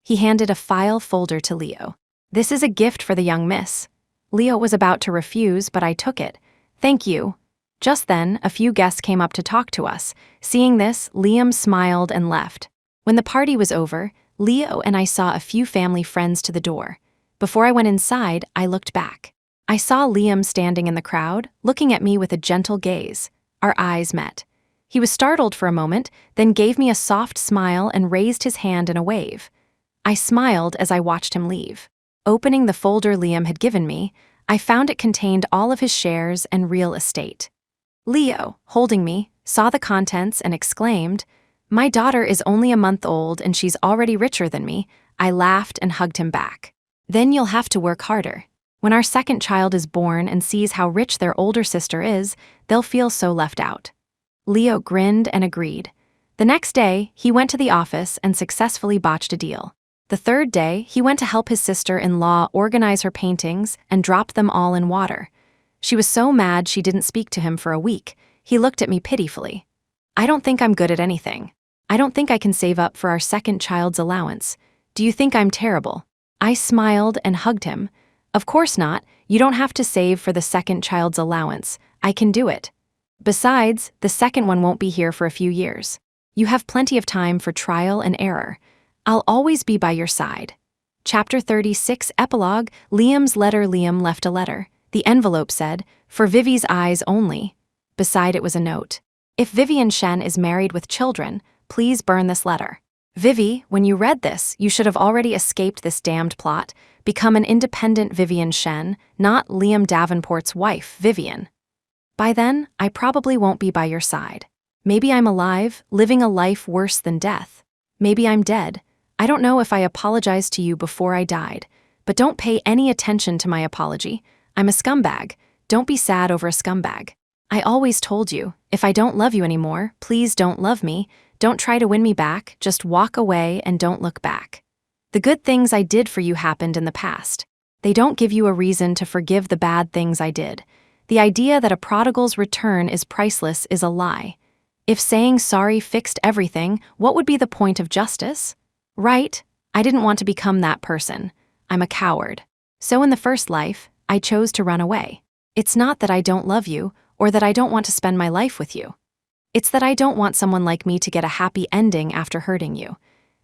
He handed a file folder to Leo. This is a gift for the young miss. Leo was about to refuse, but I took it. Thank you. Just then, a few guests came up to talk to us. Seeing this, Liam smiled and left. When the party was over, Leo and I saw a few family friends to the door. Before I went inside, I looked back. I saw Liam standing in the crowd, looking at me with a gentle gaze. Our eyes met. He was startled for a moment, then gave me a soft smile and raised his hand in a wave. I smiled as I watched him leave. Opening the folder Liam had given me, I found it contained all of his shares and real estate. Leo, holding me, saw the contents and exclaimed, "My daughter is only a month old and she's already richer than me." I laughed and hugged him back. Then you'll have to work harder. When our second child is born and sees how rich their older sister is, they'll feel so left out. Leo grinned and agreed. The next day, he went to the office and successfully botched a deal. The third day, he went to help his sister-in-law organize her paintings and dropped them all in water. She was so mad she didn't speak to him for a week. He looked at me pitifully. I don't think I'm good at anything. I don't think I can save up for our second child's allowance. Do you think I'm terrible? I smiled and hugged him. Of course not. You don't have to save for the second child's allowance. I can do it. Besides, the second one won't be here for a few years. You have plenty of time for trial and error. I'll always be by your side. Chapter 36 Epilogue. Liam's letter. Liam left a letter. The envelope said, "For Vivi's eyes only." Beside it was a note. "If Vivian Shen is married with children, please burn this letter. Vivi, when you read this, you should have already escaped this damned plot. Become an independent Vivian Shen, not Liam Davenport's wife, Vivian. By then, I probably won't be by your side. Maybe I'm alive, living a life worse than death. Maybe I'm dead. I don't know if I apologized to you before I died, but don't pay any attention to my apology. I'm a scumbag. Don't be sad over a scumbag. I always told you, if I don't love you anymore, please don't love me. Don't try to win me back, just walk away and don't look back. The good things I did for you happened in the past. They don't give you a reason to forgive the bad things I did. The idea that a prodigal's return is priceless is a lie. If saying sorry fixed everything, what would be the point of justice? Right, I didn't want to become that person. I'm a coward. So in the first life, I chose to run away. It's not that I don't love you, or that I don't want to spend my life with you. It's that I don't want someone like me to get a happy ending after hurting you.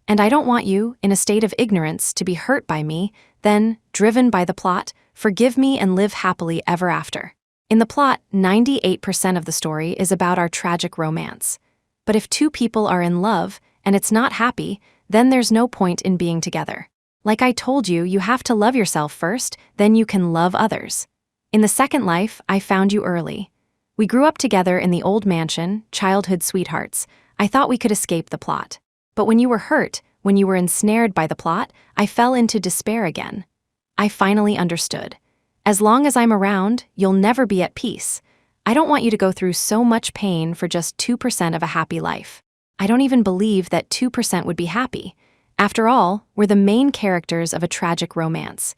And I don't want you, in a state of ignorance, to be hurt by me, then, driven by the plot, forgive me and live happily ever after. In the plot, 98% of the story is about our tragic romance. But if two people are in love, and it's not happy, then there's no point in being together. Like I told you, you have to love yourself first, then you can love others. In the second life, I found you early. We grew up together in the old mansion, childhood sweethearts. I thought we could escape the plot. But when you were hurt, when you were ensnared by the plot, I fell into despair again. I finally understood. As long as I'm around, you'll never be at peace. I don't want you to go through so much pain for just 2% of a happy life. I don't even believe that 2% would be happy. After all, we're the main characters of a tragic romance.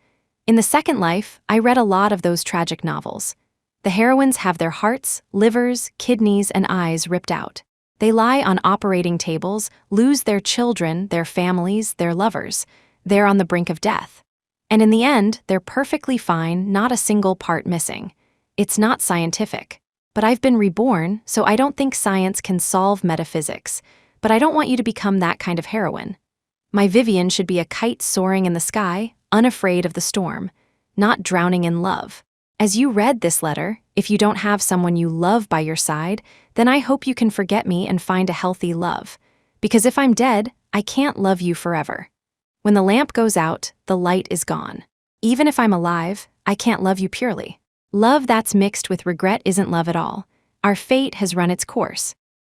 In the second life, I read a lot of those tragic novels. The heroines have their hearts, livers, kidneys, and eyes ripped out. They lie on operating tables, lose their children, their families, their lovers. They're on the brink of death. And in the end, they're perfectly fine, not a single part missing. It's not scientific. But I've been reborn, so I don't think science can solve metaphysics. But I don't want you to become that kind of heroine. My Vivian should be a kite soaring in the sky, unafraid of the storm, not drowning in love. As you read this letter, if you don't have someone you love by your side, then I hope you can forget me and find a healthy love. Because if I'm dead, I can't love you forever. When the lamp goes out, the light is gone. Even if I'm alive, I can't love you purely. Love that's mixed with regret isn't love at all. Our fate has run its course.